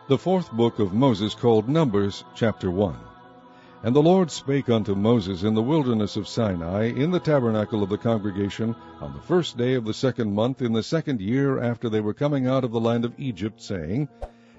The fourth book of Moses, called Numbers, chapter 1. And the Lord spake unto Moses in the wilderness of Sinai, in the tabernacle of the congregation, on the first day of the second month, in the second year after they were coming out of the land of Egypt, saying,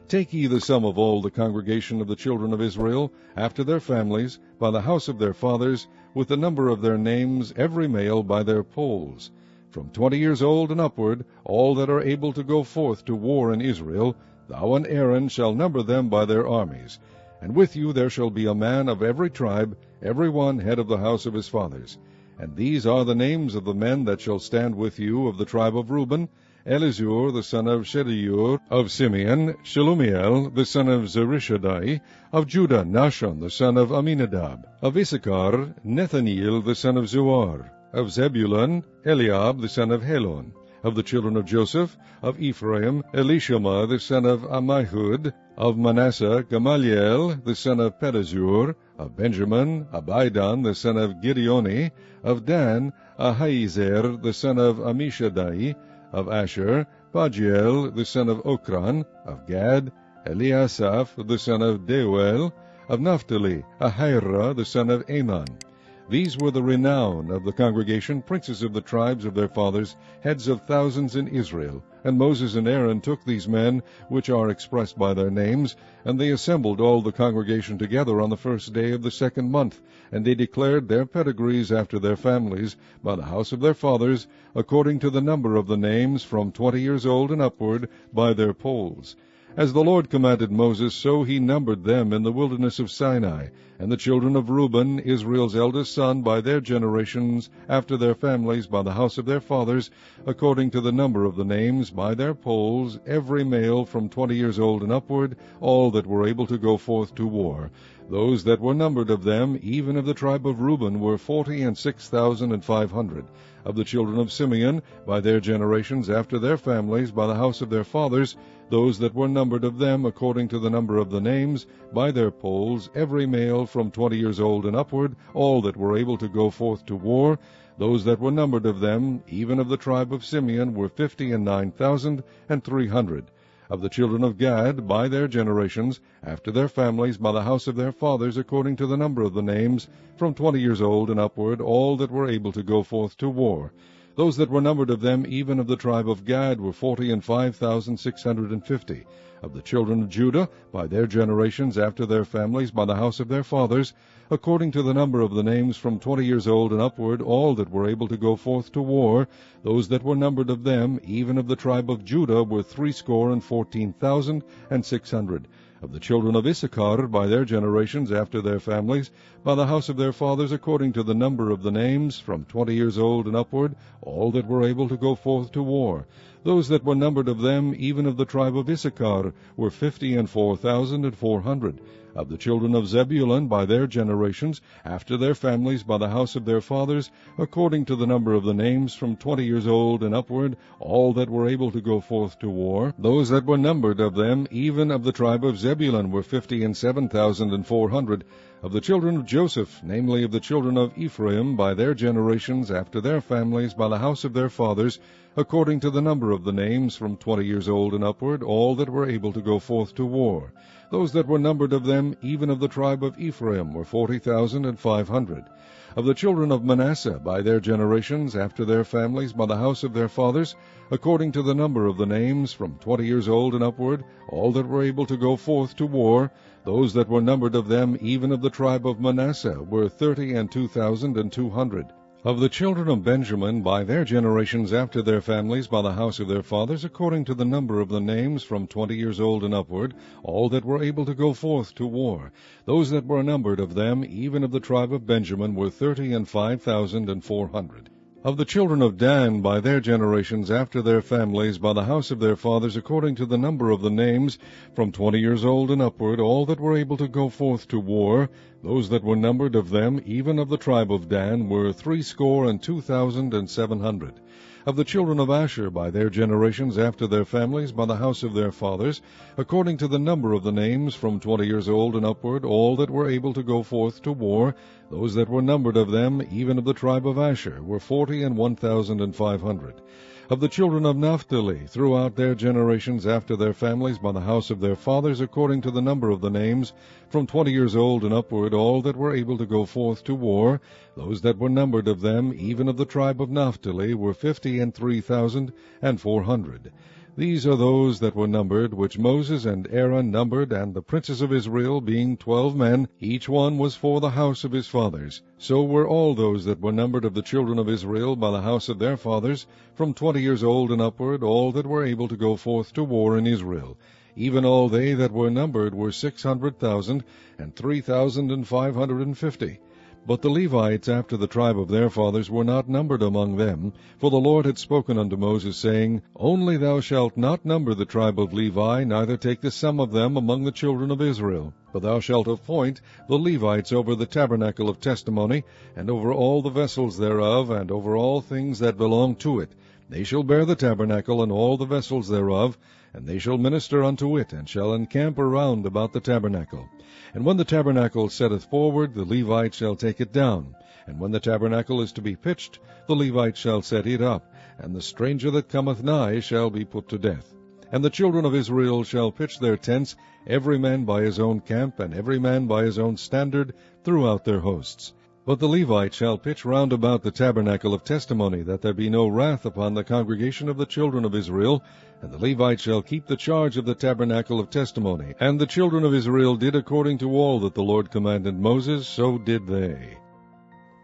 Take ye the sum of all the congregation of the children of Israel, after their families, by the house of their fathers, with the number of their names, every male by their polls. From 20 years old and upward, all that are able to go forth to war in Israel, thou and Aaron shall number them by their armies. And with you there shall be a man of every tribe, every one head of the house of his fathers. And these are the names of the men that shall stand with you of the tribe of Reuben: Elizur the son of Shedeur; of Simeon, Shelumiel the son of Zurishaddai; of Judah, Nahshon the son of Amminadab; of Issachar, Nethaneel the son of Zuar; of Zebulun, Eliab the son of Helon; of the children of Joseph, of Ephraim, Elishama the son of Ammihud; of Manasseh, Gamaliel the son of Pedazur; of Benjamin, Abidan the son of Gideoni; of Dan, Ahiezer the son of Ammishaddai; of Asher, Pagiel the son of Okran; of Gad, Eliasaph the son of Deuel; of Naphtali, Ahira the son of Anan. These were the renown of the congregation, princes of the tribes of their fathers, heads of thousands in Israel. And Moses and Aaron took these men, which are expressed by their names, and they assembled all the congregation together on the first day of the second month, and they declared their pedigrees after their families, by the house of their fathers, according to the number of the names, from 20 years old and upward, by their polls. As the Lord commanded Moses, so he numbered them in the wilderness of Sinai. And the children of Reuben, Israel's eldest son, by their generations, after their families, by the house of their fathers, according to the number of the names, by their polls, every male from 20 years old and upward, all that were able to go forth to war. Those that were numbered of them, even of the tribe of Reuben, were 46,500. Of the children of Simeon, by their generations, after their families, by the house of their fathers, those that were numbered of them, according to the number of the names, by their polls, every male from 20 years old and upward, all that were able to go forth to war. Those that were numbered of them, even of the tribe of Simeon, were 59,300. Of the children of Gad, by their generations, after their families, by the house of their fathers, according to the number of the names, from 20 years old and upward, all that were able to go forth to war. Those that were numbered of them, even of the tribe of Gad, were 45,650. Of the children of Judah, by their generations, after their families, by the house of their fathers, according to the number of the names, from 20 years old and upward, all that were able to go forth to war. Those that were numbered of them, even of the tribe of Judah, were 314,600. Of the children of Issachar, by their generations, after their families, by the house of their fathers, according to the number of the names, from 20 years old and upward, all that were able to go forth to war. Those that were numbered of them, even of the tribe of Issachar, were 54,400. Of the children of Zebulun, by their generations, after their families, by the house of their fathers, according to the number of the names, from 20 years old and upward, all that were able to go forth to war. Those that were numbered of them, even of the tribe of Zebulun, were 57,400. Of the children of Joseph, namely of the children of Ephraim, by their generations, after their families, by the house of their fathers, according to the number of the names, from 20 years old and upward, all that were able to go forth to war. Those that were numbered of them, even of the tribe of Ephraim, were 40,500. Of the children of Manasseh, by their generations, after their families, by the house of their fathers, according to the number of the names, from 20 years old and upward, all that were able to go forth to war. Those that were numbered of them, even of the tribe of Manasseh, were 32,200. Of the children of Benjamin, by their generations, after their families, by the house of their fathers, according to the number of the names, from 20 years old and upward, all that were able to go forth to war. Those that were numbered of them, even of the tribe of Benjamin, were 35,400. Of the children of Dan, by their generations, after their families, by the house of their fathers, according to the number of the names, from 20 years old and upward, all that were able to go forth to war. Those that were numbered of them, even of the tribe of Dan, were 62,700. Of the children of Asher, by their generations, after their families, by the house of their fathers, according to the number of the names, from 20 years old and upward, all that were able to go forth to war. Those that were numbered of them, even of the tribe of Asher, were 41,500. Of the children of Naphtali, throughout their generations after their families, by the house of their fathers, according to the number of the names, from 20 years old and upward, all that were able to go forth to war, those that were numbered of them, even of the tribe of Naphtali, were 53,400. These are those that were numbered, which Moses and Aaron numbered, and the princes of Israel, being 12 men, each one was for the house of his fathers. So were all those that were numbered of the children of Israel by the house of their fathers, from 20 years old and upward, all that were able to go forth to war in Israel. Even all they that were numbered were 600,000, and 3,550. But the Levites after the tribe of their fathers were not numbered among them, for the Lord had spoken unto Moses, saying, Only thou shalt not number the tribe of Levi, neither take the sum of them among the children of Israel. But thou shalt appoint the Levites over the tabernacle of testimony, and over all the vessels thereof, and over all things that belong to it. They shall bear the tabernacle and all the vessels thereof, and they shall minister unto it, and shall encamp around about the tabernacle. And when the tabernacle setteth forward, the Levites shall take it down. And when the tabernacle is to be pitched, the Levites shall set it up, and the stranger that cometh nigh shall be put to death. And the children of Israel shall pitch their tents, every man by his own camp, and every man by his own standard, throughout their hosts. But the Levites shall pitch round about the tabernacle of testimony, that there be no wrath upon the congregation of the children of Israel. And the Levites shall keep the charge of the tabernacle of testimony. And the children of Israel did according to all that the Lord commanded Moses, so did they.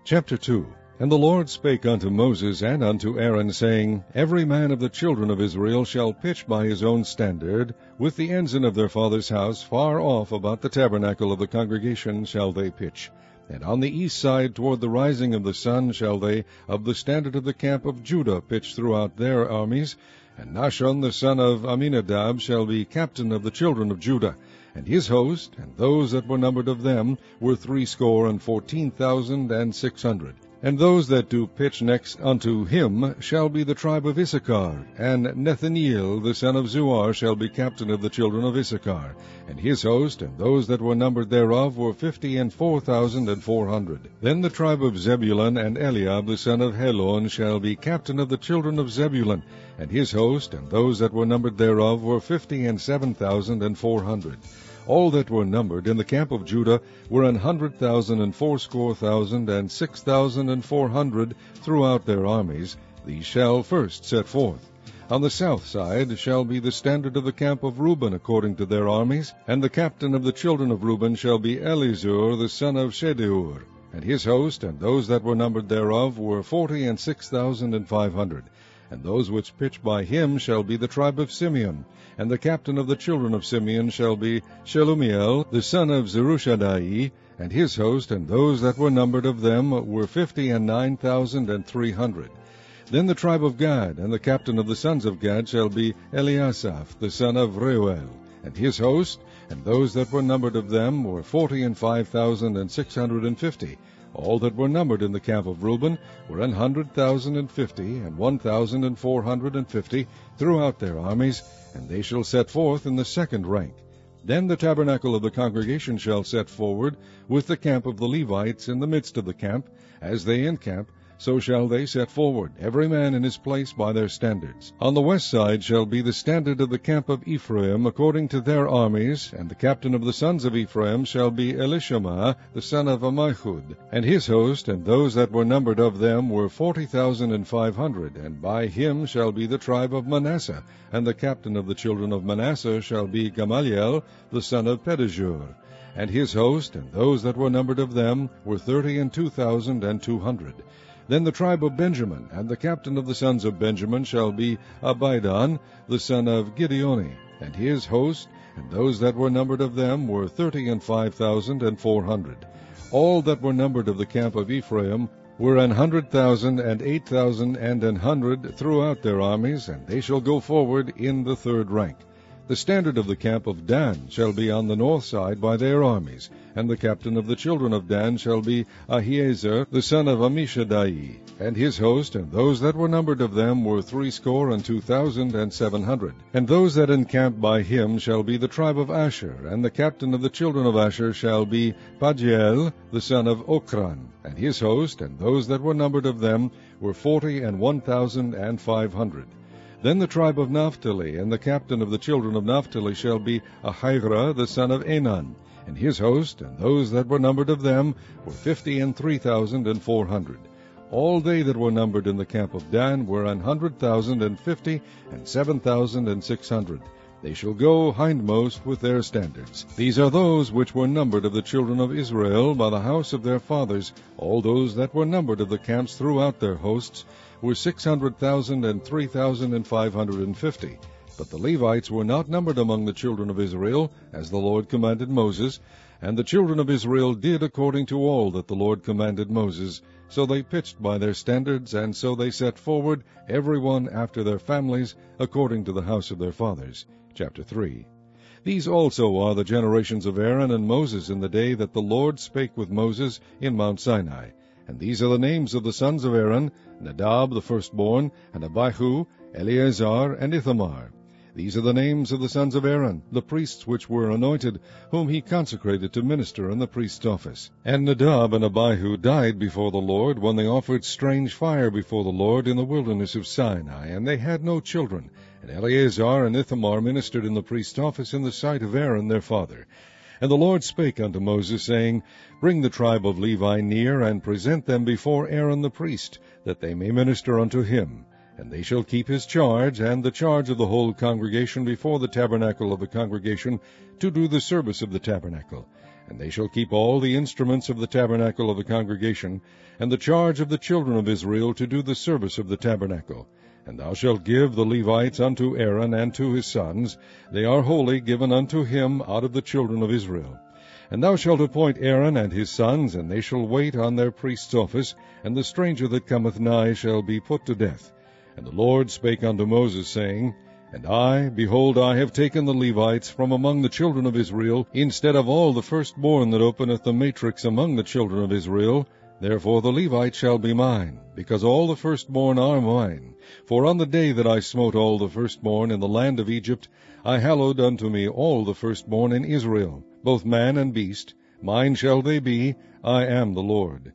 Chapter 2. And the Lord spake unto Moses and unto Aaron, saying, Every man of the children of Israel shall pitch by his own standard, with the ensign of their father's house, far off about the tabernacle of the congregation shall they pitch. And on the east side toward the rising of the sun shall they of the standard of the camp of Judah pitch throughout their armies. And Nahshon the son of Amminadab shall be captain of the children of Judah. And his host, and those that were numbered of them, were 314,600. And those that do pitch next unto him shall be the tribe of Issachar. And Nethaneel the son of Zuar shall be captain of the children of Issachar. And his host, and those that were numbered thereof, were 54,400. Then the tribe of Zebulun, and Eliab the son of Helon shall be captain of the children of Zebulun. And his host, and those that were numbered thereof, were 57,400. All that were numbered in the camp of Judah were 100,000 and 6,400 throughout their armies. These shall first set forth. On the south side shall be the standard of the camp of Reuben according to their armies, and the captain of the children of Reuben shall be Elizur the son of Shedeur. And his host, and those that were numbered thereof, were 46,500. And those which pitch by him shall be the tribe of Simeon. And the captain of the children of Simeon shall be Shelumiel the son of Zerushadai. And his host, and those that were numbered of them, were 59,300. Then the tribe of Gad, and the captain of the sons of Gad shall be Eliasaph the son of Reuel. And his host, and those that were numbered of them, were 45,650. All that were numbered in the camp of Reuben were 100,050, and 1,450 throughout their armies, and they shall set forth in the second rank. Then the tabernacle of the congregation shall set forward, with the camp of the Levites in the midst of the camp. As they encamp, so shall they set forward, every man in his place by their standards. On the west side shall be the standard of the camp of Ephraim according to their armies, and the captain of the sons of Ephraim shall be Elishama the son of Ammihud. And his host, and those that were numbered of them, were 40,500, and by him shall be the tribe of Manasseh, and the captain of the children of Manasseh shall be Gamaliel the son of Pedahzur. And his host, and those that were numbered of them, were 32,200. Then the tribe of Benjamin, and the captain of the sons of Benjamin shall be Abidan the son of Gideoni. And his host, and those that were numbered of them, were 35,400. All that were numbered of the camp of Ephraim were 100,000, and 8,000, and 100 throughout their armies, and they shall go forward in the third rank. The standard of the camp of Dan shall be on the north side by their armies, and the captain of the children of Dan shall be Ahiezer the son of Ammishaddai, and his host, and those that were numbered of them were 62,700. And those that encamp by him shall be the tribe of Asher, and the captain of the children of Asher shall be Pagiel the son of Ochran, and his host, and those that were numbered of them were 41,500. Then the tribe of Naphtali, and the captain of the children of Naphtali shall be Ahira the son of Enan, and his host, and those that were numbered of them were 53,400. All they that were numbered in the camp of Dan were 150,000 and 7,600. They shall go hindmost with their standards. These are those which were numbered of the children of Israel by the house of their fathers. All those that were numbered of the camps throughout their hosts were 600,000 and 3,550. But the Levites were not numbered among the children of Israel, as the Lord commanded Moses. And the children of Israel did according to all that the Lord commanded Moses. So they pitched by their standards, and so they set forward, every one after their families, according to the house of their fathers. Chapter 3. These also are the generations of Aaron and Moses in the day that the Lord spake with Moses in Mount Sinai. And these are the names of the sons of Aaron: Nadab the firstborn, and Abihu, Eleazar, and Ithamar. These are the names of the sons of Aaron, the priests which were anointed, whom he consecrated to minister in the priest's office. And Nadab and Abihu died before the Lord, when they offered strange fire before the Lord in the wilderness of Sinai, and they had no children. And Eleazar and Ithamar ministered in the priest's office in the sight of Aaron their father. And the Lord spake unto Moses, saying, Bring the tribe of Levi near, and present them before Aaron the priest, that they may minister unto him. And they shall keep his charge, and the charge of the whole congregation before the tabernacle of the congregation, to do the service of the tabernacle. And they shall keep all the instruments of the tabernacle of the congregation, and the charge of the children of Israel to do the service of the tabernacle. And thou shalt give the Levites unto Aaron and to his sons. They are wholly given unto him out of the children of Israel. And thou shalt appoint Aaron and his sons, and they shall wait on their priest's office, and the stranger that cometh nigh shall be put to death. And the Lord spake unto Moses, saying, And I, behold, I have taken the Levites from among the children of Israel, instead of all the firstborn that openeth the matrix among the children of Israel. Therefore the Levites shall be mine, because all the firstborn are mine. For on the day that I smote all the firstborn in the land of Egypt, I hallowed unto me all the firstborn in Israel, both man and beast. Mine shall they be, I am the Lord.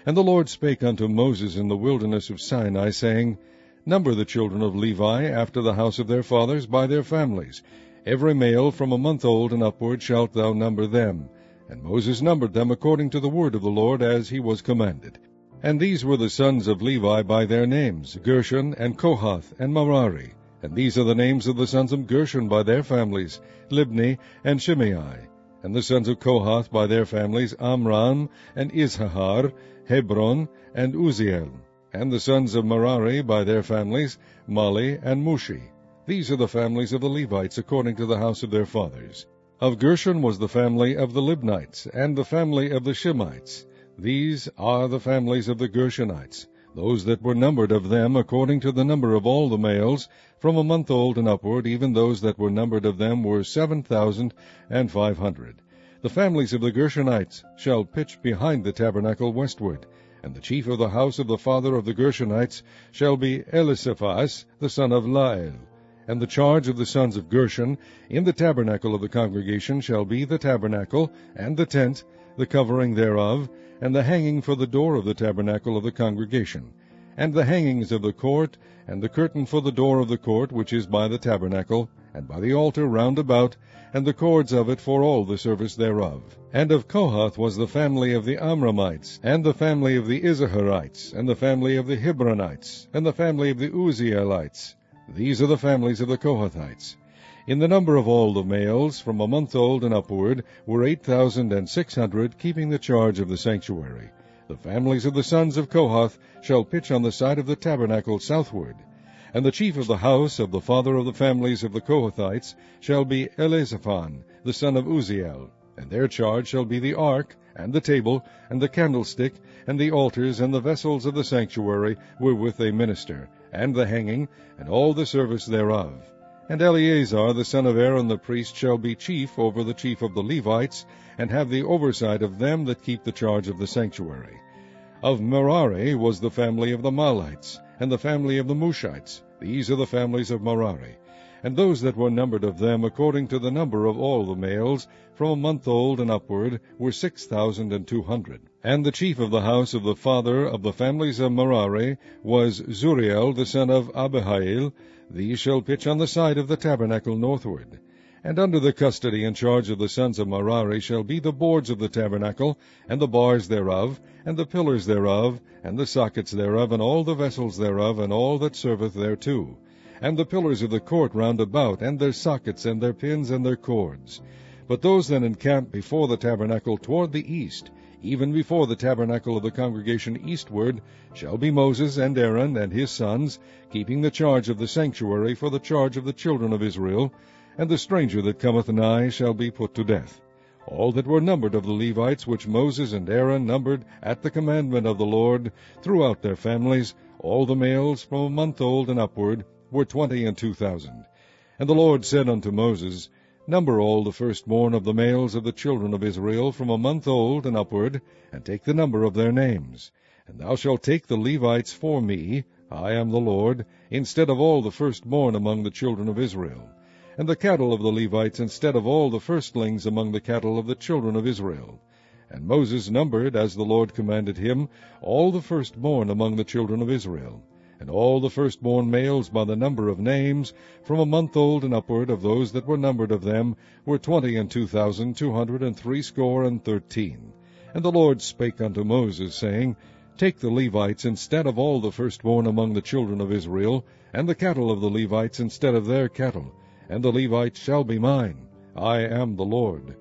And the Lord spake unto Moses in the wilderness of Sinai, saying, Number the children of Levi after the house of their fathers by their families. Every male from a month old and upward shalt thou number them. And Moses numbered them according to the word of the Lord, as he was commanded. And these were the sons of Levi by their names, Gershon, and Kohath, and Merari. And these are the names of the sons of Gershon by their families, Libni, and Shimei. And the sons of Kohath by their families, Amram, and Izhar, Hebron, and Uzziel. And the sons of Merari by their families, Mali, and Mushi. These are the families of the Levites according to the house of their fathers. Of Gershon was the family of the Libnites, and the family of the Shemites. These are the families of the Gershonites. Those that were numbered of them according to the number of all the males, from a month old and upward, even those that were numbered of them were 7,500. The families of the Gershonites shall pitch behind the tabernacle westward. And the chief of the house of the father of the Gershonites shall be Elisaphaz, the son of Lael. And the charge of the sons of Gershon in the tabernacle of the congregation shall be the tabernacle, and the tent, the covering thereof, and the hanging for the door of the tabernacle of the congregation, and the hangings of the court, and the curtain for the door of the court which is by the tabernacle, and by the altar round about, and the cords of it for all the service thereof. And of Kohath was the family of the Amramites, and the family of the Izharites, and the family of the Hebronites, and the family of the Uzzielites. These are the families of the Kohathites. In the number of all the males, from a month old and upward, were 8,600, keeping the charge of the sanctuary. The families of the sons of Kohath shall pitch on the side of the tabernacle southward. And the chief of the house of the father of the families of the Kohathites shall be Elizaphan, the son of Uzziel. And their charge shall be the ark, and the table, and the candlestick, and the altars, and the vessels of the sanctuary, wherewith they minister, and the hanging, and all the service thereof. And Eleazar the son of Aaron the priest shall be chief over the chief of the Levites, and have the oversight of them that keep the charge of the sanctuary. Of Merari was the family of the Mahlites, and the family of the Mushites. These are the families of Merari. And those that were numbered of them according to the number of all the males, from a month old and upward, were 6,200. And the chief of the house of the father of the families of Merari was Zuriel the son of Abihail. These shall pitch on the side of the tabernacle northward. And under the custody and charge of the sons of Merari shall be the boards of the tabernacle, and the bars thereof, and the pillars thereof, and the sockets thereof, and all the vessels thereof, and all that serveth thereto, and the pillars of the court round about, and their sockets, and their pins, and their cords. But those that encamp before the tabernacle toward the east, even before the tabernacle of the congregation eastward, shall be Moses and Aaron and his sons, keeping the charge of the sanctuary for the charge of the children of Israel, and the stranger that cometh nigh shall be put to death. All that were numbered of the Levites, which Moses and Aaron numbered at the commandment of the Lord, throughout their families, all the males from a month old and upward, were 22,000. And the Lord said unto Moses, Number all the firstborn of the males of the children of Israel from a month old and upward, and take the number of their names. And thou shalt take the Levites for me, I am the Lord, instead of all the firstborn among the children of Israel, and the cattle of the Levites instead of all the firstlings among the cattle of the children of Israel. And Moses numbered, as the Lord commanded him, all the firstborn among the children of Israel, and all the firstborn males by the number of names, from a month old and upward, of those that were numbered of them, were 22,213. And the Lord spake unto Moses, saying, Take the Levites instead of all the firstborn among the children of Israel, and the cattle of the Levites instead of their cattle, and the Levites shall be mine. I am the Lord.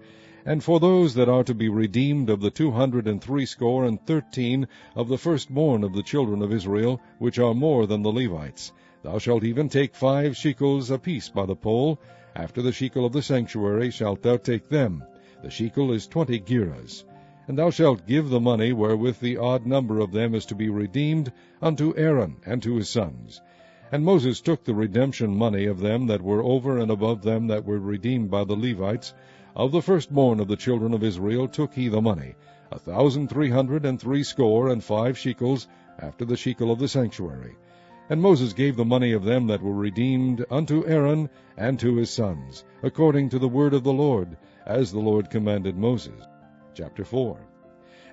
And for those that are to be redeemed of the 213 of the firstborn of the children of Israel, which are more than the Levites, thou shalt even take 5 shekels apiece by the poll. After the shekel of the sanctuary shalt thou take them. The shekel is 20 gerahs. And thou shalt give the money wherewith the odd number of them is to be redeemed unto Aaron and to his sons. And Moses took the redemption money of them that were over and above them that were redeemed by the Levites. Of the firstborn of the children of Israel took he the money, 1,365 shekels, after the shekel of the sanctuary. And Moses gave the money of them that were redeemed unto Aaron and to his sons, according to the word of the Lord, as the Lord commanded Moses. Chapter 4.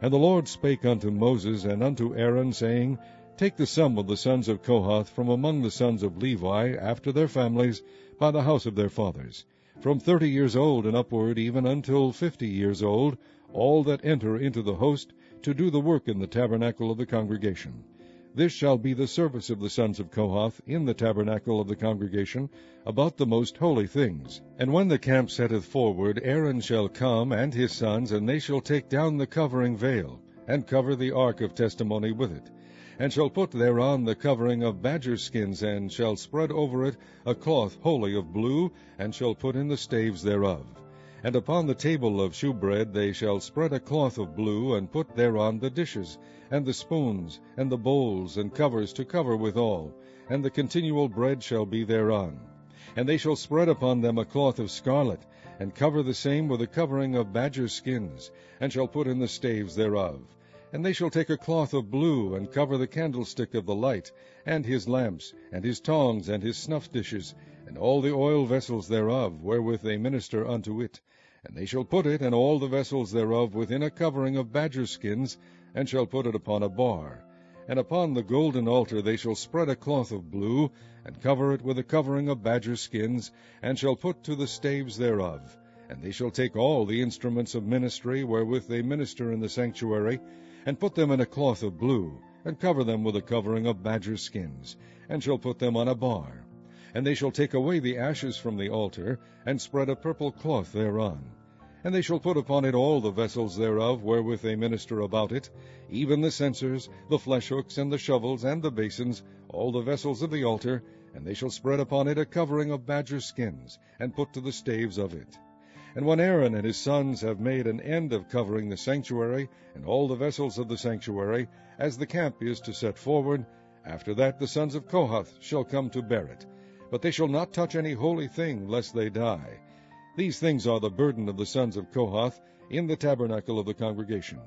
And the Lord spake unto Moses and unto Aaron, saying, Take the sum of the sons of Kohath from among the sons of Levi, after their families, by the house of their fathers, from 30 years old and upward, even until 50 years old, all that enter into the host, to do the work in the tabernacle of the congregation. This shall be the service of the sons of Kohath in the tabernacle of the congregation, about the most holy things. And when the camp setteth forward, Aaron shall come, and his sons, and they shall take down the covering veil, and cover the ark of testimony with it, and shall put thereon the covering of badger skins, and shall spread over it a cloth wholly of blue, and shall put in the staves thereof. And upon the table of shewbread they shall spread a cloth of blue, and put thereon the dishes, and the spoons, and the bowls, and covers to cover withal, and the continual bread shall be thereon. And they shall spread upon them a cloth of scarlet, and cover the same with a covering of badger skins, and shall put in the staves thereof. And they shall take a cloth of blue, and cover the candlestick of the light, and his lamps, and his tongs, and his snuff dishes, and all the oil vessels thereof, wherewith they minister unto it. And they shall put it, and all the vessels thereof, within a covering of badger skins, and shall put it upon a bar. And upon the golden altar they shall spread a cloth of blue, and cover it with a covering of badger skins, and shall put to the staves thereof. And they shall take all the instruments of ministry, wherewith they minister in the sanctuary, and put them in a cloth of blue, and cover them with a covering of badger skins, and shall put them on a bar. And they shall take away the ashes from the altar, and spread a purple cloth thereon. And they shall put upon it all the vessels thereof, wherewith they minister about it, even the censers, the flesh hooks, and the shovels, and the basins, all the vessels of the altar, and they shall spread upon it a covering of badger skins, and put to the staves of it. And when Aaron and his sons have made an end of covering the sanctuary, and all the vessels of the sanctuary, as the camp is to set forward, after that the sons of Kohath shall come to bear it. but they shall not touch any holy thing, lest they die. These things are the burden of the sons of Kohath in the tabernacle of the congregation.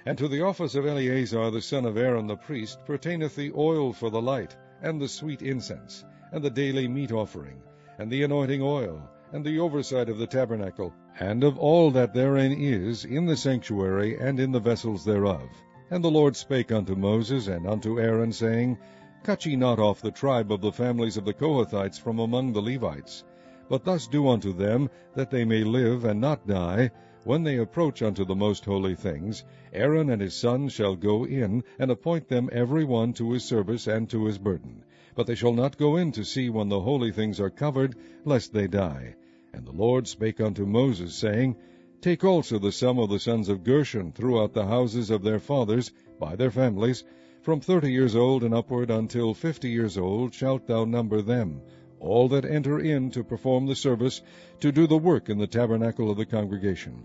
And to the office of Eleazar the son of Aaron the priest pertaineth the oil for the light, and the sweet incense, and the daily meat offering, and the anointing oil, and the oversight of the tabernacle, and of all that therein is, in the sanctuary, and in the vessels thereof. And the Lord spake unto Moses and unto Aaron, saying, Cut ye not off the tribe of the families of the Kohathites from among the Levites, but thus do unto them, that they may live and not die. When they approach unto the most holy things, Aaron and his sons shall go in, and appoint them every one to his service and to his burden. But they shall not go in to see when the holy things are covered, lest they die. And the Lord spake unto Moses, saying, Take also the sum of the sons of Gershon throughout the houses of their fathers, by their families, from 30 years old and upward until 50 years old shalt thou number them, all that enter in to perform the service, to do the work in the tabernacle of the congregation.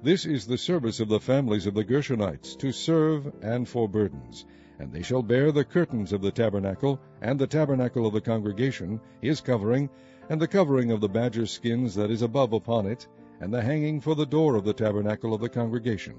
This is the service of the families of the Gershonites, to serve and for burdens. And they shall bear the curtains of the tabernacle, and the tabernacle of the congregation, his covering, and the covering of the badger skins that is above upon it, and the hanging for the door of the tabernacle of the congregation,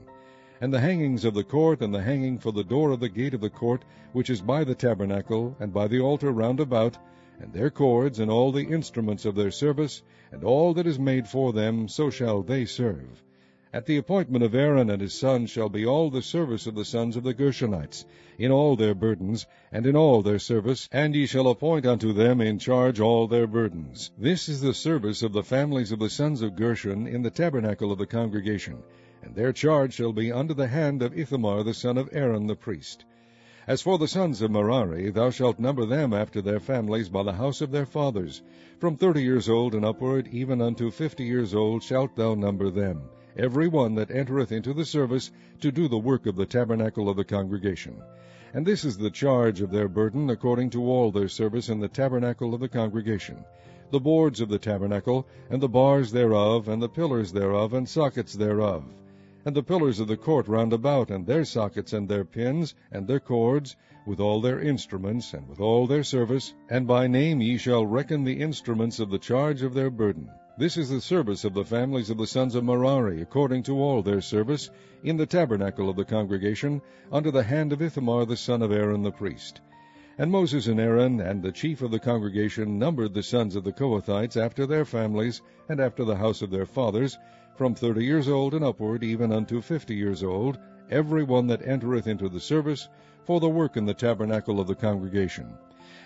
and the hangings of the court, and the hanging for the door of the gate of the court, which is by the tabernacle, and by the altar round about, and their cords, and all the instruments of their service, and all that is made for them, so shall they serve. At the appointment of Aaron and his sons shall be all the service of the sons of the Gershonites, in all their burdens, and in all their service, and ye shall appoint unto them in charge all their burdens. This is the service of the families of the sons of Gershon in the tabernacle of the congregation, and their charge shall be under the hand of Ithamar the son of Aaron the priest. As for the sons of Merari, thou shalt number them after their families by the house of their fathers. From 30 years old and upward, even unto 50 years old, shalt thou number them, every one that entereth into the service, to do the work of the tabernacle of the congregation. And this is the charge of their burden, according to all their service in the tabernacle of the congregation: the boards of the tabernacle, and the bars thereof, and the pillars thereof, and sockets thereof, and the pillars of the court round about, and their sockets, and their pins, and their cords, with all their instruments, and with all their service. And by name ye shall reckon the instruments of the charge of their burden. This is the service of the families of the sons of Merari, according to all their service, in the tabernacle of the congregation, under the hand of Ithamar the son of Aaron the priest. And Moses and Aaron and the chief of the congregation numbered the sons of the Kohathites after their families, and after the house of their fathers, from 30 years old and upward, even unto 50 years old, every one that entereth into the service, for the work in the tabernacle of the congregation.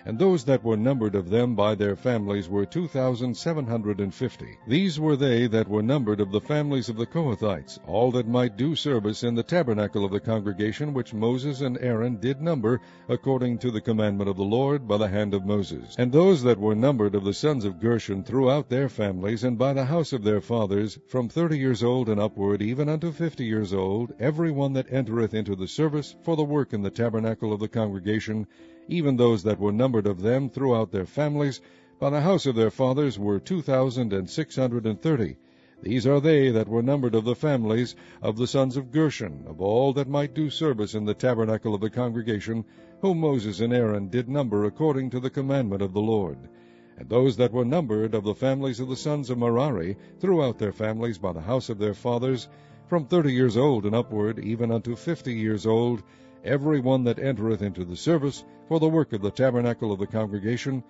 And those that were numbered of them by their families were 2,750. These were they that were numbered of the families of the Kohathites, all that might do service in the tabernacle of the congregation, which Moses and Aaron did number, according to the commandment of the Lord, by the hand of Moses. And those that were numbered of the sons of Gershon throughout their families, and by the house of their fathers, from 30 years old and upward, even unto 50 years old, every one that entereth into the service, for the work in the tabernacle of the congregation, even those that were numbered of them throughout their families, by the house of their fathers, were 2,630. These are they that were numbered of the families of the sons of Gershon, of all that might do service in the tabernacle of the congregation, whom Moses and Aaron did number according to the commandment of the Lord. And those that were numbered of the families of the sons of Merari, throughout their families, by the house of their fathers, from 30 years old and upward, even unto 50 years old, every one that entereth into the service, for the work of the tabernacle of the congregation,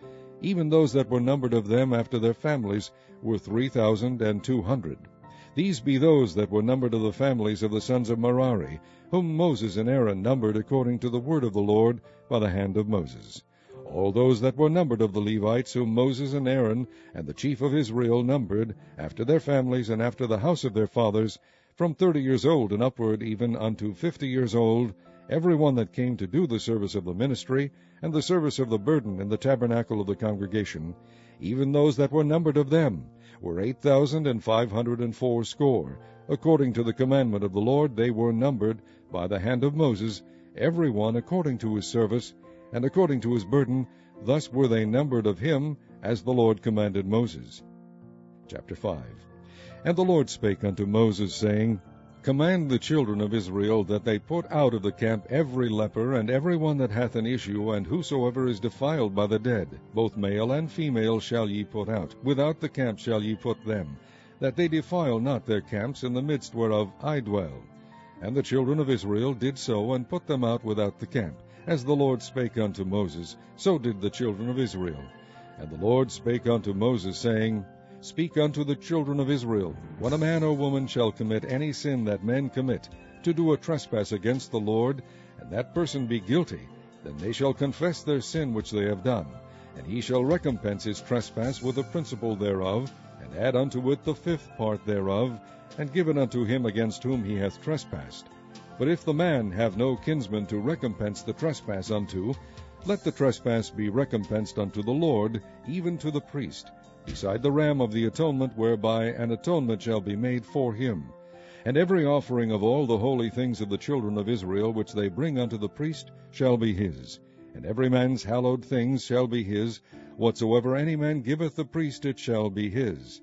even those that were numbered of them after their families, were 3,200. These be those that were numbered of the families of the sons of Merari, whom Moses and Aaron numbered according to the word of the Lord, by the hand of Moses. All those that were numbered of the Levites, whom Moses and Aaron and the chief of Israel numbered, after their families and after the house of their fathers, from 30 years old and upward, even unto 50 years old, every one that came to do the service of the ministry, and the service of the burden in the tabernacle of the congregation, even those that were numbered of them, were 8,540. According to the commandment of the Lord they were numbered by the hand of Moses, every one according to his service, and according to his burden. Thus were they numbered of him, as the Lord commanded Moses. Chapter 5. And the Lord spake unto Moses, saying, Command the children of Israel that they put out of the camp every leper, and every one that hath an issue, and whosoever is defiled by the dead, both male and female shall ye put out. Without the camp shall ye put them, that they defile not their camps, in the midst whereof I dwell. And the children of Israel did so, and put them out without the camp. As the Lord spake unto Moses, so did the children of Israel. And the Lord spake unto Moses, saying, Speak unto the children of Israel, when a man or woman shall commit any sin that men commit, to do a trespass against the Lord, and that person be guilty, then they shall confess their sin which they have done, and he shall recompense his trespass with the principal thereof, and add unto it the fifth part thereof, and give it unto him against whom he hath trespassed. But if the man have no kinsman to recompense the trespass unto, let the trespass be recompensed unto the Lord, even to the priest, beside the ram of the atonement, whereby an atonement shall be made for him. And every offering of all the holy things of the children of Israel which they bring unto the priest shall be his. And every man's hallowed things shall be his. Whatsoever any man giveth the priest, it shall be his.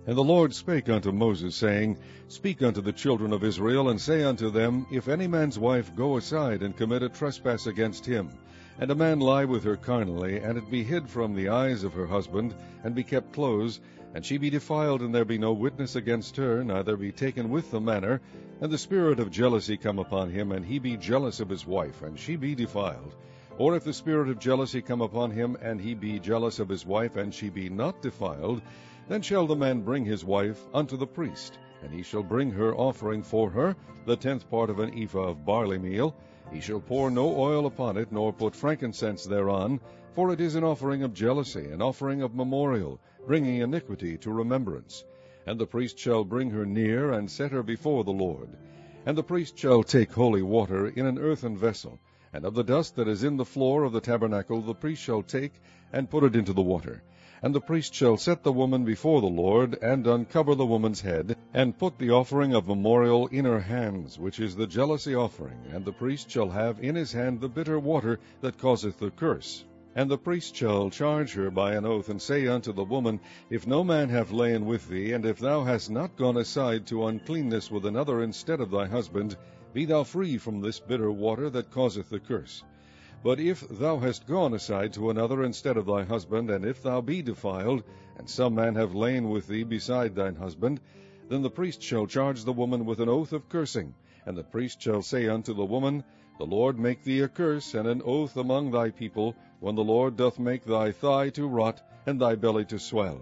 And the Lord spake unto Moses, saying, Speak unto the children of Israel, and say unto them, If any man's wife go aside and commit a trespass against him, and a man lie with her carnally, and it be hid from the eyes of her husband, and be kept close, and she be defiled, and there be no witness against her, neither be taken with the manner, and the spirit of jealousy come upon him, and he be jealous of his wife, and she be defiled. Or if the spirit of jealousy come upon him, and he be jealous of his wife, and she be not defiled, then shall the man bring his wife unto the priest, and he shall bring her offering for her, the 10th part of an ephah of barley meal. He shall pour no oil upon it, nor put frankincense thereon, for it is an offering of jealousy, an offering of memorial, bringing iniquity to remembrance. And the priest shall bring her near, and set her before the Lord. And the priest shall take holy water in an earthen vessel, and of the dust that is in the floor of the tabernacle the priest shall take, and put it into the water. And the priest shall set the woman before the Lord, and uncover the woman's head, and put the offering of memorial in her hands, which is the jealousy offering. And the priest shall have in his hand the bitter water that causeth the curse. And the priest shall charge her by an oath, and say unto the woman, If no man have lain with thee, and if thou hast not gone aside to uncleanness with another instead of thy husband, be thou free from this bitter water that causeth the curse. But if thou hast gone aside to another instead of thy husband, and if thou be defiled, and some man have lain with thee beside thine husband, then the priest shall charge the woman with an oath of cursing. And the priest shall say unto the woman, The Lord make thee a curse and an oath among thy people, when the Lord doth make thy thigh to rot, and thy belly to swell.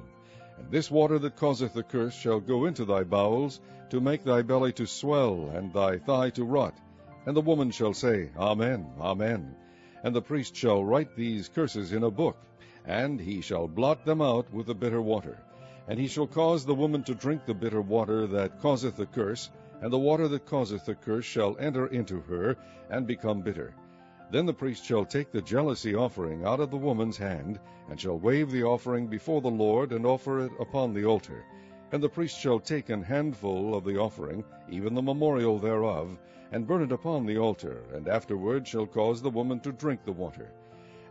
And this water that causeth the curse shall go into thy bowels, to make thy belly to swell, and thy thigh to rot. And the woman shall say, Amen, Amen. And the priest shall write these curses in a book, and he shall blot them out with the bitter water. And he shall cause the woman to drink the bitter water that causeth the curse, and the water that causeth the curse shall enter into her, and become bitter. Then the priest shall take the jealousy offering out of the woman's hand, and shall wave the offering before the Lord, and offer it upon the altar. And the priest shall take an handful of the offering, even the memorial thereof, and burn it upon the altar, and afterward shall cause the woman to drink the water.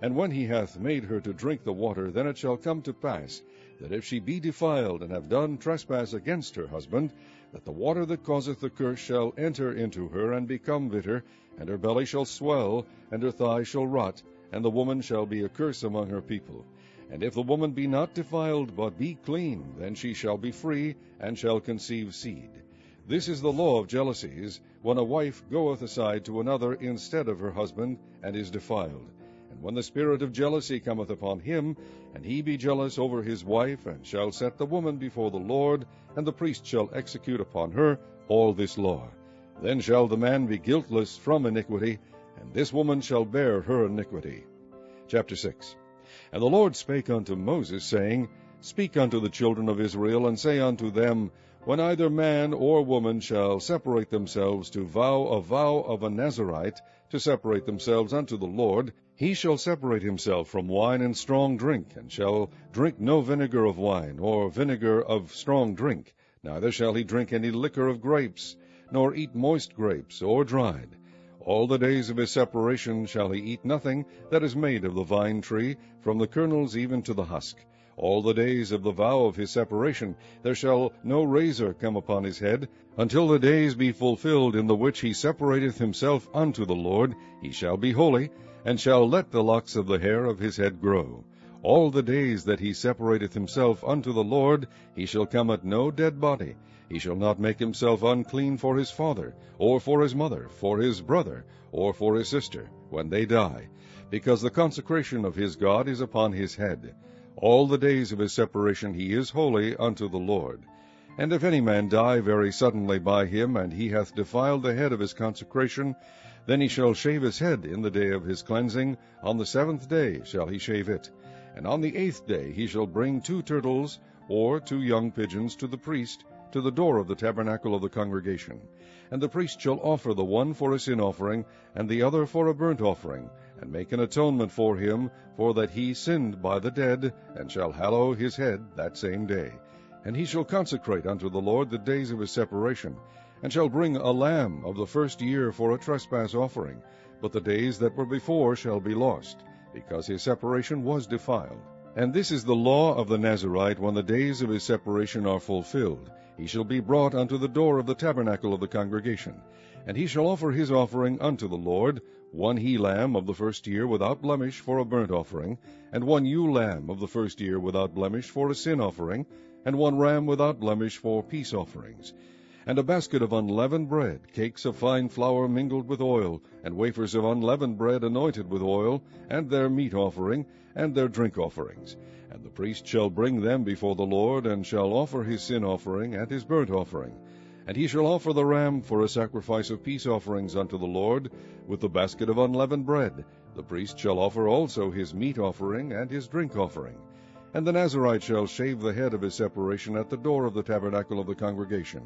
And when he hath made her to drink the water, then it shall come to pass, that if she be defiled, and have done trespass against her husband, that the water that causeth the curse shall enter into her, and become bitter, and her belly shall swell, and her thigh shall rot, and the woman shall be a curse among her people. And if the woman be not defiled, but be clean, then she shall be free, and shall conceive seed. This is the law of jealousies, when a wife goeth aside to another instead of her husband, and is defiled. And when the spirit of jealousy cometh upon him, and he be jealous over his wife, and shall set the woman before the Lord, and the priest shall execute upon her all this law. Then shall the man be guiltless from iniquity, and this woman shall bear her iniquity. Chapter 6. And the Lord spake unto Moses, saying, Speak unto the children of Israel, and say unto them, When either man or woman shall separate themselves to vow a vow of a Nazarite, to separate themselves unto the Lord, he shall separate himself from wine and strong drink, and shall drink no vinegar of wine, or vinegar of strong drink, neither shall he drink any liquor of grapes, nor eat moist grapes, or dried. All the days of his separation shall he eat nothing that is made of the vine tree, from the kernels even to the husk. All the days of the vow of his separation there shall no razor come upon his head, until the days be fulfilled in the which he separateth himself unto the Lord. He shall be holy, and shall let the locks of the hair of his head grow. All the days that he separateth himself unto the Lord, he shall come at no dead body. He shall not make himself unclean for his father, or for his mother, for his brother, or for his sister, when they die, because the consecration of his God is upon his head. All the days of his separation he is holy unto the Lord. And if any man die very suddenly by him, and he hath defiled the head of his consecration, then he shall shave his head in the day of his cleansing. On the 7th day shall he shave it. And on the 8th day he shall bring 2 turtles, or 2 young pigeons, to the priest, to the door of the tabernacle of the congregation. And the priest shall offer the one for a sin offering, and the other for a burnt offering, and make an atonement for him, for that he sinned by the dead, and shall hallow his head that same day. And he shall consecrate unto the Lord the days of his separation, and shall bring a lamb of the first year for a trespass offering. But the days that were before shall be lost, because his separation was defiled. And this is the law of the Nazarite when the days of his separation are fulfilled. He shall be brought unto the door of the tabernacle of the congregation. And he shall offer his offering unto the Lord, 1 he-lamb of the first year without blemish for a burnt offering, and 1 ewe-lamb of the first year without blemish for a sin offering, and 1 ram without blemish for peace offerings. And a basket of unleavened bread, cakes of fine flour mingled with oil, and wafers of unleavened bread anointed with oil, and their meat offering, and their drink offerings. And the priest shall bring them before the Lord, and shall offer his sin offering and his burnt offering. And he shall offer the ram for a sacrifice of peace offerings unto the Lord, with the basket of unleavened bread. The priest shall offer also his meat offering and his drink offering. And the Nazarite shall shave the head of his separation at the door of the tabernacle of the congregation,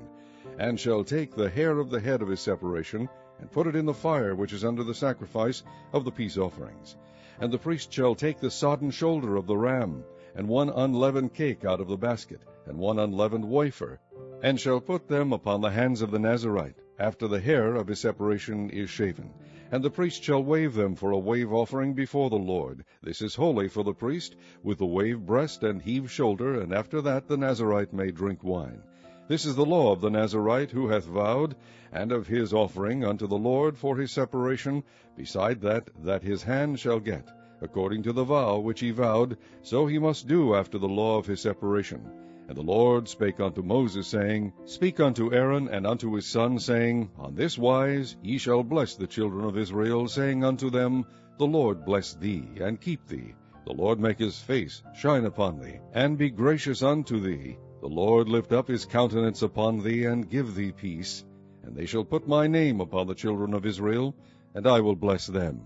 and shall take the hair of the head of his separation, and put it in the fire which is under the sacrifice of the peace offerings. And the priest shall take the sodden shoulder of the ram, and 1 unleavened cake out of the basket, and 1 unleavened wafer, and shall put them upon the hands of the Nazarite, after the hair of his separation is shaven. And the priest shall wave them for a wave offering before the Lord. This is holy for the priest, with the wave breast and heave shoulder, and after that the Nazarite may drink wine. This is the law of the Nazarite who hath vowed, and of his offering unto the Lord for his separation, beside that his hand shall get. According to the vow which he vowed, so he must do after the law of his separation. And the Lord spake unto Moses, saying, Speak unto Aaron and unto his son, saying, On this wise ye shall bless the children of Israel, saying unto them, The Lord bless thee, and keep thee. The Lord make his face shine upon thee, and be gracious unto thee. The Lord lift up his countenance upon thee, and give thee peace. And they shall put my name upon the children of Israel, and I will bless them.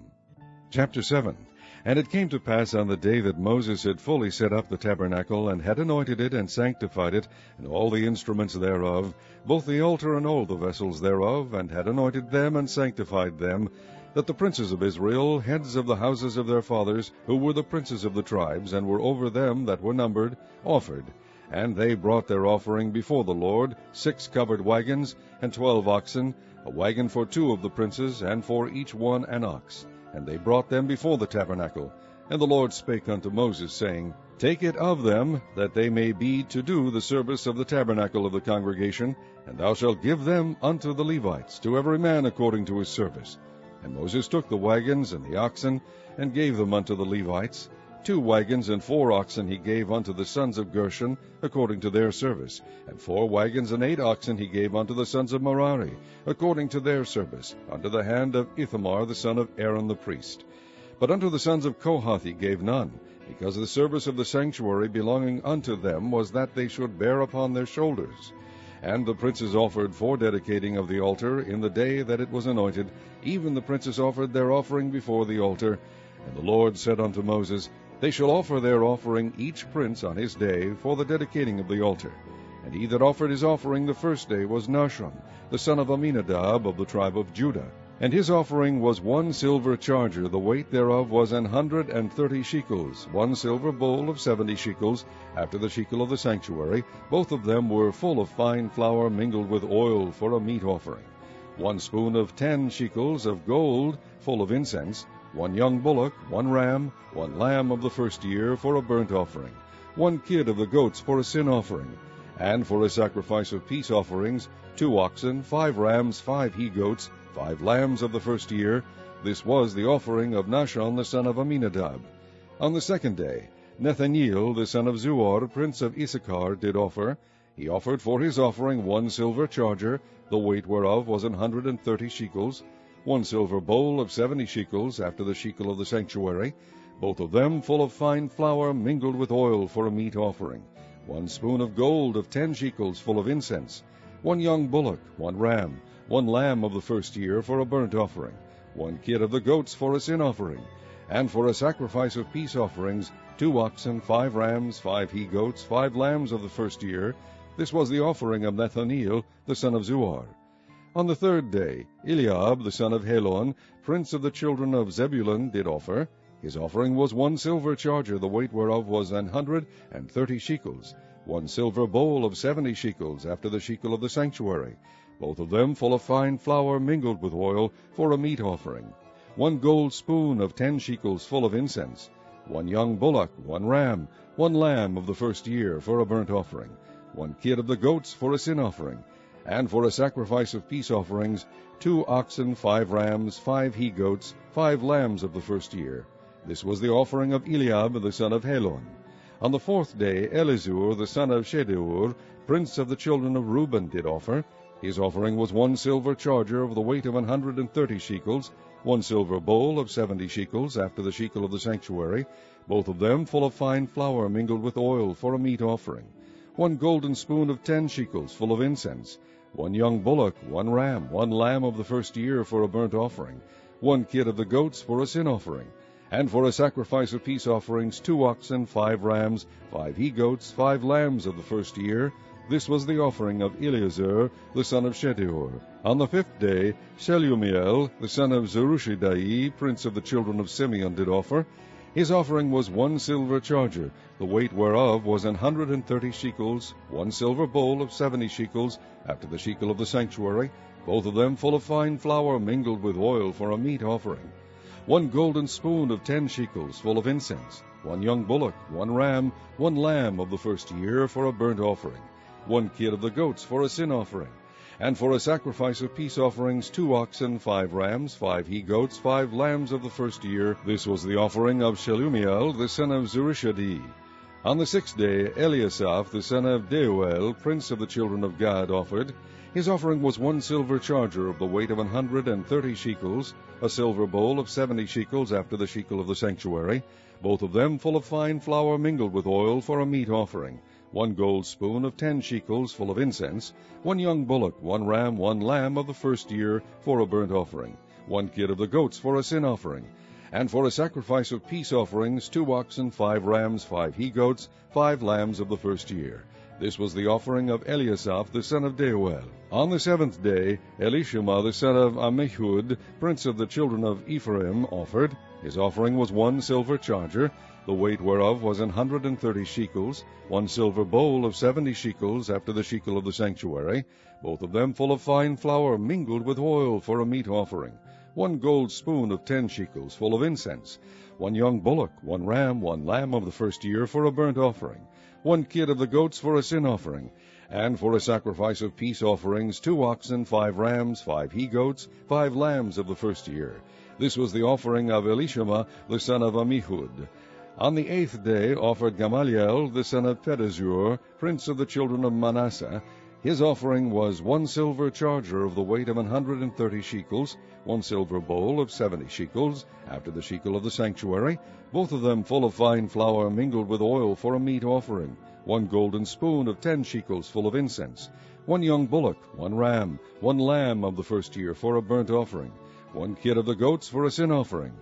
Chapter 7. And it came to pass on the day that Moses had fully set up the tabernacle, and had anointed it, and sanctified it, and all the instruments thereof, both the altar and all the vessels thereof, and had anointed them, and sanctified them, that the princes of Israel, heads of the houses of their fathers, who were the princes of the tribes, and were over them that were numbered, offered. And they brought their offering before the Lord, 6 covered wagons, and 12 oxen, a wagon for 2 of the princes, and for each one an ox. And they brought them before the tabernacle. And the Lord spake unto Moses, saying, Take it of them, that they may be to do the service of the tabernacle of the congregation, and thou shalt give them unto the Levites, to every man according to his service. And Moses took the wagons and the oxen, and gave them unto the Levites. 2 wagons and 4 oxen he gave unto the sons of Gershon, according to their service. And 4 wagons and 8 oxen he gave unto the sons of Merari, according to their service, under the hand of Ithamar the son of Aaron the priest. But unto the sons of Kohath he gave none, because the service of the sanctuary belonging unto them was that they should bear upon their shoulders. And the princes offered for dedicating of the altar in the day that it was anointed, even the princes offered their offering before the altar. And the Lord said unto Moses, They shall offer their offering each prince on his day for the dedicating of the altar. And he that offered his offering the first day was Nahshon, the son of Amminadab of the tribe of Judah. And his offering was 1 silver charger, the weight thereof was 130 shekels, 1 silver bowl of 70 shekels, after the shekel of the sanctuary. Both of them were full of fine flour mingled with oil for a meat offering. 1 spoon of 10 shekels of gold, full of incense, 1 young bullock, 1 ram, 1 lamb of the first year for a burnt offering, 1 kid of the goats for a sin offering, and for a sacrifice of peace offerings, 2 oxen, 5 rams, 5 he-goats, 5 lambs of the first year. This was the offering of Nahshon the son of Amminadab. On the second day, Nethaneel the son of Zuar, prince of Issachar, did offer. He offered for his offering 1 silver charger, the weight whereof was 130 shekels, 1 silver bowl of 70 shekels, after the shekel of the sanctuary, both of them full of fine flour mingled with oil for a meat offering, 1 spoon of gold of 10 shekels full of incense, 1 young bullock, 1 ram, 1 lamb of the first year for a burnt offering, 1 kid of the goats for a sin offering, and for a sacrifice of peace offerings, 2 oxen, 5 rams, 5 he-goats, 5 lambs of the first year. This was the offering of Nethaneel the son of Zuar. On the third day, Eliab the son of Helon, prince of the children of Zebulun, did offer. His offering was 1 silver charger, the weight whereof was 130 shekels, 1 silver bowl of 70 shekels, after the shekel of the sanctuary, both of them full of fine flour mingled with oil, for a meat offering, 1 gold spoon of 10 shekels full of incense, 1 young bullock, 1 ram, 1 lamb of the first year for a burnt offering, 1 kid of the goats for a sin offering, and for a sacrifice of peace offerings, 2 oxen, 5 rams, 5 he-goats, 5 lambs of the first year. This was the offering of Eliab the son of Helon. On the fourth day, Elizur the son of Shedeur, prince of the children of Reuben, did offer. His offering was 1 silver charger of the weight of 130 shekels, 1 silver bowl of 70 shekels, after the shekel of the sanctuary, both of them full of fine flour mingled with oil for a meat offering, 1 golden spoon of 10 shekels full of incense, 1 young bullock, 1 ram, 1 lamb of the first year for a burnt offering, 1 kid of the goats for a sin offering, and for a sacrifice of peace offerings, 2 oxen, 5 rams, 5 he-goats, 5 lambs of the first year. This was the offering of Eleazar the son of Shedeur. On the fifth day, Shelumiel the son of Zurishaddai, prince of the children of Simeon, did offer. His offering was 1 silver charger, the weight whereof was 130 shekels, 1 silver bowl of 70 shekels, after the shekel of the sanctuary, both of them full of fine flour mingled with oil for a meat offering, 1 golden spoon of 10 shekels full of incense, 1 young bullock, 1 ram, 1 lamb of the first year for a burnt offering, 1 kid of the goats for a sin offering, and for a sacrifice of peace offerings, 2 oxen, 5 rams, 5 he-goats, 5 lambs of the first year. This was the offering of Shelumiel the son of Zurishaddai. On the sixth day, Eliasaph the son of Deuel, prince of the children of Gad, offered. His offering was 1 silver charger of the weight of 130 shekels, a silver bowl of 70 shekels, after the shekel of the sanctuary, both of them full of fine flour mingled with oil for a meat offering, 1 gold spoon of 10 shekels full of incense, 1 young bullock, 1 ram, 1 lamb of the first year for a burnt offering, 1 kid of the goats for a sin offering, and for a sacrifice of peace offerings, 2 oxen, 5 rams, 5 he-goats, 5 lambs of the first year. This was the offering of Eliasaph the son of Deuel. On the seventh day, Elishama the son of Ammihud, prince of the children of Ephraim, offered. His offering was 1 silver charger, the weight whereof was 130 shekels, 1 silver bowl of 70 shekels, after the shekel of the sanctuary, both of them full of fine flour mingled with oil for a meat offering, 1 gold spoon of 10 shekels full of incense, 1 young bullock, 1 ram, 1 lamb of the first year for a burnt offering, 1 kid of the goats for a sin offering, and for a sacrifice of peace offerings, 2 oxen, 5 rams, 5 he-goats, 5 lambs of the first year. This was the offering of Elishama the son of Ammihud. On the eighth day offered Gamaliel the son of Pedazur, prince of the children of Manasseh. His offering was 1 silver charger of the weight of 130 shekels, 1 silver bowl of 70 shekels, after the shekel of the sanctuary, both of them full of fine flour mingled with oil for a meat offering, 1 golden spoon of 10 shekels full of incense, 1 young bullock, 1 ram, 1 lamb of the first year for a burnt offering, 1 kid of the goats for a sin offering,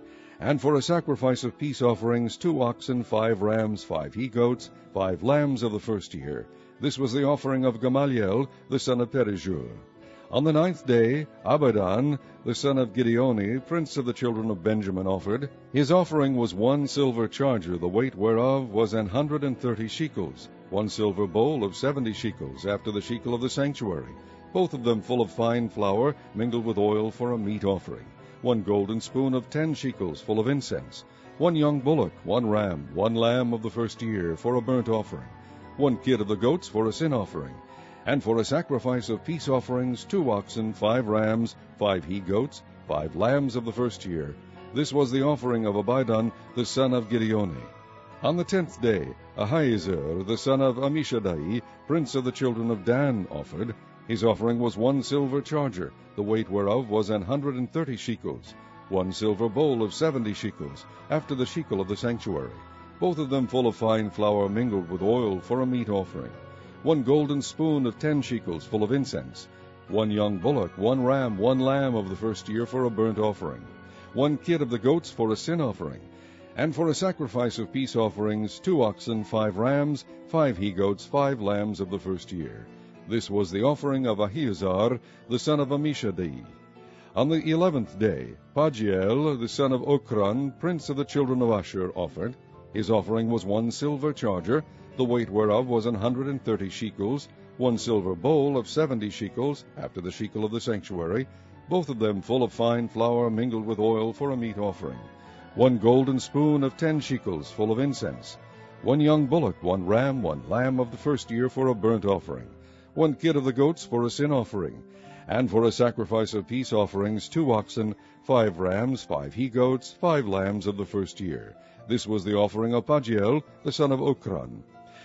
and for a sacrifice of peace offerings, 2 oxen, 5 rams, 5 he-goats, 5 lambs of the first year. This was the offering of Gamaliel the son of Pedazur. On the ninth day, Abidan the son of Gideoni, prince of the children of Benjamin, offered. His offering was 1 silver charger, the weight whereof was 130 shekels, 1 silver bowl of 70 shekels, after the shekel of the sanctuary, both of them full of fine flour mingled with oil for a meat offering, 1 golden spoon of 10 shekels full of incense, 1 young bullock, 1 ram, 1 lamb of the first year for a burnt offering, 1 kid of the goats for a sin offering, and for a sacrifice of peace offerings 2 oxen, 5 rams, 5 he-goats, 5 lambs of the first year. This was the offering of Abidan the son of Gideoni. On the 10th day, Ahiezer the son of Ammishaddai, prince of the children of Dan, offered. His offering was 1 silver charger, the weight whereof was 130 shekels, 1 silver bowl of 70 shekels, after the shekel of the sanctuary, both of them full of fine flour mingled with oil for a meat offering, 1 golden spoon of 10 shekels full of incense, 1 young bullock, 1 ram, 1 lamb of the first year for a burnt offering, 1 kid of the goats for a sin offering, and for a sacrifice of peace offerings 2 oxen, 5 rams, 5 he-goats, 5 lambs of the first year. This was the offering of Ahiezer the son of Ammishaddai. On the 11th day, Pagiel the son of Ochran, prince of the children of Asher, offered. His offering was 1 silver charger, the weight whereof was 130 shekels, 1 silver bowl of 70 shekels, after the shekel of the sanctuary, both of them full of fine flour mingled with oil for a meat offering, 1 golden spoon of 10 shekels full of incense, 1 young bullock, 1 ram, 1 lamb of the first year for a burnt offering, 1 kid of the goats for a sin offering, and for a sacrifice of peace offerings 2 oxen, 5 rams, 5 he-goats, 5 lambs of the first year. This was the offering of Pagiel the son of Ochran.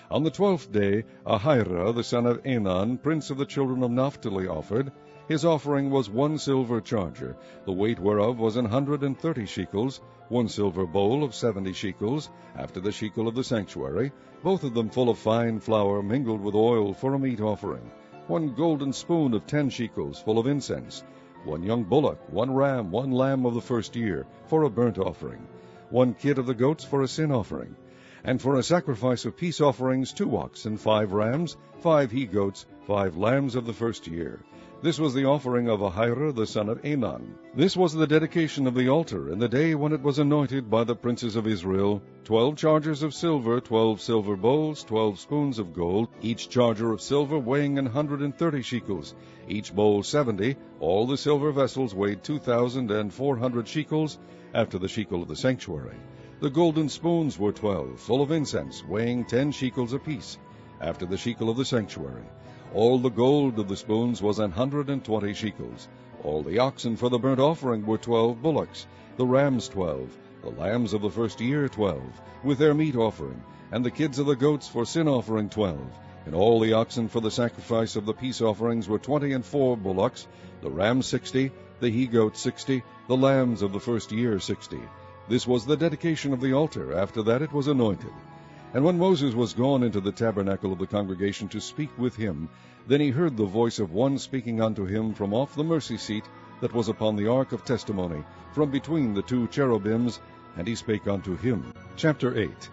On the 12th day, Ahira the son of Enan, prince of the children of Naphtali, offered. His offering was 1 silver charger, the weight whereof was 130 shekels, 1 silver bowl of 70 shekels, after the shekel of the sanctuary, both of them full of fine flour mingled with oil for a meat offering, 1 golden spoon of 10 shekels full of incense, 1 young bullock, 1 ram, 1 lamb of the first year for a burnt offering, 1 kid of the goats for a sin offering, and for a sacrifice of peace offerings 2 oxen, 5 rams, 5 he-goats, 5 lambs of the first year. This was the offering of Ahira the son of Enan. This was the dedication of the altar in the day when it was anointed by the princes of Israel, 12 chargers of silver, 12 silver bowls, 12 spoons of gold, each charger of silver weighing 130 shekels, each bowl 70. All the silver vessels weighed 2,400 shekels, after the shekel of the sanctuary. The golden spoons were 12, full of incense, weighing 10 shekels apiece, after the shekel of the sanctuary. All the gold of the spoons was 120 shekels. All the oxen for the burnt offering were 12 bullocks, the rams 12, the lambs of the first year 12, with their meat offering, and the kids of the goats for sin offering 12. And all the oxen for the sacrifice of the peace offerings were 24 bullocks, the rams 60, the he-goats 60, the lambs of the first year 60. This was the dedication of the altar. After that it was anointed. And when Moses was gone into the tabernacle of the congregation to speak with him, then he heard the voice of one speaking unto him from off the mercy seat that was upon the ark of testimony, from between the 2 cherubims, and he spake unto him. Chapter 8.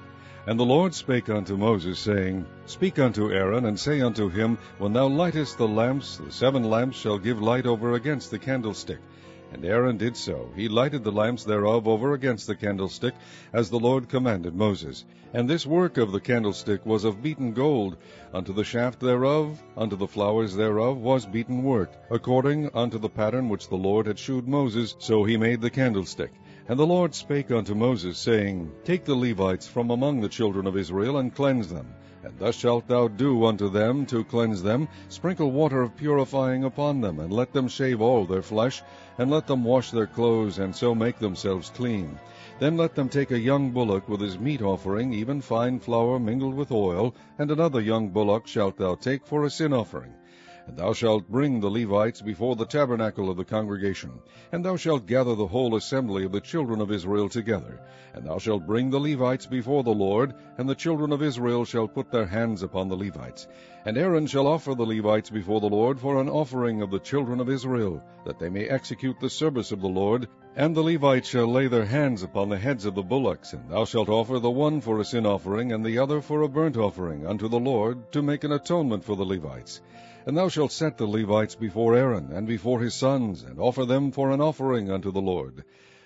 And the Lord spake unto Moses, saying, Speak unto Aaron, and say unto him, When thou lightest the lamps, the 7 lamps shall give light over against the candlestick. And Aaron did so. He lighted the lamps thereof over against the candlestick, as the Lord commanded Moses. And this work of the candlestick was of beaten gold. Unto the shaft thereof, unto the flowers thereof, was beaten work, according unto the pattern which the Lord had shewed Moses, so he made the candlestick. And the Lord spake unto Moses, saying, Take the Levites from among the children of Israel, and cleanse them. And thus shalt thou do unto them to cleanse them. Sprinkle water of purifying upon them, and let them shave all their flesh, and let them wash their clothes, and so make themselves clean. Then let them take a young bullock with his meat offering, even fine flour mingled with oil, and another young bullock shalt thou take for a sin offering. And thou shalt bring the Levites before the tabernacle of the congregation, and thou shalt gather the whole assembly of the children of Israel together. And thou shalt bring the Levites before the Lord, and the children of Israel shall put their hands upon the Levites. And Aaron shall offer the Levites before the Lord for an offering of the children of Israel, that they may execute the service of the Lord. And the Levites shall lay their hands upon the heads of the bullocks, and thou shalt offer the one for a sin offering, and the other for a burnt offering unto the Lord, to make an atonement for the Levites. And thou shalt set the Levites before Aaron, and before his sons, and offer them for an offering unto the Lord.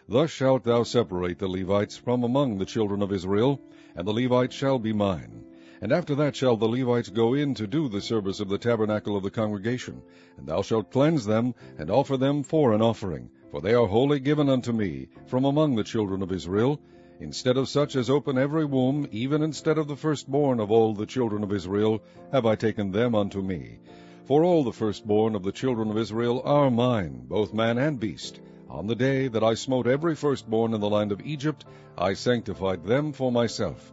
Thus shalt thou separate the Levites from among the children of Israel, and the Levites shall be mine. And after that shall the Levites go in to do the service of the tabernacle of the congregation. And thou shalt cleanse them, and offer them for an offering, for they are wholly given unto me, from among the children of Israel. Instead of such as open every womb, even instead of the firstborn of all the children of Israel, have I taken them unto me. For all the firstborn of the children of Israel are mine, both man and beast. On the day that I smote every firstborn in the land of Egypt, I sanctified them for myself.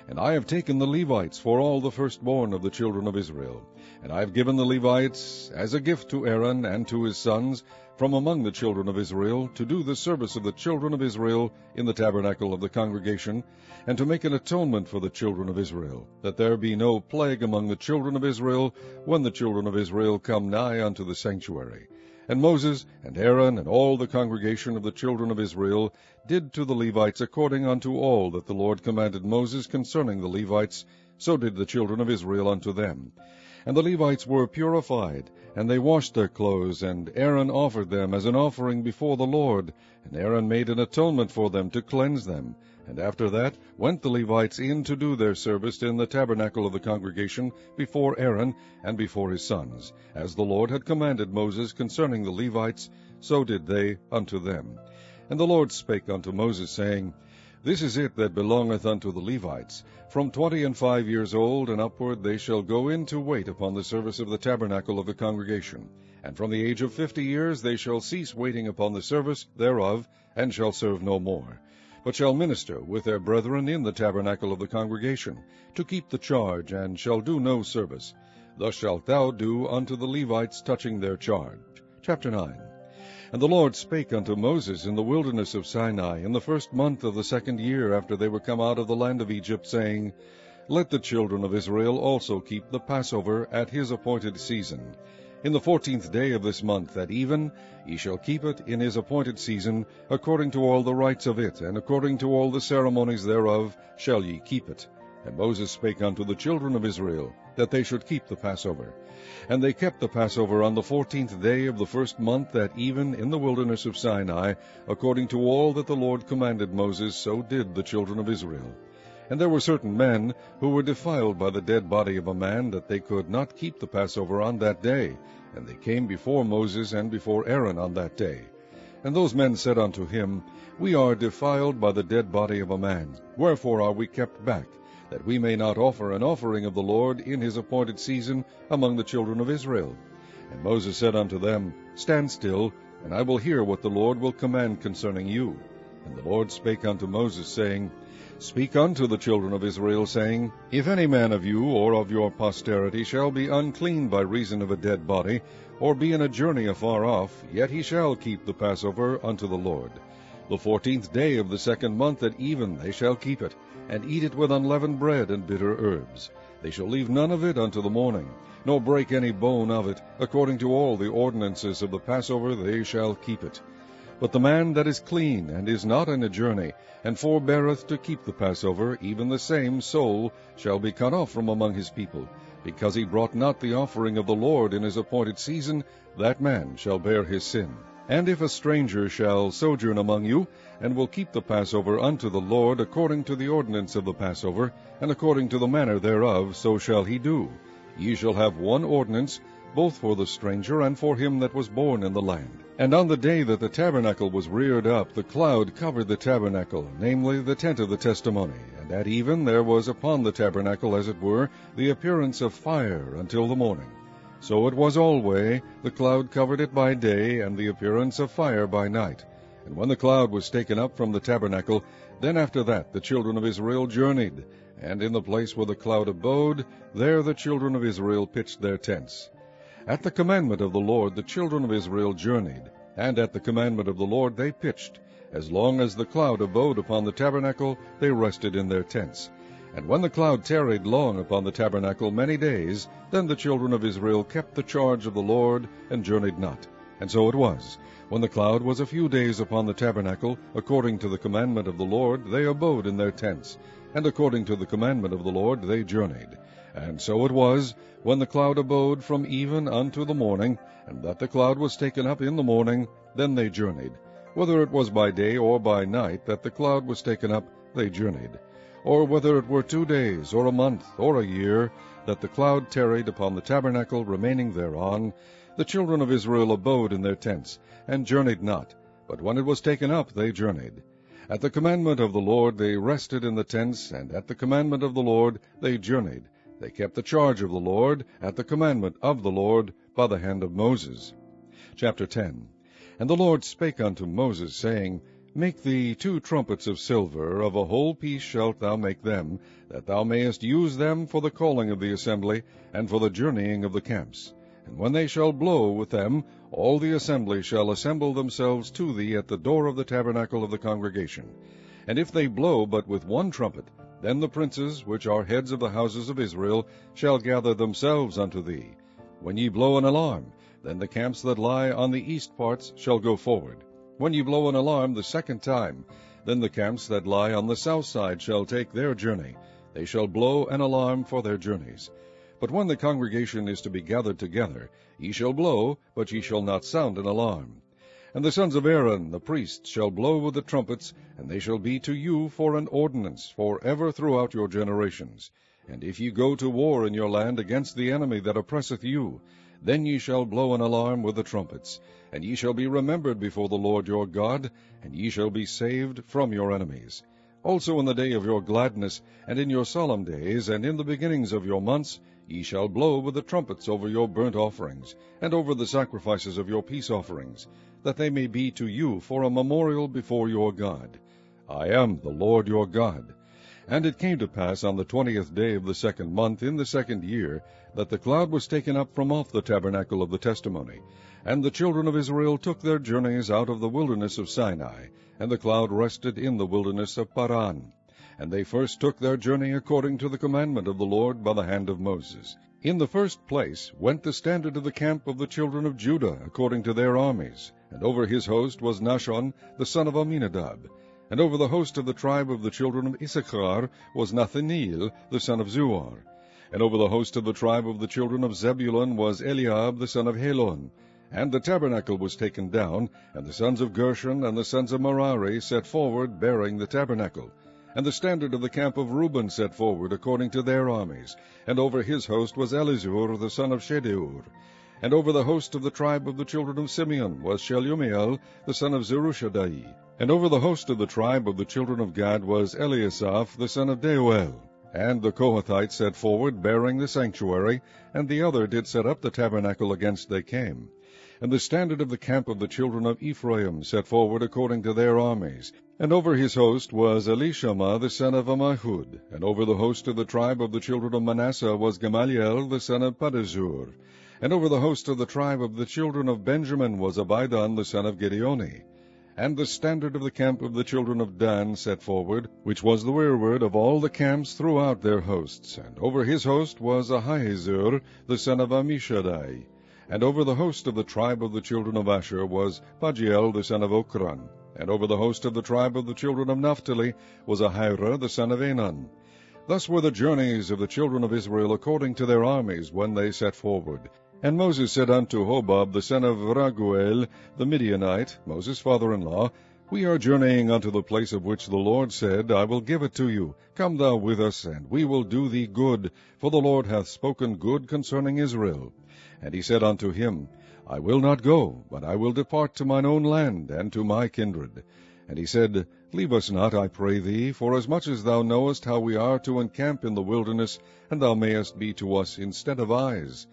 And I have taken the Levites for all the firstborn of the children of Israel. And I have given the Levites as a gift to Aaron and to his sons from among the children of Israel, to do the service of the children of Israel in the tabernacle of the congregation, and to make an atonement for the children of Israel, that there be no plague among the children of Israel when the children of Israel come nigh unto the sanctuary. And Moses and Aaron and all the congregation of the children of Israel did to the Levites according unto all that the Lord commanded Moses concerning the Levites, so did the children of Israel unto them. And the Levites were purified, and they washed their clothes, and Aaron offered them as an offering before the Lord, and Aaron made an atonement for them to cleanse them. And after that went the Levites in to do their service in the tabernacle of the congregation before Aaron and before his sons. As the Lord had commanded Moses concerning the Levites, so did they unto them. And the Lord spake unto Moses, saying, This is it that belongeth unto the Levites. From 25 years old and upward they shall go in to wait upon the service of the tabernacle of the congregation. And from the age of 50 years they shall cease waiting upon the service thereof, and shall serve no more, but shall minister with their brethren in the tabernacle of the congregation, to keep the charge, and shall do no service. Thus shalt thou do unto the Levites touching their charge. Chapter 9. And the Lord spake unto Moses in the wilderness of Sinai in the first month of the 2nd year after they were come out of the land of Egypt, saying, Let the children of Israel also keep the Passover at his appointed season. In the 14th day of this month at even ye shall keep it in his appointed season, according to all the rites of it, and according to all the ceremonies thereof shall ye keep it. And Moses spake unto the children of Israel, that they should keep the Passover. And they kept the Passover on the 14th day of the first month at even in the wilderness of Sinai, according to all that the Lord commanded Moses, so did the children of Israel. And there were certain men who were defiled by the dead body of a man, that they could not keep the Passover on that day. And they came before Moses and before Aaron on that day. And those men said unto him, We are defiled by the dead body of a man. Wherefore are we kept back, that we may not offer an offering of the Lord in his appointed season among the children of Israel? And Moses said unto them, Stand still, and I will hear what the Lord will command concerning you. And the Lord spake unto Moses, saying, Speak unto the children of Israel, saying, If any man of you or of your posterity shall be unclean by reason of a dead body, or be in a journey afar off, yet he shall keep the Passover unto the Lord. The 14th day of the 2nd month at even they shall keep it, and eat it with unleavened bread and bitter herbs. They shall leave none of it unto the morning, nor break any bone of it. According to all the ordinances of the Passover they shall keep it. But the man that is clean, and is not in a journey, and forbeareth to keep the Passover, even the same soul shall be cut off from among his people, because he brought not the offering of the Lord in his appointed season, that man shall bear his sin. And if a stranger shall sojourn among you, and will keep the Passover unto the Lord according to the ordinance of the Passover, and according to the manner thereof, so shall he do. Ye shall have one ordinance, both for the stranger and for him that was born in the land. And on the day that the tabernacle was reared up, the cloud covered the tabernacle, namely the tent of the testimony. And at even there was upon the tabernacle, as it were, the appearance of fire until the morning. So it was alway, the cloud covered it by day, and the appearance of fire by night. And when the cloud was taken up from the tabernacle, then after that the children of Israel journeyed, and in the place where the cloud abode, there the children of Israel pitched their tents. At the commandment of the Lord the children of Israel journeyed, and at the commandment of the Lord they pitched. As long as the cloud abode upon the tabernacle, they rested in their tents. And when the cloud tarried long upon the tabernacle many days, then the children of Israel kept the charge of the Lord, and journeyed not. And so it was, when the cloud was a few days upon the tabernacle, according to the commandment of the Lord, they abode in their tents, and according to the commandment of the Lord they journeyed. And so it was, when the cloud abode from even unto the morning, and that the cloud was taken up in the morning, then they journeyed. Whether it was by day or by night that the cloud was taken up, they journeyed. or whether it were 2 days, or a month, or a year, that the cloud tarried upon the tabernacle remaining thereon, the children of Israel abode in their tents, and journeyed not, but when it was taken up they journeyed. At the commandment of the Lord they rested in the tents, and at the commandment of the Lord they journeyed. They kept the charge of the Lord, at the commandment of the Lord, by the hand of Moses. Chapter 10. And the Lord spake unto Moses, saying, Make thee 2 trumpets of silver, of a whole piece shalt thou make them, that thou mayest use them for the calling of the assembly, and for the journeying of the camps. And when they shall blow with them, all the assembly shall assemble themselves to thee at the door of the tabernacle of the congregation. And if they blow but with 1 trumpet, then the princes, which are heads of the houses of Israel, shall gather themselves unto thee. When ye blow an alarm, then the camps that lie on the east parts shall go forward. When ye blow an alarm the 2nd time, then the camps that lie on the south side shall take their journey. They shall blow an alarm for their journeys. But when the congregation is to be gathered together, ye shall blow, but ye shall not sound an alarm. And the sons of Aaron the priests shall blow with the trumpets, and they shall be to you for an ordinance for ever throughout your generations. And if ye go to war in your land against the enemy that oppresseth you, then ye shall blow an alarm with the trumpets, and ye shall be remembered before the Lord your God, and ye shall be saved from your enemies. Also in the day of your gladness, and in your solemn days, and in the beginnings of your months, ye shall blow with the trumpets over your burnt offerings, and over the sacrifices of your peace offerings, that they may be to you for a memorial before your God. I am the Lord your God. And it came to pass on the 20th day of the 2nd month in the 2nd year, that the cloud was taken up from off the tabernacle of the testimony. And the children of Israel took their journeys out of the wilderness of Sinai, and the cloud rested in the wilderness of Paran. And they first took their journey according to the commandment of the Lord by the hand of Moses. In the first place went the standard of the camp of the children of Judah according to their armies, and over his host was Nahshon the son of Amminadab. And over the host of the tribe of the children of Issachar was Nathaniel the son of Zuar. And over the host of the tribe of the children of Zebulun was Eliab the son of Helon. And the tabernacle was taken down, and the sons of Gershon and the sons of Merari set forward, bearing the tabernacle. And the standard of the camp of Reuben set forward according to their armies. And over his host was Elizur the son of Shedeur. And over the host of the tribe of the children of Simeon was Shelumiel the son of Zerushadai. And over the host of the tribe of the children of Gad was Eliasaph the son of Deuel. And the Kohathites set forward, bearing the sanctuary, and the other did set up the tabernacle against they came. And the standard of the camp of the children of Ephraim set forward according to their armies. And over his host was Elishama the son of Ammihud. And over the host of the tribe of the children of Manasseh was Gamaliel the son of Pedahzur. And over the host of the tribe of the children of Benjamin was Abidan the son of Gideoni. And the standard of the camp of the children of Dan set forward, which was the rearward of all the camps throughout their hosts. And over his host was Ahiezer the son of Ammishaddai. And over the host of the tribe of the children of Asher was Pagiel the son of Okran. And over the host of the tribe of the children of Naphtali was Ahira the son of Enan. Thus were the journeys of the children of Israel according to their armies when they set forward. And Moses said unto Hobab the son of Raguel the Midianite, Moses' father-in-law, We are journeying unto the place of which the Lord said, I will give it to you. Come thou with us, and we will do thee good, for the Lord hath spoken good concerning Israel. And he said unto him, I will not go, but I will depart to mine own land, and to my kindred. And he said, Leave us not, I pray thee, forasmuch as thou knowest how we are to encamp in the wilderness, and thou mayest be to us instead of eyes.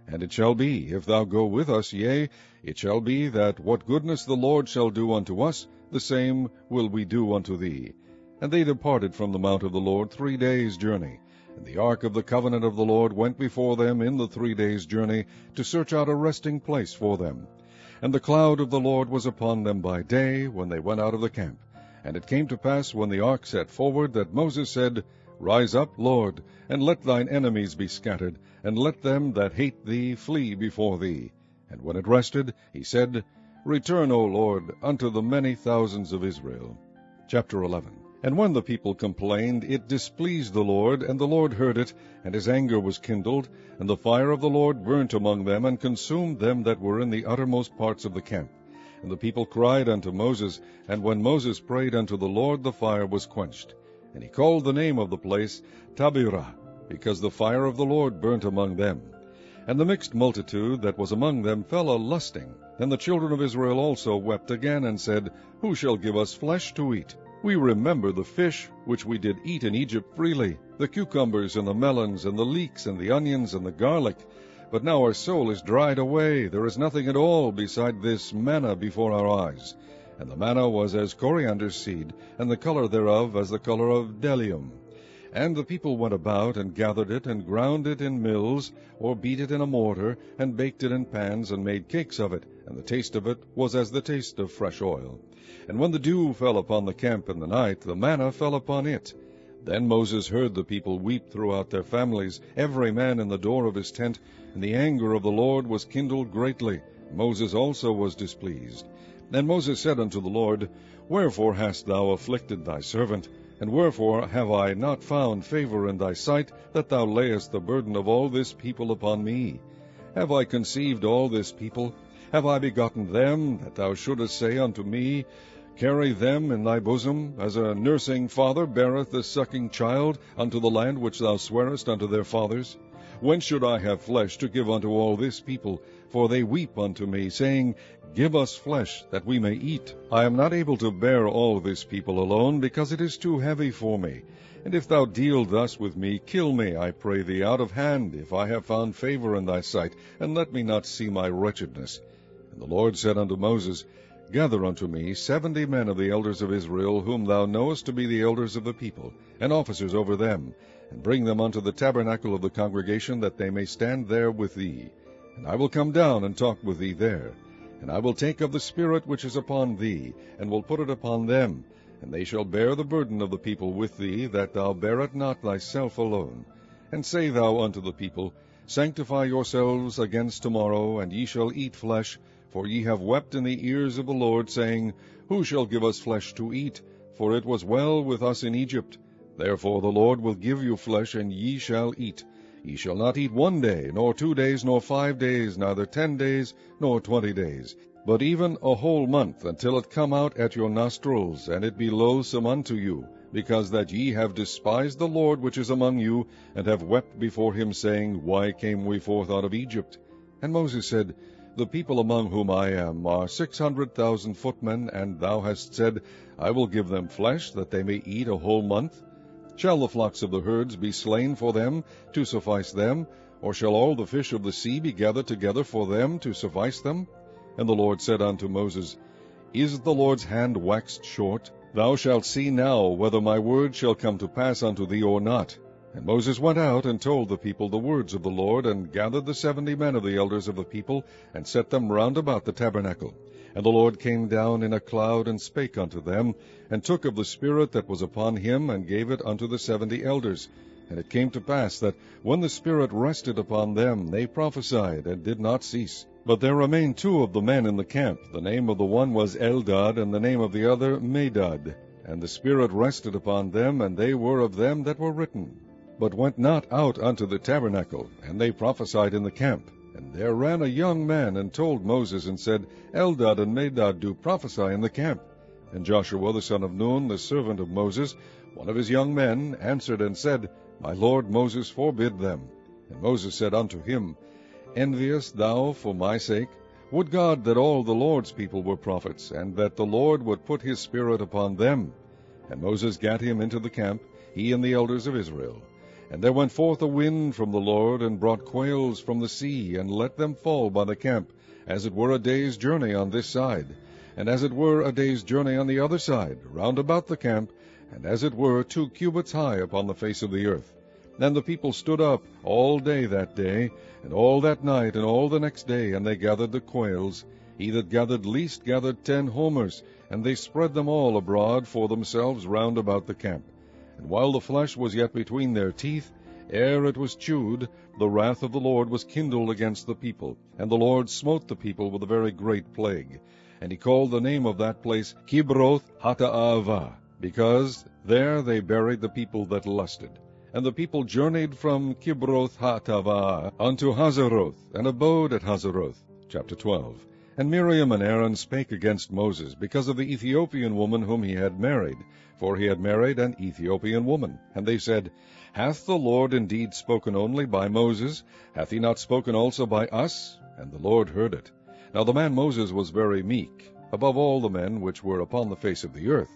And it shall be, if thou go with us, yea, it shall be that what goodness the Lord shall do unto us, the same will we do unto thee. And they departed from the mount of the Lord 3 days' journey. And the ark of the covenant of the Lord went before them in the 3 days' journey, to search out a resting place for them. And the cloud of the Lord was upon them by day, when they went out of the camp. And it came to pass, when the ark set forward, that Moses said, Rise up, Lord, and let thine enemies be scattered, and let them that hate thee flee before thee. And when it rested, he said, Return, O Lord, unto the many thousands of Israel. Chapter 11. And when the people complained, it displeased the Lord, and the Lord heard it, and his anger was kindled, and the fire of the Lord burnt among them, and consumed them that were in the uttermost parts of the camp. And the people cried unto Moses, and when Moses prayed unto the Lord, the fire was quenched. And he called the name of the place Tabirah, because the fire of the Lord burnt among them. And the mixed multitude that was among them fell a-lusting. And the children of Israel also wept again, and said, Who shall give us flesh to eat? We remember the fish which we did eat in Egypt freely, the cucumbers and the melons and the leeks and the onions and the garlic. But now our soul is dried away. There is nothing at all beside this manna before our eyes. And the manna was as coriander seed, and the color thereof as the color of bdellium. And the people went about, and gathered it, and ground it in mills, or beat it in a mortar, and baked it in pans, and made cakes of it, and the taste of it was as the taste of fresh oil. And when the dew fell upon the camp in the night, the manna fell upon it. Then Moses heard the people weep throughout their families, every man in the door of his tent, and the anger of the Lord was kindled greatly. Moses also was displeased. And Moses said unto the Lord, Wherefore hast thou afflicted thy servant? And wherefore have I not found favor in thy sight, that thou layest the burden of all this people upon me? Have I conceived all this people? Have I begotten them, that thou shouldest say unto me, Carry them in thy bosom, as a nursing father beareth the sucking child, unto the land which thou swarest unto their fathers? When should I have flesh to give unto all this people? For they weep unto me, saying, Give us flesh, that we may eat. I am not able to bear all this people alone, because it is too heavy for me. And if thou deal thus with me, kill me, I pray thee, out of hand, if I have found favor in thy sight, and let me not see my wretchedness. And the Lord said unto Moses, Gather unto me 70 men of the elders of Israel, whom thou knowest to be the elders of the people, and officers over them, and bring them unto the tabernacle of the congregation, that they may stand there with thee. And I will come down and talk with thee there. And I will take of the Spirit which is upon thee, and will put it upon them, and they shall bear the burden of the people with thee, that thou bear it not thyself alone. And say thou unto the people, Sanctify yourselves against tomorrow, and ye shall eat flesh, for ye have wept in the ears of the Lord, saying, Who shall give us flesh to eat? For it was well with us in Egypt. Therefore the Lord will give you flesh, and ye shall eat. Ye shall not eat 1 day, nor 2 days, nor 5 days, neither 10 days, nor 20 days, but even a whole month, until it come out at your nostrils, and it be loathsome unto you, because that ye have despised the Lord which is among you, and have wept before him, saying, Why came we forth out of Egypt? And Moses said, The people among whom I am are 600,000 footmen, and thou hast said, I will give them flesh, that they may eat a whole month. Shall the flocks of the herds be slain for them, to suffice them? Or shall all the fish of the sea be gathered together for them, to suffice them? And the Lord said unto Moses, Is the Lord's hand waxed short? Thou shalt see now whether my word shall come to pass unto thee or not. And Moses went out and told the people the words of the Lord, and gathered the 70 men of the elders of the people, and set them round about the tabernacle. And the Lord came down in a cloud, and spake unto them, and took of the Spirit that was upon him, and gave it unto the 70 elders. And it came to pass that, when the Spirit rested upon them, they prophesied, and did not cease. But there remained 2 of the men in the camp. The name of the one was Eldad, and the name of the other Medad. And the Spirit rested upon them, and they were of them that were written, but went not out unto the tabernacle, and they prophesied in the camp. And there ran a young man, and told Moses, and said, Eldad and Medad do prophesy in the camp. And Joshua the son of Nun, the servant of Moses, one of his young men, answered and said, My lord Moses forbid them. And Moses said unto him, Enviest thou for my sake? Would God that all the Lord's people were prophets, and that the Lord would put his Spirit upon them. And Moses gat him into the camp, he and the elders of Israel. And there went forth a wind from the Lord, and brought quails from the sea, and let them fall by the camp, as it were a day's journey on this side, and as it were a day's journey on the other side, round about the camp, and as it were 2 cubits high upon the face of the earth. And the people stood up all day that day, and all that night, and all the next day, and they gathered the quails. He that gathered least gathered 10 homers, and they spread them all abroad for themselves round about the camp. And while the flesh was yet between their teeth, ere it was chewed, the wrath of the Lord was kindled against the people, and the Lord smote the people with a very great plague. And he called the name of that place Kibroth Hataavah, because there they buried the people that lusted. And the people journeyed from Kibroth Hataavah unto Hazeroth, and abode at Hazeroth. Chapter 12. And Miriam and Aaron spake against Moses, because of the Ethiopian woman whom he had married, for he had married an Ethiopian woman. And they said, Hath the Lord indeed spoken only by Moses? Hath he not spoken also by us? And the Lord heard it. Now the man Moses was very meek, above all the men which were upon the face of the earth.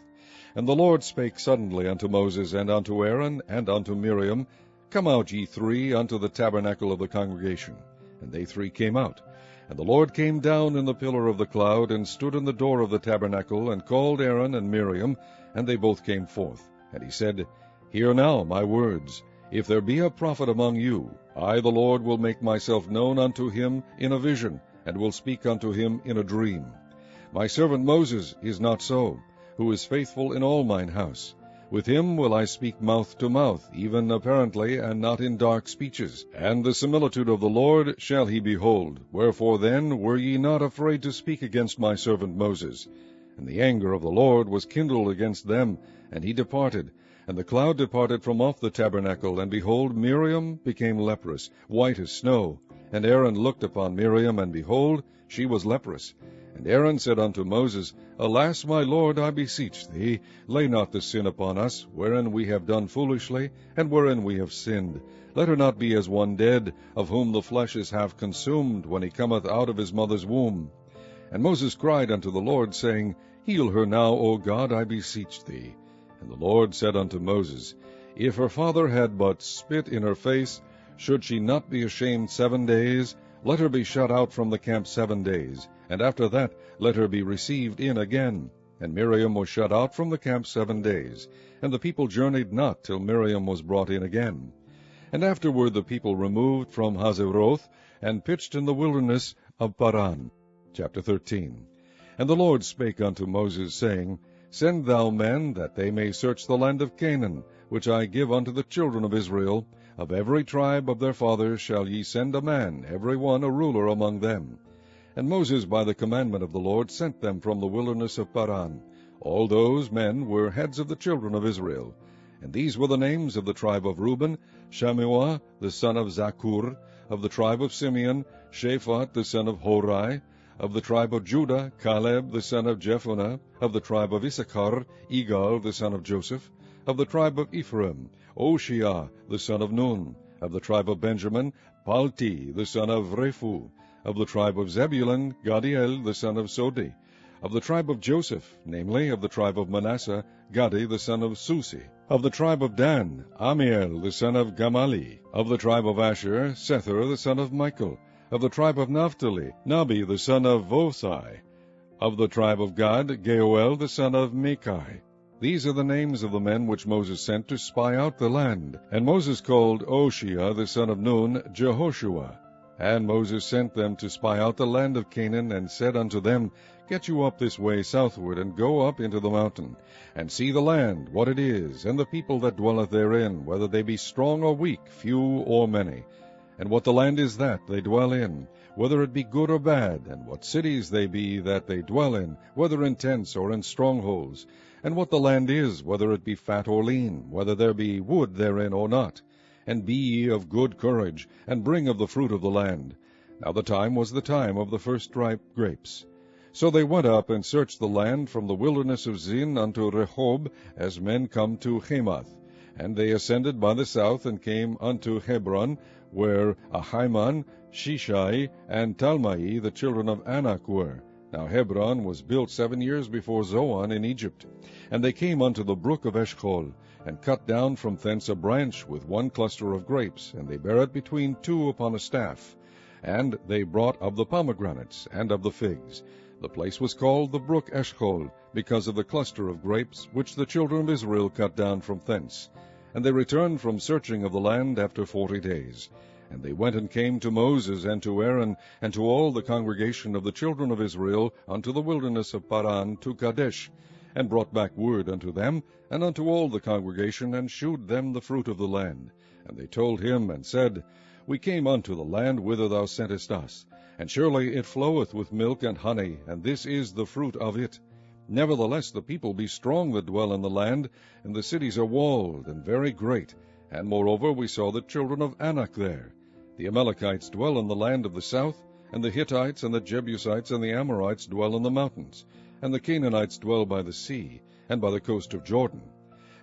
And the Lord spake suddenly unto Moses, and unto Aaron, and unto Miriam, Come out, ye three, unto the tabernacle of the congregation. And they three came out. And the Lord came down in the pillar of the cloud, and stood in the door of the tabernacle, and called Aaron and Miriam, and they both came forth. And he said, Hear now my words. If there be a prophet among you, I the Lord will make myself known unto him in a vision, and will speak unto him in a dream. My servant Moses is not so, who is faithful in all mine house. With him will I speak mouth to mouth, even apparently, and not in dark speeches. And the similitude of the Lord shall he behold. Wherefore then were ye not afraid to speak against my servant Moses? And the anger of the Lord was kindled against them, and he departed. And the cloud departed from off the tabernacle, and behold, Miriam became leprous, white as snow. And Aaron looked upon Miriam, and behold, she was leprous. And Aaron said unto Moses, Alas, my Lord, I beseech thee, lay not the sin upon us, wherein we have done foolishly, and wherein we have sinned. Let her not be as one dead, of whom the flesh is half consumed, when he cometh out of his mother's womb. And Moses cried unto the Lord, saying, Heal her now, O God, I beseech thee. And the Lord said unto Moses, If her father had but spit in her face, should she not be ashamed 7 days? Let her be shut out from the camp 7 days, and after that let her be received in again. And Miriam was shut out from the camp 7 days, and the people journeyed not till Miriam was brought in again. And afterward the people removed from Hazeroth, and pitched in the wilderness of Paran. Chapter 13. And the Lord spake unto Moses, saying, Send thou men, that they may search the land of Canaan, which I give unto the children of Israel. Of every tribe of their fathers shall ye send a man, every one a ruler among them. And Moses by the commandment of the Lord sent them from the wilderness of Paran. All those men were heads of the children of Israel. And these were the names of the tribe of Reuben: Shammua the son of Zakur; of the tribe of Simeon, Shaphat the son of Hori; of the tribe of Judah, Caleb the son of Jephunneh; of the tribe of Issachar, Igal the son of Joseph; of the tribe of Ephraim, Oshea the son of Nun; of the tribe of Benjamin, Palti the son of Rephu; of the tribe of Zebulun, Gadiel the son of Sodi; of the tribe of Joseph, namely, of the tribe of Manasseh, Gadi the son of Susi; of the tribe of Dan, Amiel the son of Gamali; of the tribe of Asher, Sethur the son of Michael; of the tribe of Naphtali, Nabi the son of Vosai; of the tribe of Gad, Geuel the son of Micai. These are the names of the men which Moses sent to spy out the land. And Moses called Oshea the son of Nun Jehoshua. And Moses sent them to spy out the land of Canaan, and said unto them, Get you up this way southward, and go up into the mountain, and see the land, what it is, and the people that dwelleth therein, whether they be strong or weak, few or many, and what the land is that they dwell in, whether it be good or bad, and what cities they be that they dwell in, whether in tents or in strongholds, and what the land is, whether it be fat or lean, whether there be wood therein or not. And be ye of good courage, and bring of the fruit of the land. Now the time was the time of the first ripe grapes. So they went up and searched the land from the wilderness of Zin unto Rehob, as men come to Hamath. And they ascended by the south, and came unto Hebron, where Ahiman, Shishai, and Talmai, the children of Anak, were. Now Hebron was built 7 years before Zoan in Egypt. And they came unto the brook of Eshcol, and cut down from thence a branch with one cluster of grapes, and they bare it between two upon a staff. And they brought of the pomegranates, and of the figs. The place was called the brook Eshcol, because of the cluster of grapes, which the children of Israel cut down from thence. And they returned from searching of the land after 40 days. And they went and came to Moses and to Aaron, and to all the congregation of the children of Israel, unto the wilderness of Paran, to Kadesh, and brought back word unto them, and unto all the congregation, and shewed them the fruit of the land. And they told him, and said, We came unto the land whither thou sentest us, and surely it floweth with milk and honey, and this is the fruit of it. Nevertheless the people be strong that dwell in the land, and the cities are walled, and very great. And moreover we saw the children of Anak there. The Amalekites dwell in the land of the south, and the Hittites and the Jebusites and the Amorites dwell in the mountains, and the Canaanites dwell by the sea, and by the coast of Jordan.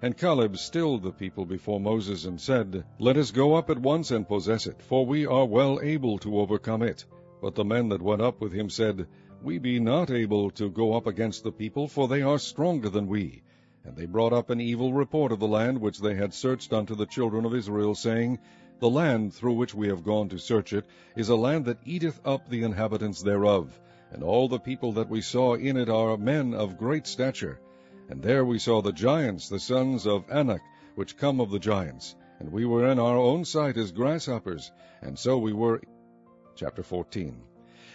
And Caleb stilled the people before Moses, and said, Let us go up at once and possess it, for we are well able to overcome it. But the men that went up with him said, We be not able to go up against the people, for they are stronger than we. And they brought up an evil report of the land which they had searched unto the children of Israel, saying, The land through which we have gone to search it is a land that eateth up the inhabitants thereof, and all the people that we saw in it are men of great stature. And there we saw the giants, the sons of Anak, which come of the giants, and we were in our own sight as grasshoppers, and so we were. Chapter 14.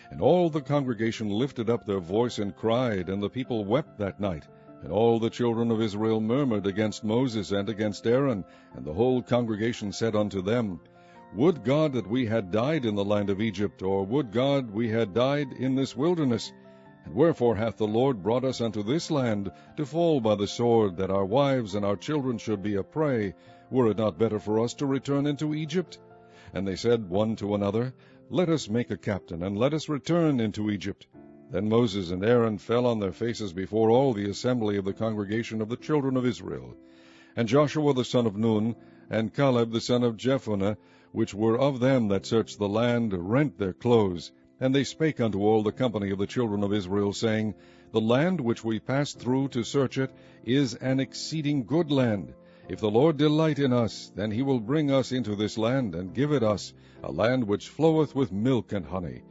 And all the congregation lifted up their voice and cried, and the people wept that night. And all the children of Israel murmured against Moses and against Aaron, and the whole congregation said unto them, Would God that we had died in the land of Egypt, or would God we had died in this wilderness? And wherefore hath the Lord brought us unto this land, to fall by the sword, that our wives and our children should be a prey? Were it not better for us to return into Egypt? And they said one to another, Let us make a captain, and let us return into Egypt. Then Moses and Aaron fell on their faces before all the assembly of the congregation of the children of Israel. And Joshua the son of Nun, and Caleb the son of Jephunneh, which were of them that searched the land, rent their clothes. And they spake unto all the company of the children of Israel, saying, The land which we passed through to search it is an exceeding good land. If the Lord delight in us, then he will bring us into this land, and give it us, a land which floweth with milk and honey.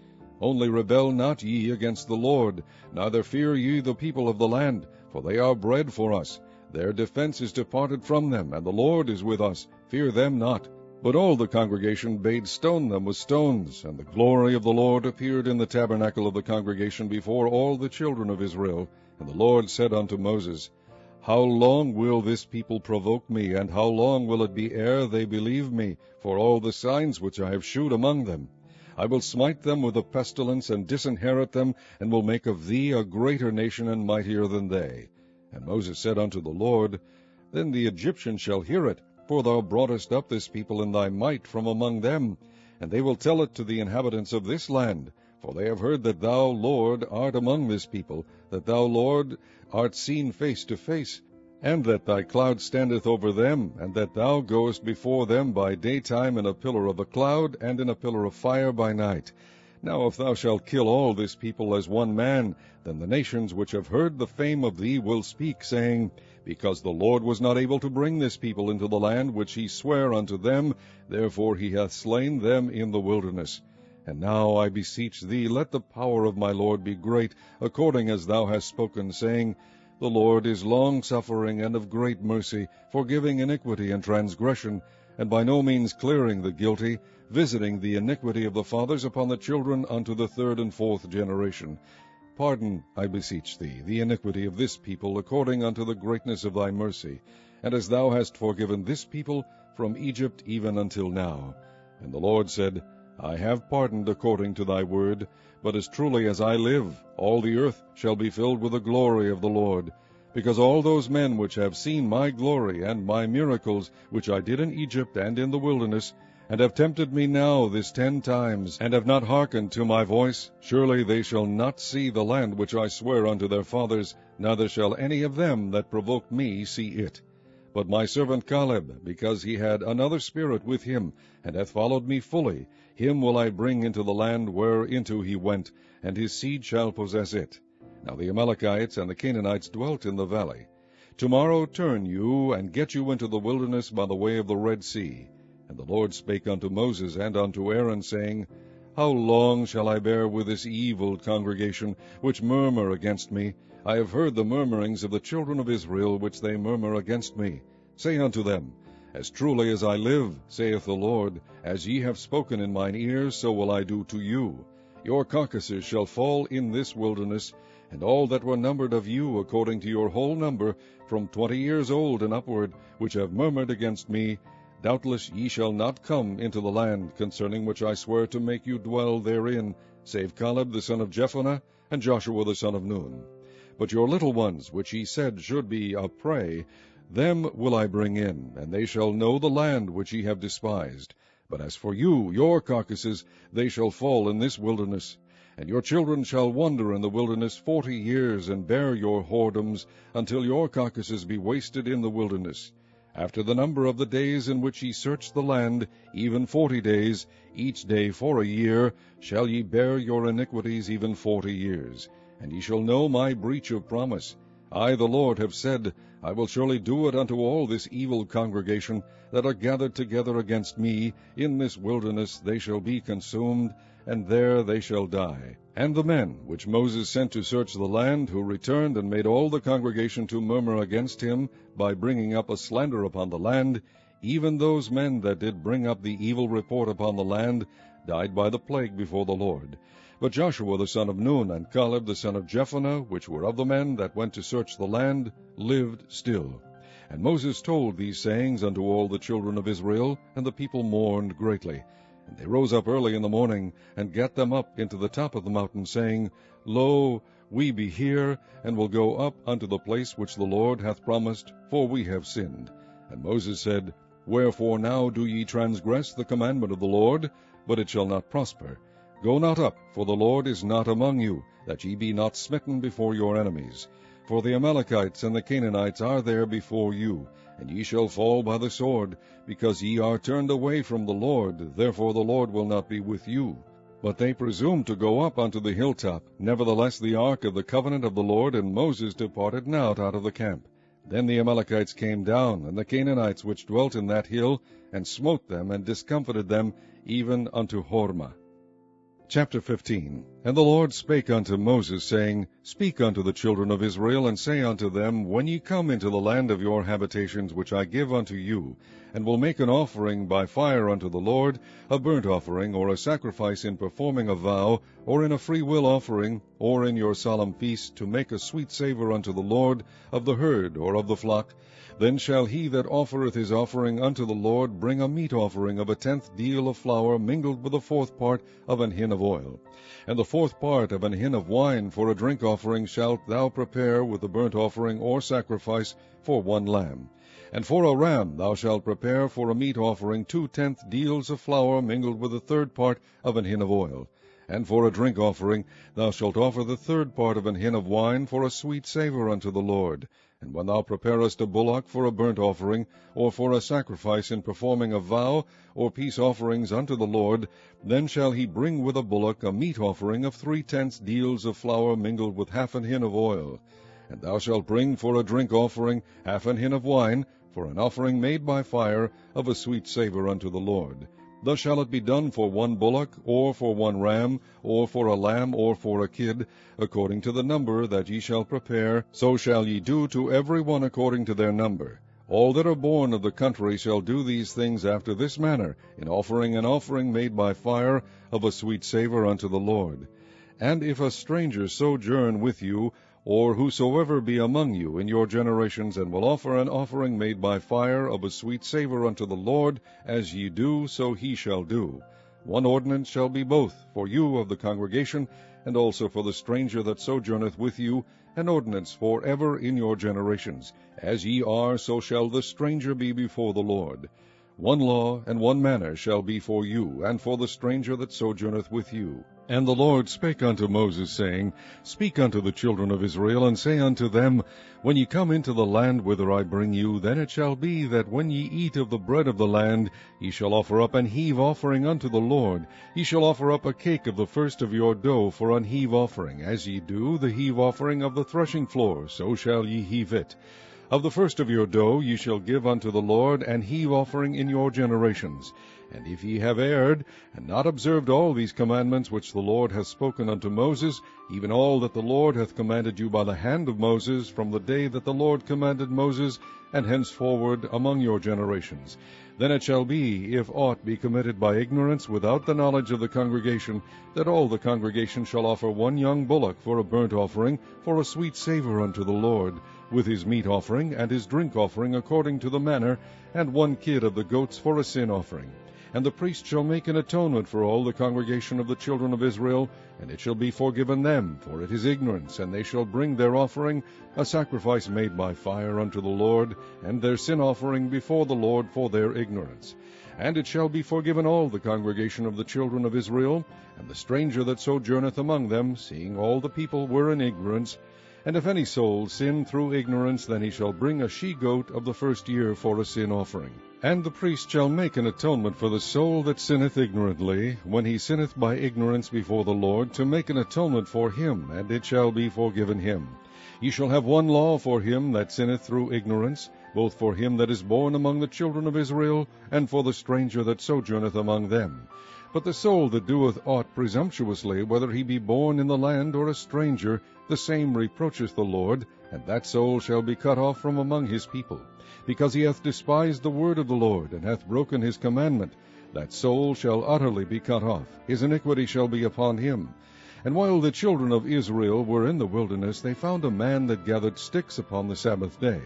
Only rebel not ye against the Lord, neither fear ye the people of the land, for they are bread for us. Their defense is departed from them, and the Lord is with us. Fear them not. But all the congregation bade stone them with stones, and the glory of the Lord appeared in the tabernacle of the congregation before all the children of Israel. And the Lord said unto Moses, How long will this people provoke me, and how long will it be ere they believe me, for all the signs which I have shewed among them? I will smite them with a pestilence, and disinherit them, and will make of thee a greater nation and mightier than they. And Moses said unto the Lord, Then the Egyptians shall hear it, for thou broughtest up this people in thy might from among them, and they will tell it to the inhabitants of this land. For they have heard that thou, Lord, art among this people, that thou, Lord, art seen face to face, and that thy cloud standeth over them, and that thou goest before them by daytime in a pillar of a cloud, and in a pillar of fire by night. Now if thou shalt kill all this people as one man, then the nations which have heard the fame of thee will speak, saying, Because the Lord was not able to bring this people into the land which he sware unto them, therefore he hath slain them in the wilderness. And now I beseech thee, let the power of my Lord be great, according as thou hast spoken, saying, The Lord is long-suffering and of great mercy, forgiving iniquity and transgression, and by no means clearing the guilty, visiting the iniquity of the fathers upon the children unto the third and fourth generation. Pardon, I beseech thee, the iniquity of this people, according unto the greatness of thy mercy, and as thou hast forgiven this people from Egypt even until now. And the Lord said, I have pardoned according to thy word, but as truly as I live, all the earth shall be filled with the glory of the Lord, because all those men which have seen my glory and my miracles, which I did in Egypt and in the wilderness, and have tempted me now this 10 times, and have not hearkened to my voice, surely they shall not see the land which I swear unto their fathers, neither shall any of them that provoke me see it. But my servant Caleb, because he had another spirit with him, and hath followed me fully, him will I bring into the land whereinto he went, and his seed shall possess it. Now the Amalekites and the Canaanites dwelt in the valley. Tomorrow turn you, and get you into the wilderness by the way of the Red Sea. And the Lord spake unto Moses and unto Aaron, saying, How long shall I bear with this evil congregation, which murmur against me? I have heard the murmurings of the children of Israel, which they murmur against me. Say unto them, As truly as I live, saith the Lord, as ye have spoken in mine ears, so will I do to you. Your carcasses shall fall in this wilderness, and all that were numbered of you, according to your whole number, from 20 years old and upward, which have murmured against me, doubtless ye shall not come into the land, concerning which I swear to make you dwell therein, save Caleb the son of Jephunneh, and Joshua the son of Nun. But your little ones, which ye said should be a prey, them will I bring in, and they shall know the land which ye have despised. But as for you, your carcasses, they shall fall in this wilderness. And your children shall wander in the wilderness 40 years, and bear your whoredoms, until your carcasses be wasted in the wilderness. After the number of the days in which ye search the land, even 40 days, each day for a year, shall ye bear your iniquities even 40 years. And ye shall know my breach of promise. I, the Lord, have said, I will surely do it unto all this evil congregation that are gathered together against me. In this wilderness they shall be consumed, and there they shall die. And the men which Moses sent to search the land, who returned and made all the congregation to murmur against him, by bringing up a slander upon the land, even those men that did bring up the evil report upon the land, died by the plague before the Lord. But Joshua the son of Nun, and Caleb the son of Jephunneh, which were of the men that went to search the land, lived still. And Moses told these sayings unto all the children of Israel, and the people mourned greatly. And they rose up early in the morning, and gat them up into the top of the mountain, saying, Lo, we be here, and will go up unto the place which the Lord hath promised, for we have sinned. And Moses said, Wherefore now do ye transgress the commandment of the Lord? But it shall not prosper. Go not up, for the Lord is not among you, that ye be not smitten before your enemies. For the Amalekites and the Canaanites are there before you, and ye shall fall by the sword, because ye are turned away from the Lord, therefore the Lord will not be with you. But they presumed to go up unto the hilltop. Nevertheless the ark of the covenant of the Lord and Moses departed not out of the camp. Then the Amalekites came down, and the Canaanites which dwelt in that hill, and smote them, and discomfited them, even unto Hormah. Chapter 15. And the Lord spake unto Moses, saying, Speak unto the children of Israel, and say unto them, When ye come into the land of your habitations, which I give unto you, and will make an offering by fire unto the Lord, a burnt offering, or a sacrifice in performing a vow, or in a freewill offering, or in your solemn feast, to make a sweet savour unto the Lord, of the herd or of the flock, then shall he that offereth his offering unto the Lord bring a meat offering of 1/10 deal of flour mingled with 1/4 part of an hin of oil. And the 4th part of an hin of wine for a drink offering shalt thou prepare with the burnt offering or sacrifice for 1 lamb. And for a ram thou shalt prepare for a meat offering 2/10 deals of flour mingled with 1/3 part of an hin of oil. And for a drink offering thou shalt offer the 3rd part of an hin of wine for a sweet savour unto the Lord. And when thou preparest a bullock for a burnt offering, or for a sacrifice in performing a vow, or peace offerings unto the Lord, then shall he bring with a bullock a meat offering of 3/10 deals of flour mingled with 1/2 hin of oil. And thou shalt bring for a drink offering 1/2 hin of wine, for an offering made by fire of a sweet savour unto the Lord. Thus shall it be done for 1 bullock, or for 1 ram, or for a lamb, or for a kid, according to the number that ye shall prepare, so shall ye do to every one according to their number. All that are born of the country shall do these things after this manner, in offering an offering made by fire of a sweet savour unto the Lord. And if a stranger sojourn with you, or whosoever be among you in your generations, and will offer an offering made by fire of a sweet savour unto the Lord, as ye do, so he shall do. 1 ordinance shall be both for you of the congregation, and also for the stranger that sojourneth with you, an ordinance for ever in your generations. As ye are, so shall the stranger be before the Lord. 1 law and 1 manner shall be for you, and for the stranger that sojourneth with you. And the Lord spake unto Moses, saying, Speak unto the children of Israel, and say unto them, When ye come into the land whither I bring you, then it shall be that when ye eat of the bread of the land, ye shall offer up an heave offering unto the Lord. Ye shall offer up a cake of the first of your dough for an heave offering. As ye do the heave offering of the threshing floor, so shall ye heave it. Of the first of your dough ye shall give unto the Lord an heave offering in your generations. And if ye have erred, and not observed all these commandments which the Lord hath spoken unto Moses, even all that the Lord hath commanded you by the hand of Moses, from the day that the Lord commanded Moses, and henceforward among your generations, then it shall be, if aught be committed by ignorance without the knowledge of the congregation, that all the congregation shall offer 1 young bullock for a burnt offering, for a sweet savour unto the Lord, with his meat offering and his drink offering according to the manner, and 1 kid of the goats for a sin offering. And the priest shall make an atonement for all the congregation of the children of Israel, and it shall be forgiven them, for it is ignorance, and they shall bring their offering, a sacrifice made by fire unto the Lord, and their sin offering before the Lord for their ignorance. And it shall be forgiven all the congregation of the children of Israel, and the stranger that sojourneth among them, seeing all the people were in ignorance. And if any soul sin through ignorance, then he shall bring a she-goat of the first year for a sin offering. And the priest shall make an atonement for the soul that sinneth ignorantly, when he sinneth by ignorance before the Lord, to make an atonement for him, and it shall be forgiven him. Ye shall have one law for him that sinneth through ignorance, both for him that is born among the children of Israel, and for the stranger that sojourneth among them. But the soul that doeth aught presumptuously, whether he be born in the land or a stranger, the same reproacheth the Lord, and that soul shall be cut off from among his people. Because he hath despised the word of the Lord, and hath broken his commandment, that soul shall utterly be cut off. His iniquity shall be upon him. And while the children of Israel were in the wilderness, they found a man that gathered sticks upon the Sabbath day.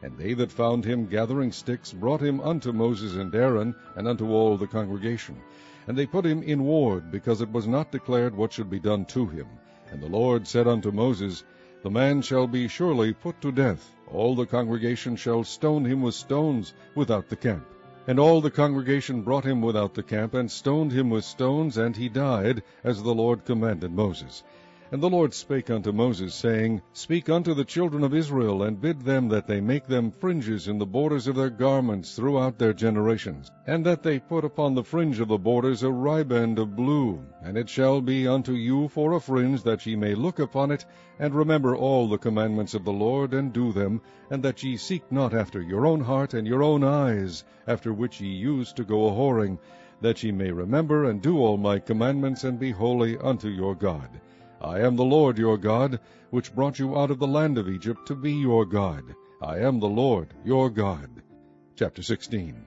And they that found him gathering sticks brought him unto Moses and Aaron, and unto all the congregation. And they put him in ward, because it was not declared what should be done to him. And the Lord said unto Moses, The man shall be surely put to death. All the congregation shall stone him with stones without the camp. And all the congregation brought him without the camp, and stoned him with stones, and he died, as the Lord commanded Moses. And the Lord spake unto Moses, saying, Speak unto the children of Israel, and bid them that they make them fringes in the borders of their garments throughout their generations, and that they put upon the fringe of the borders a riband of blue. And it shall be unto you for a fringe, that ye may look upon it, and remember all the commandments of the Lord, and do them, and that ye seek not after your own heart and your own eyes, after which ye used to go a-whoring, that ye may remember and do all my commandments, and be holy unto your God. I am the Lord your God, which brought you out of the land of Egypt to be your God. I am the Lord your God. Chapter 16.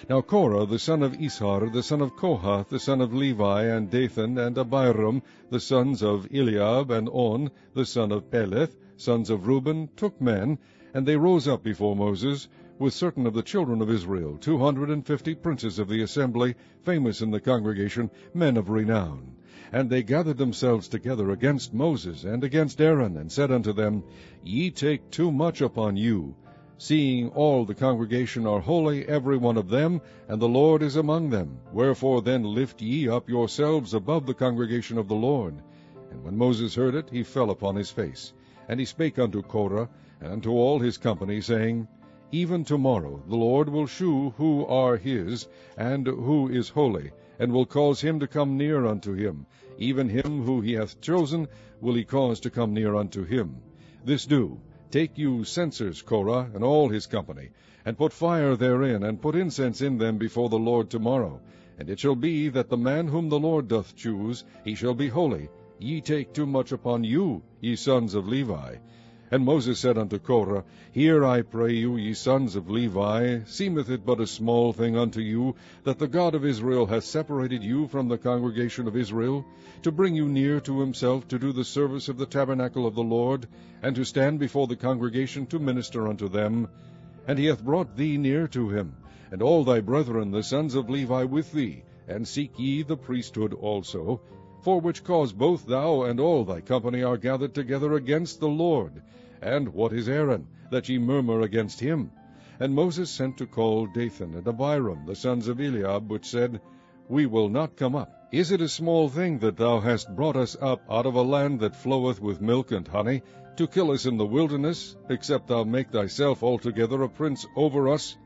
Now Korah, the son of Ishar, the son of Kohath, the son of Levi, and Dathan, and Abiram, the sons of Eliab, and On, the son of Peleth, sons of Reuben, took men, and they rose up before Moses, with certain of the children of Israel, 250 princes of the assembly, famous in the congregation, men of renown. And they gathered themselves together against Moses and against Aaron, and said unto them, Ye take too much upon you, seeing all the congregation are holy, every one of them, and the Lord is among them. Wherefore then lift ye up yourselves above the congregation of the Lord. And when Moses heard it, he fell upon his face. And he spake unto Korah, and unto all his company, saying, Even tomorrow the Lord will shew who are his, and who is holy, and will cause him to come near unto him. Even him who he hath chosen will he cause to come near unto him. This do, take you censers, Korah, and all his company, and put fire therein, and put incense in them before the Lord tomorrow. And it shall be that the man whom the Lord doth choose, he shall be holy. Ye take too much upon you, ye sons of Levi. And Moses said unto Korah, Hear, I pray you, ye sons of Levi, seemeth it but a small thing unto you, that the God of Israel hath separated you from the congregation of Israel, to bring you near to himself, to do the service of the tabernacle of the Lord, and to stand before the congregation to minister unto them? And he hath brought thee near to him, and all thy brethren the sons of Levi with thee, and seek ye the priesthood also, for which cause both thou and all thy company are gathered together against the Lord. And what is Aaron, that ye murmur against him? And Moses sent to call Dathan and Abiram, the sons of Eliab, which said, We will not come up. Is it a small thing that thou hast brought us up out of a land that floweth with milk and honey, to kill us in the wilderness, except thou make thyself altogether a prince over us?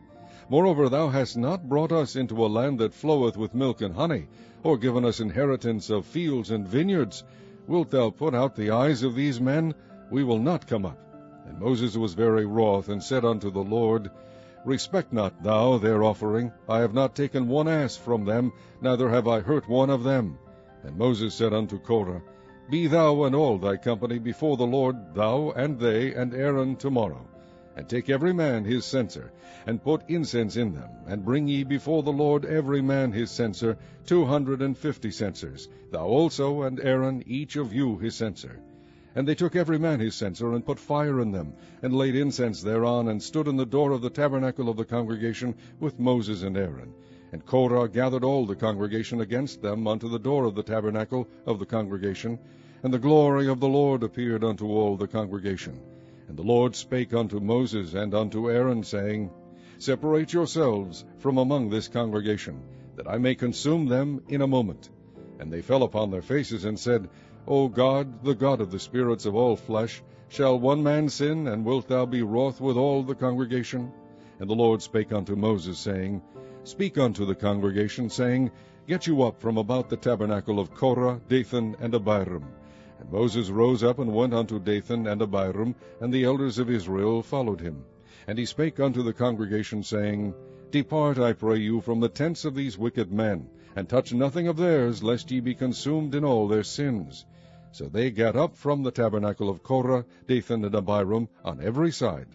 Moreover, thou hast not brought us into a land that floweth with milk and honey, or given us inheritance of fields and vineyards. Wilt thou put out the eyes of these men? We will not come up. And Moses was very wroth, and said unto the Lord, Respect not thou their offering. I have not taken one ass from them, neither have I hurt one of them. And Moses said unto Korah, Be thou and all thy company before the Lord, thou and they and Aaron tomorrow. And take every man his censer, and put incense in them, and bring ye before the Lord every man his censer, 250 censers, thou also and Aaron, each of you his censer. And they took every man his censer, and put fire in them, and laid incense thereon, and stood in the door of the tabernacle of the congregation with Moses and Aaron. And Korah gathered all the congregation against them unto the door of the tabernacle of the congregation, and the glory of the Lord appeared unto all the congregation. And the Lord spake unto Moses and unto Aaron, saying, Separate yourselves from among this congregation, that I may consume them in a moment. And they fell upon their faces, and said, O God, the God of the spirits of all flesh, shall one man sin, and wilt thou be wroth with all the congregation? And the Lord spake unto Moses, saying, Speak unto the congregation, saying, Get you up from about the tabernacle of Korah, Dathan, and Abiram. And Moses rose up and went unto Dathan and Abiram, and the elders of Israel followed him. And he spake unto the congregation, saying, Depart, I pray you, from the tents of these wicked men, and touch nothing of theirs, lest ye be consumed in all their sins. So they gat up from the tabernacle of Korah, Dathan, and Abiram on every side.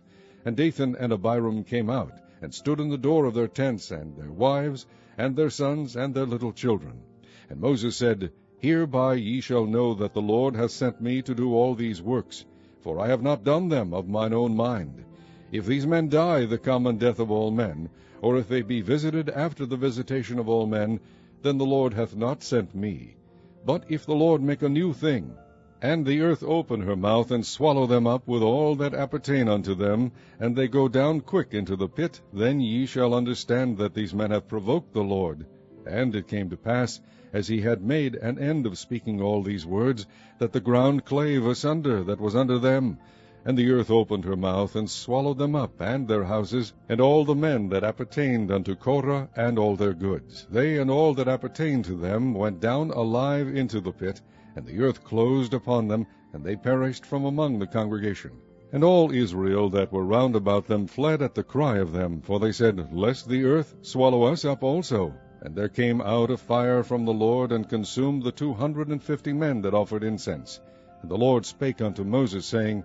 And Dathan and Abiram came out, and stood in the door of their tents, and their wives, and their sons, and their little children. And Moses said, Hereby ye shall know that the Lord hath sent me to do all these works, for I have not done them of mine own mind. If these men die the common death of all men, or if they be visited after the visitation of all men, then the Lord hath not sent me. But if the Lord make a new thing, and the earth open her mouth, and swallow them up with all that appertain unto them, and they go down quick into the pit, then ye shall understand that these men have provoked the Lord. And it came to pass, as he had made an end of speaking all these words, that the ground clave asunder that was under them, and the earth opened her mouth, and swallowed them up, and their houses, and all the men that appertained unto Korah, and all their goods. They and all that appertained to them went down alive into the pit, and the earth closed upon them, and they perished from among the congregation. And all Israel that were round about them fled at the cry of them, for they said, Lest the earth swallow us up also. And there came out a fire from the Lord, and consumed the 250 men that offered incense. And the Lord spake unto Moses, saying,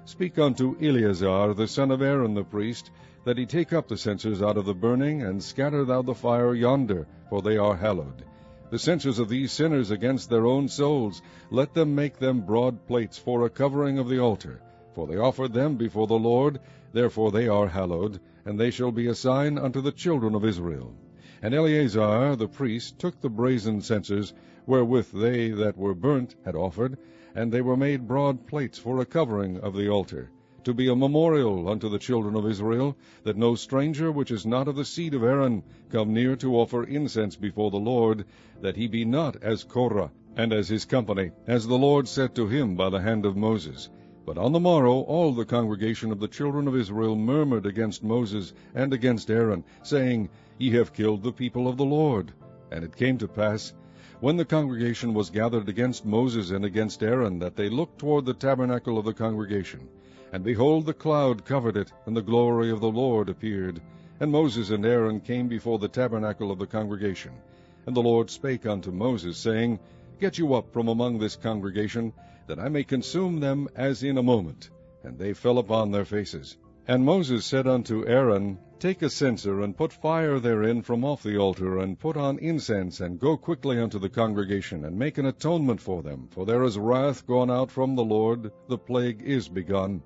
Speak unto Eleazar the son of Aaron the priest, that he take up the censers out of the burning, and scatter thou the fire yonder, for they are hallowed. The censers of these sinners against their own souls, let them make them broad plates for a covering of the altar. For they offered them before the Lord, therefore they are hallowed, and they shall be a sign unto the children of Israel. And Eleazar the priest took the brazen censers, wherewith they that were burnt had offered, and they were made broad plates for a covering of the altar, to be a memorial unto the children of Israel, that no stranger which is not of the seed of Aaron come near to offer incense before the Lord, that he be not as Korah, and as his company, as the Lord said to him by the hand of Moses. But on the morrow all the congregation of the children of Israel murmured against Moses and against Aaron, saying, Ye have killed the people of the Lord. And it came to pass, when the congregation was gathered against Moses and against Aaron, that they looked toward the tabernacle of the congregation. And behold, the cloud covered it, and the glory of the Lord appeared. And Moses and Aaron came before the tabernacle of the congregation. And the Lord spake unto Moses, saying, Get you up from among this congregation, that I may consume them as in a moment. And they fell upon their faces. And Moses said unto Aaron, Take a censer, and put fire therein from off the altar, and put on incense, and go quickly unto the congregation, and make an atonement for them. For there is wrath gone out from the Lord, the plague is begun.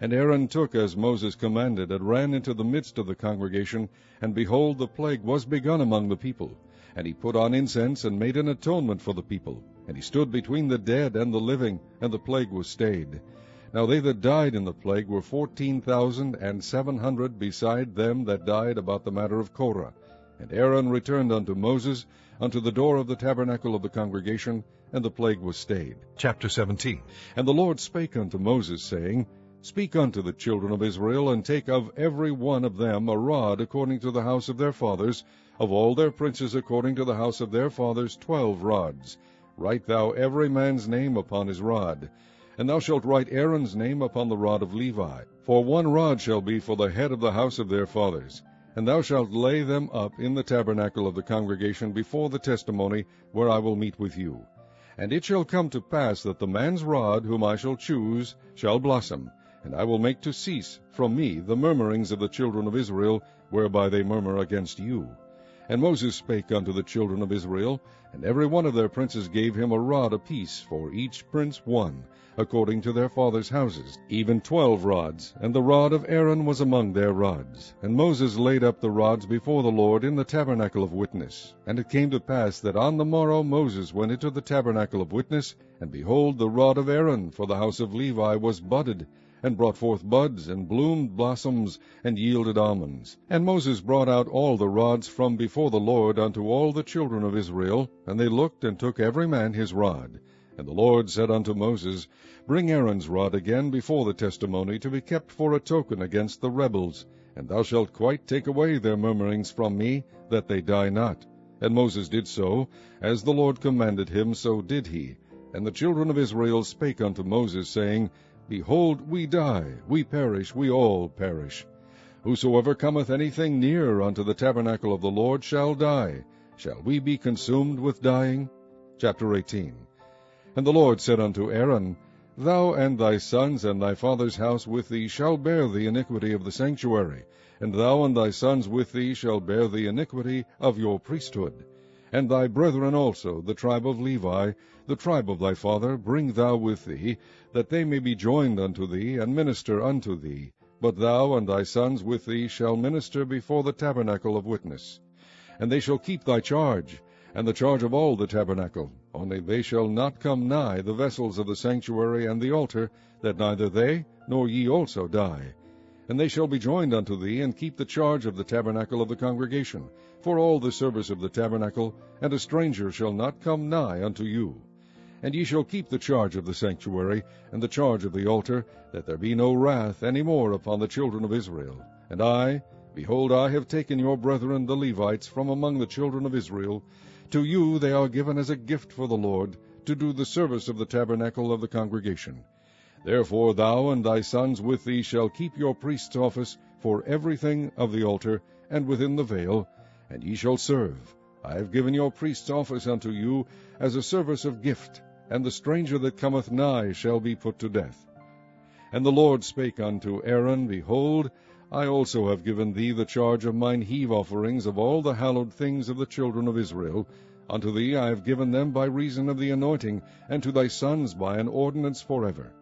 And Aaron took as Moses commanded, and ran into the midst of the congregation, and behold, the plague was begun among the people. And he put on incense, and made an atonement for the people. And he stood between the dead and the living, and the plague was stayed. Now they that died in the plague were 14,700, beside them that died about the matter of Korah. And Aaron returned unto Moses, unto the door of the tabernacle of the congregation, and the plague was stayed. Chapter 17. And the Lord spake unto Moses, saying, Speak unto the children of Israel, and take of every one of them a rod according to the house of their fathers, of all their princes according to the house of their fathers 12 rods. Write thou every man's name upon his rod. And thou shalt write Aaron's name upon the rod of Levi. For 1 rod shall be for the head of the house of their fathers. And thou shalt lay them up in the tabernacle of the congregation before the testimony, where I will meet with you. And it shall come to pass that the man's rod, whom I shall choose, shall blossom, and I will make to cease from me the murmurings of the children of Israel, whereby they murmur against you. And Moses spake unto the children of Israel, and every one of their princes gave him a rod apiece, for each prince one, according to their fathers' houses, even 12 rods, and the rod of Aaron was among their rods. And Moses laid up the rods before the Lord in the tabernacle of witness. And it came to pass that on the morrow Moses went into the tabernacle of witness, and behold, the rod of Aaron for the house of Levi was budded, and brought forth buds, and bloomed blossoms, and yielded almonds. And Moses brought out all the rods from before the Lord unto all the children of Israel, and they looked, and took every man his rod. And the Lord said unto Moses, Bring Aaron's rod again before the testimony, to be kept for a token against the rebels, and thou shalt quite take away their murmurings from me, that they die not. And Moses did so, as the Lord commanded him, so did he. And the children of Israel spake unto Moses, saying, Behold, we die, we perish, we all perish. Whosoever cometh anything near unto the tabernacle of the Lord shall die. Shall we be consumed with dying? Chapter 18. And the Lord said unto Aaron, Thou and thy sons and thy father's house with thee shall bear the iniquity of the sanctuary, and thou and thy sons with thee shall bear the iniquity of your priesthood. And thy brethren also, the tribe of Levi, the tribe of thy father, bring thou with thee, that they may be joined unto thee, and minister unto thee. But thou and thy sons with thee shall minister before the tabernacle of witness. And they shall keep thy charge, and the charge of all the tabernacle. Only they shall not come nigh the vessels of the sanctuary and the altar, that neither they nor ye also die. And they shall be joined unto thee, and keep the charge of the tabernacle of the congregation, for all the service of the tabernacle, and a stranger shall not come nigh unto you. And ye shall keep the charge of the sanctuary, and the charge of the altar, that there be no wrath any more upon the children of Israel. And I, behold, I have taken your brethren the Levites from among the children of Israel. To you they are given as a gift for the Lord, to do the service of the tabernacle of the congregation. Therefore thou and thy sons with thee shall keep your priest's office for everything of the altar, and within the veil, and ye shall serve. I have given your priest's office unto you as a service of gift, and the stranger that cometh nigh shall be put to death. And the Lord spake unto Aaron, Behold, I also have given thee the charge of mine heave offerings of all the hallowed things of the children of Israel. Unto thee I have given them by reason of the anointing, and to thy sons by an ordinance forever.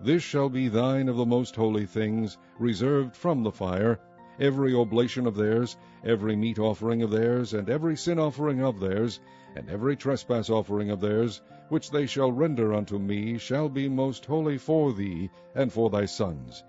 This shall be thine of the most holy things, reserved from the fire, every oblation of theirs, every meat offering of theirs, and every sin offering of theirs, and every trespass offering of theirs, which they shall render unto me, shall be most holy for thee and for thy sons.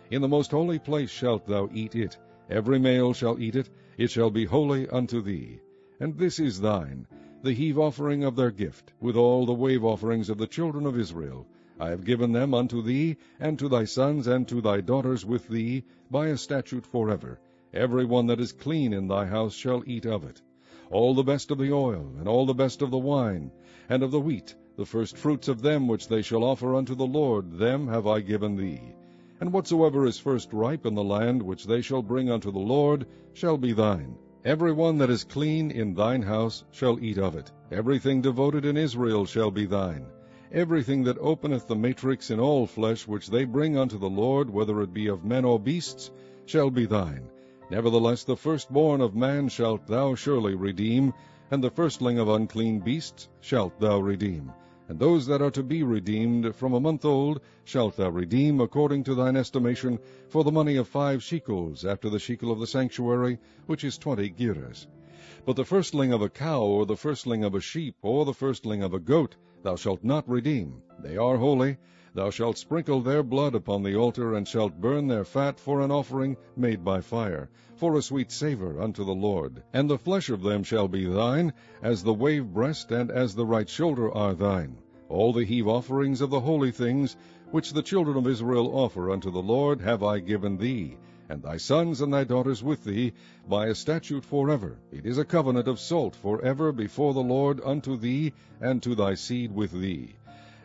In the most holy place shalt thou eat it, every male shall eat it, it shall be holy unto thee. And this is thine, the heave offering of their gift, with all the wave offerings of the children of Israel. I have given them unto thee, and to thy sons, and to thy daughters with thee, by a statute forever. Every one that is clean in thy house shall eat of it. All the best of the oil, and all the best of the wine, and of the wheat, the first fruits of them which they shall offer unto the Lord, them have I given thee. And whatsoever is first ripe in the land, which they shall bring unto the Lord, shall be thine. Every one that is clean in thine house shall eat of it. Everything devoted in Israel shall be thine. Everything that openeth the matrix in all flesh, which they bring unto the Lord, whether it be of men or beasts, shall be thine. Nevertheless the firstborn of man shalt thou surely redeem, and the firstling of unclean beasts shalt thou redeem. And those that are to be redeemed from a month old shalt thou redeem according to thine estimation, for the money of 5 shekels, after the shekel of the sanctuary, which is 20 gerahs. But the firstling of a cow, or the firstling of a sheep, or the firstling of a goat, thou shalt not redeem. They are holy. Thou shalt sprinkle their blood upon the altar, and shalt burn their fat for an offering made by fire, for a sweet savour unto the Lord. And the flesh of them shall be thine, as the wave breast and as the right shoulder are thine. All the heave offerings of the holy things, which the children of Israel offer unto the Lord, have I given thee, and thy sons and thy daughters with thee, by a statute forever. It is a covenant of salt forever before the Lord unto thee, and to thy seed with thee.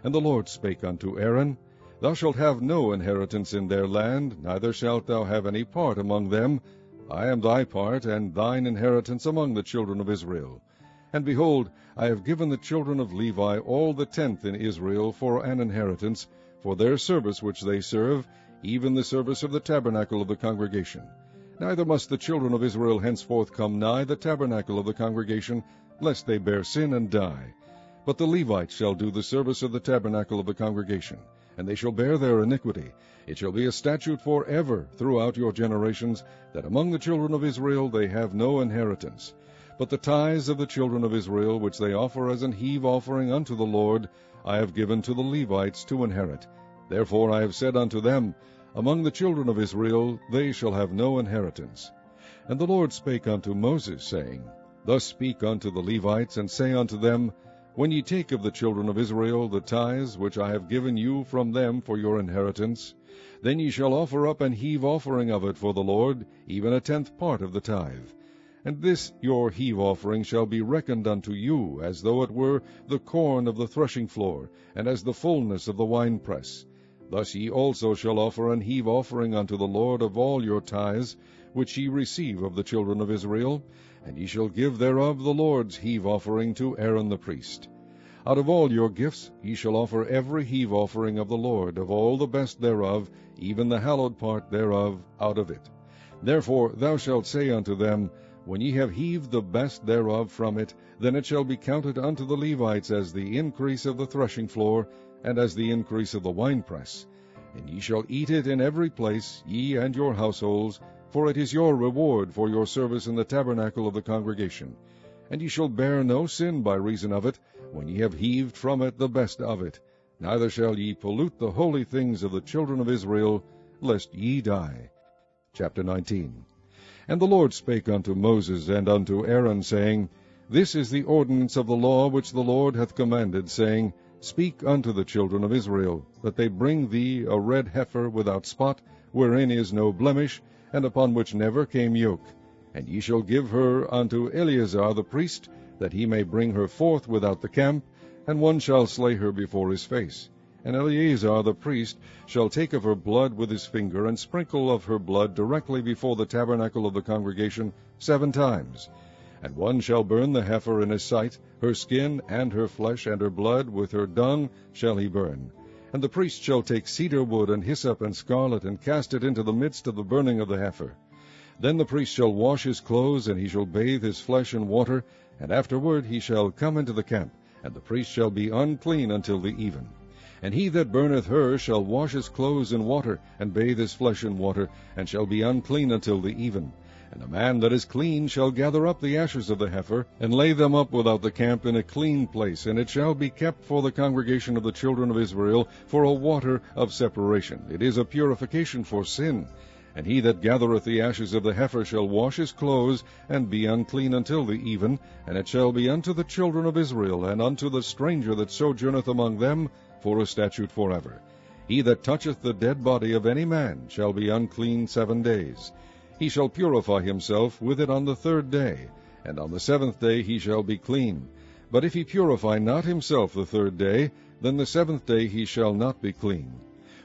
And the Lord spake unto Aaron, Thou shalt have no inheritance in their land, neither shalt thou have any part among them. I am thy part, and thine inheritance among the children of Israel. And behold, I have given the children of Levi all the 10th in Israel for an inheritance, for their service which they serve, even the service of the tabernacle of the congregation. Neither must the children of Israel henceforth come nigh the tabernacle of the congregation, lest they bear sin and die. But the Levites shall do the service of the tabernacle of the congregation, and they shall bear their iniquity. It shall be a statute forever throughout your generations, that among the children of Israel they have no inheritance. But the tithes of the children of Israel, which they offer as an heave offering unto the Lord, I have given to the Levites to inherit. Therefore I have said unto them, Among the children of Israel they shall have no inheritance. And the Lord spake unto Moses, saying, Thus speak unto the Levites, and say unto them, When ye take of the children of Israel the tithes which I have given you from them for your inheritance, then ye shall offer up an heave offering of it for the Lord, even a 10th part of the tithe. And this your heave offering shall be reckoned unto you, as though it were the corn of the threshing floor, and as the fullness of the winepress. Thus ye also shall offer an heave offering unto the Lord of all your tithes, which ye receive of the children of Israel, and ye shall give thereof the Lord's heave offering to Aaron the priest. Out of all your gifts ye shall offer every heave offering of the Lord, of all the best thereof, even the hallowed part thereof, out of it. Therefore thou shalt say unto them, When ye have heaved the best thereof from it, then it shall be counted unto the Levites as the increase of the threshing floor, and as the increase of the winepress. And ye shall eat it in every place, ye and your households, for it is your reward for your service in the tabernacle of the congregation. And ye shall bear no sin by reason of it, when ye have heaved from it the best of it. Neither shall ye pollute the holy things of the children of Israel, lest ye die. Chapter 19. And the Lord spake unto Moses and unto Aaron, saying, This is the ordinance of the law which the Lord hath commanded, saying, Speak unto the children of Israel, that they bring thee a red heifer without spot, wherein is no blemish, and upon which never came yoke. And ye shall give her unto Eleazar the priest, that he may bring her forth without the camp, and one shall slay her before his face. And Eleazar the priest shall take of her blood with his finger, and sprinkle of her blood directly before the tabernacle of the congregation 7 times. And one shall burn the heifer in his sight, her skin, and her flesh, and her blood, with her dung shall he burn. And the priest shall take cedar wood, and hyssop, and scarlet, and cast it into the midst of the burning of the heifer. Then the priest shall wash his clothes, and he shall bathe his flesh in water, and afterward he shall come into the camp, and the priest shall be unclean until the even. And he that burneth her shall wash his clothes in water, and bathe his flesh in water, and shall be unclean until the even. And a man that is clean shall gather up the ashes of the heifer, and lay them up without the camp in a clean place, and it shall be kept for the congregation of the children of Israel for a water of separation. It is a purification for sin. And he that gathereth the ashes of the heifer shall wash his clothes, and be unclean until the even, and it shall be unto the children of Israel, and unto the stranger that sojourneth among them, for a statute forever. He that toucheth the dead body of any man shall be unclean 7 days. He shall purify himself with it on the 3rd day, and on the 7th day he shall be clean. But if he purify not himself the 3rd day, then the 7th day he shall not be clean.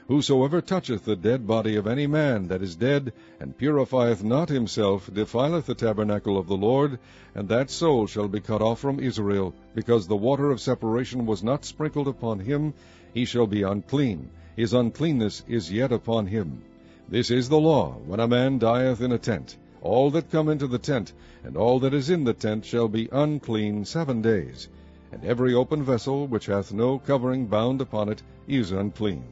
Whosoever toucheth the dead body of any man that is dead, and purifieth not himself, defileth the tabernacle of the Lord, and that soul shall be cut off from Israel, because the water of separation was not sprinkled upon him. He shall be unclean. His uncleanness is yet upon him. This is the law, when a man dieth in a tent. All that come into the tent, and all that is in the tent, shall be unclean 7 days. And every open vessel, which hath no covering bound upon it, is unclean.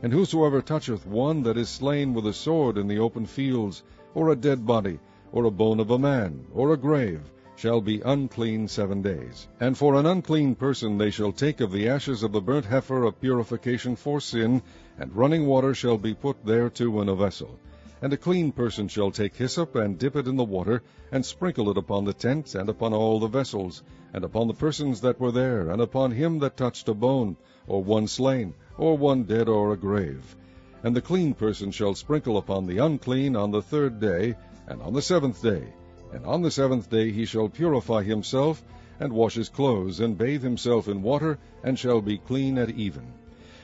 And whosoever toucheth one that is slain with a sword in the open fields, or a dead body, or a bone of a man, or a grave, shall be unclean 7 days. And for an unclean person they shall take of the ashes of the burnt heifer a purification for sin, and running water shall be put thereto in a vessel. And a clean person shall take hyssop, and dip it in the water, and sprinkle it upon the tent, and upon all the vessels, and upon the persons that were there, and upon him that touched a bone, or one slain, or one dead, or a grave. And the clean person shall sprinkle upon the unclean on the 3rd day, and on the 7th day. And on the 7th day he shall purify himself, and wash his clothes, and bathe himself in water, and shall be clean at even.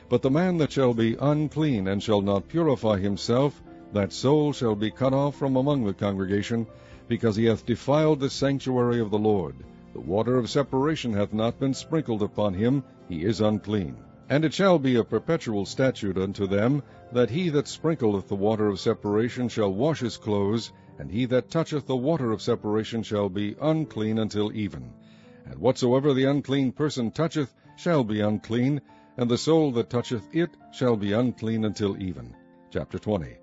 But the man that shall be unclean, and shall not purify himself, that soul shall be cut off from among the congregation, because he hath defiled the sanctuary of the Lord. The water of separation hath not been sprinkled upon him, he is unclean. And it shall be a perpetual statute unto them, that he that sprinkleth the water of separation shall wash his clothes, and he that toucheth the water of separation shall be unclean until even. And whatsoever the unclean person toucheth shall be unclean, and the soul that toucheth it shall be unclean until even. Chapter 20.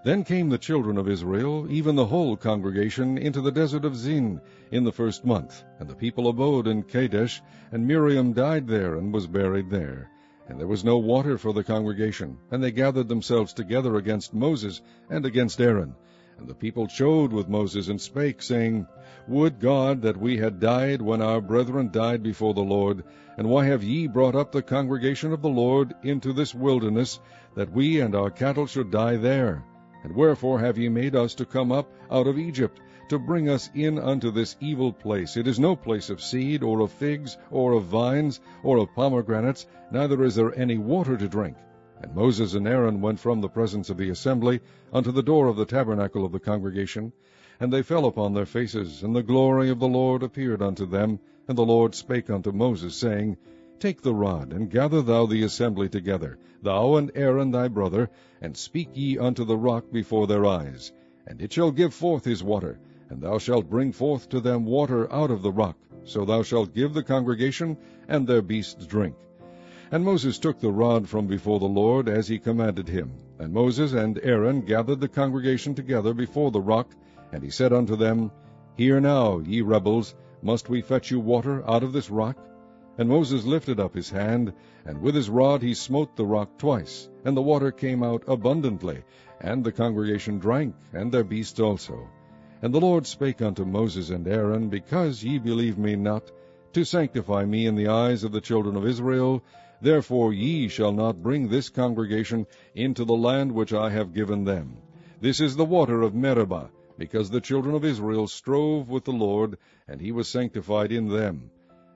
Then came the children of Israel, even the whole congregation, into the desert of Zin in the 1st month. And the people abode in Kadesh, and Miriam died there, and was buried there. And there was no water for the congregation, and they gathered themselves together against Moses and against Aaron. And the people chode with Moses, and spake, saying, Would God that we had died when our brethren died before the Lord! And why have ye brought up the congregation of the Lord into this wilderness, that we and our cattle should die there? And wherefore have ye made us to come up out of Egypt, to bring us in unto this evil place? It is no place of seed, or of figs, or of vines, or of pomegranates, neither is there any water to drink. And Moses and Aaron went from the presence of the assembly unto the door of the tabernacle of the congregation. And they fell upon their faces, and the glory of the Lord appeared unto them. And the Lord spake unto Moses, saying, Take the rod, and gather thou the assembly together, thou and Aaron thy brother, and speak ye unto the rock before their eyes. And it shall give forth his water, and thou shalt bring forth to them water out of the rock. So thou shalt give the congregation and their beasts drink. And Moses took the rod from before the Lord, as he commanded him. And Moses and Aaron gathered the congregation together before the rock. And he said unto them, Hear now, ye rebels, must we fetch you water out of this rock? And Moses lifted up his hand, and with his rod he smote the rock twice, and the water came out abundantly, and the congregation drank, and their beasts also. And the Lord spake unto Moses and Aaron, Because ye believe me not, to sanctify me in the eyes of the children of Israel, therefore ye shall not bring this congregation into the land which I have given them. This is the water of Meribah, because the children of Israel strove with the Lord, and he was sanctified in them.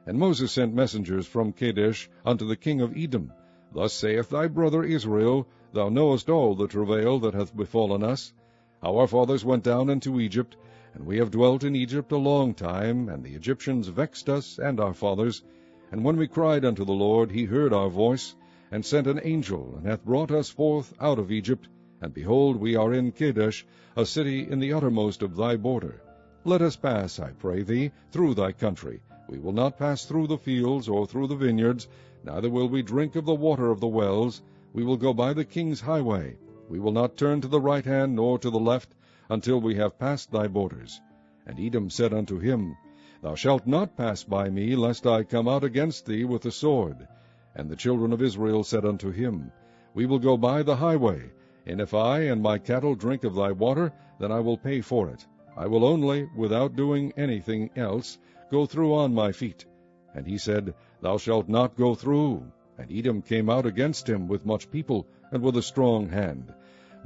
And Moses sent messengers from Kadesh unto the king of Edom. Thus saith thy brother Israel, Thou knowest all the travail that hath befallen us, how our fathers went down into Egypt, and we have dwelt in Egypt a long time, and the Egyptians vexed us and our fathers. And when we cried unto the Lord, he heard our voice, and sent an angel, and hath brought us forth out of Egypt. And behold, we are in Kadesh, a city in the uttermost of thy border. Let us pass, I pray thee, through thy country. We will not pass through the fields, or through the vineyards, neither will we drink of the water of the wells. We will go by the king's highway. We will not turn to the right hand, nor to the left, until we have passed thy borders. And Edom said unto him, Thou shalt not pass by me, lest I come out against thee with the sword. And the children of Israel said unto him, We will go by the highway, and if I and my cattle drink of thy water, then I will pay for it. I will only, without doing anything else, go through on my feet. And he said, Thou shalt not go through. And Edom came out against him with much people, and with a strong hand.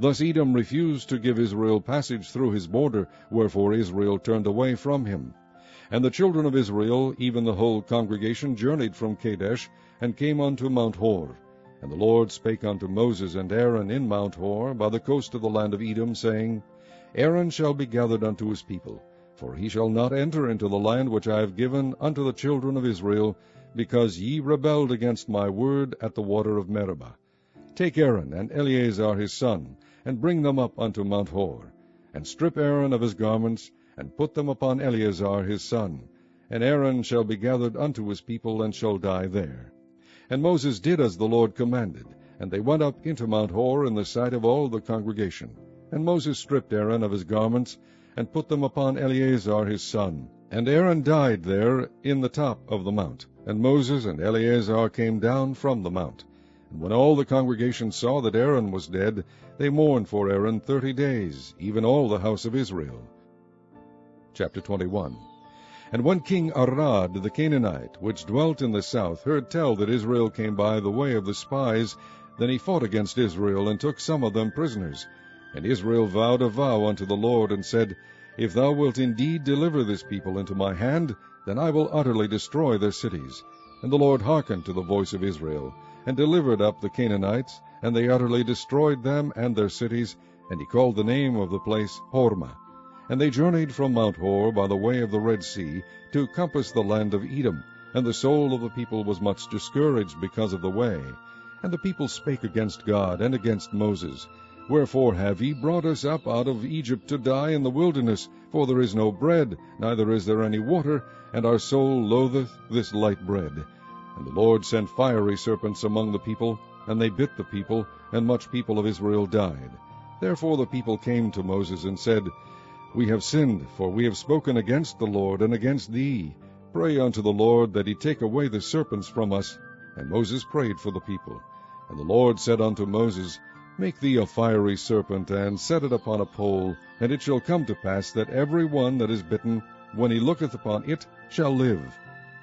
Thus Edom refused to give Israel passage through his border, wherefore Israel turned away from him. And the children of Israel, even the whole congregation, journeyed from Kadesh, and came unto Mount Hor. And the Lord spake unto Moses and Aaron in Mount Hor, by the coast of the land of Edom, saying, Aaron shall be gathered unto his people, for he shall not enter into the land which I have given unto the children of Israel, because ye rebelled against my word at the water of Meribah. Take Aaron and Eleazar his son, and bring them up unto Mount Hor, and strip Aaron of his garments, and put them upon Eleazar his son. And Aaron shall be gathered unto his people, and shall die there. And Moses did as the Lord commanded, and they went up into Mount Hor in the sight of all the congregation. And Moses stripped Aaron of his garments, and put them upon Eleazar his son. And Aaron died there in the top of the mount. And Moses and Eleazar came down from the mount. And when all the congregation saw that Aaron was dead, they mourned for Aaron 30 days, even all the house of Israel. Chapter 21. And when King Arad the Canaanite, which dwelt in the south, heard tell that Israel came by the way of the spies, then he fought against Israel, and took some of them prisoners. And Israel vowed a vow unto the Lord, and said, If thou wilt indeed deliver this people into my hand, then I will utterly destroy their cities. And the Lord hearkened to the voice of Israel, and delivered up the Canaanites, and they utterly destroyed them and their cities, and he called the name of the place Hormah. And they journeyed from Mount Hor by the way of the Red Sea, to compass the land of Edom, and the soul of the people was much discouraged because of the way. And the people spake against God and against Moses, Wherefore have ye brought us up out of Egypt to die in the wilderness? For there is no bread, neither is there any water, and our soul loatheth this light bread. And the Lord sent fiery serpents among the people, and they bit the people, and much people of Israel died. Therefore the people came to Moses and said, We have sinned, for we have spoken against the Lord and against thee. Pray unto the Lord that he take away the serpents from us. And Moses prayed for the people. And the Lord said unto Moses, Make thee a fiery serpent, and set it upon a pole, and it shall come to pass that every one that is bitten, when he looketh upon it, shall live.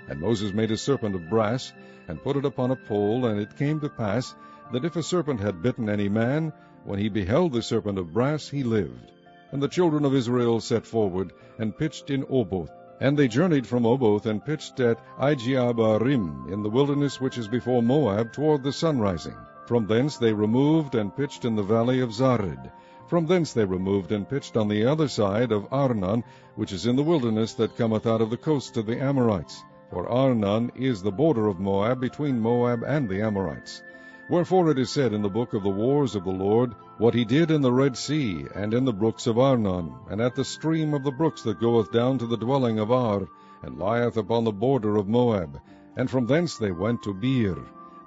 And Moses made a serpent of brass, and put it upon a pole, and it came to pass, that if a serpent had bitten any man, when he beheld the serpent of brass, he lived. And the children of Israel set forward, and pitched in Oboth. And they journeyed from Oboth, and pitched at Ijeabarim, in the wilderness which is before Moab, toward the sunrising. From thence they removed, and pitched in the valley of Zared. From thence they removed, and pitched on the other side of Arnon, which is in the wilderness that cometh out of the coast of the Amorites. For Arnon is the border of Moab, between Moab and the Amorites. Wherefore it is said in the book of the wars of the Lord, what he did in the Red Sea, and in the brooks of Arnon, and at the stream of the brooks that goeth down to the dwelling of Ar, and lieth upon the border of Moab. And from thence they went to Beer,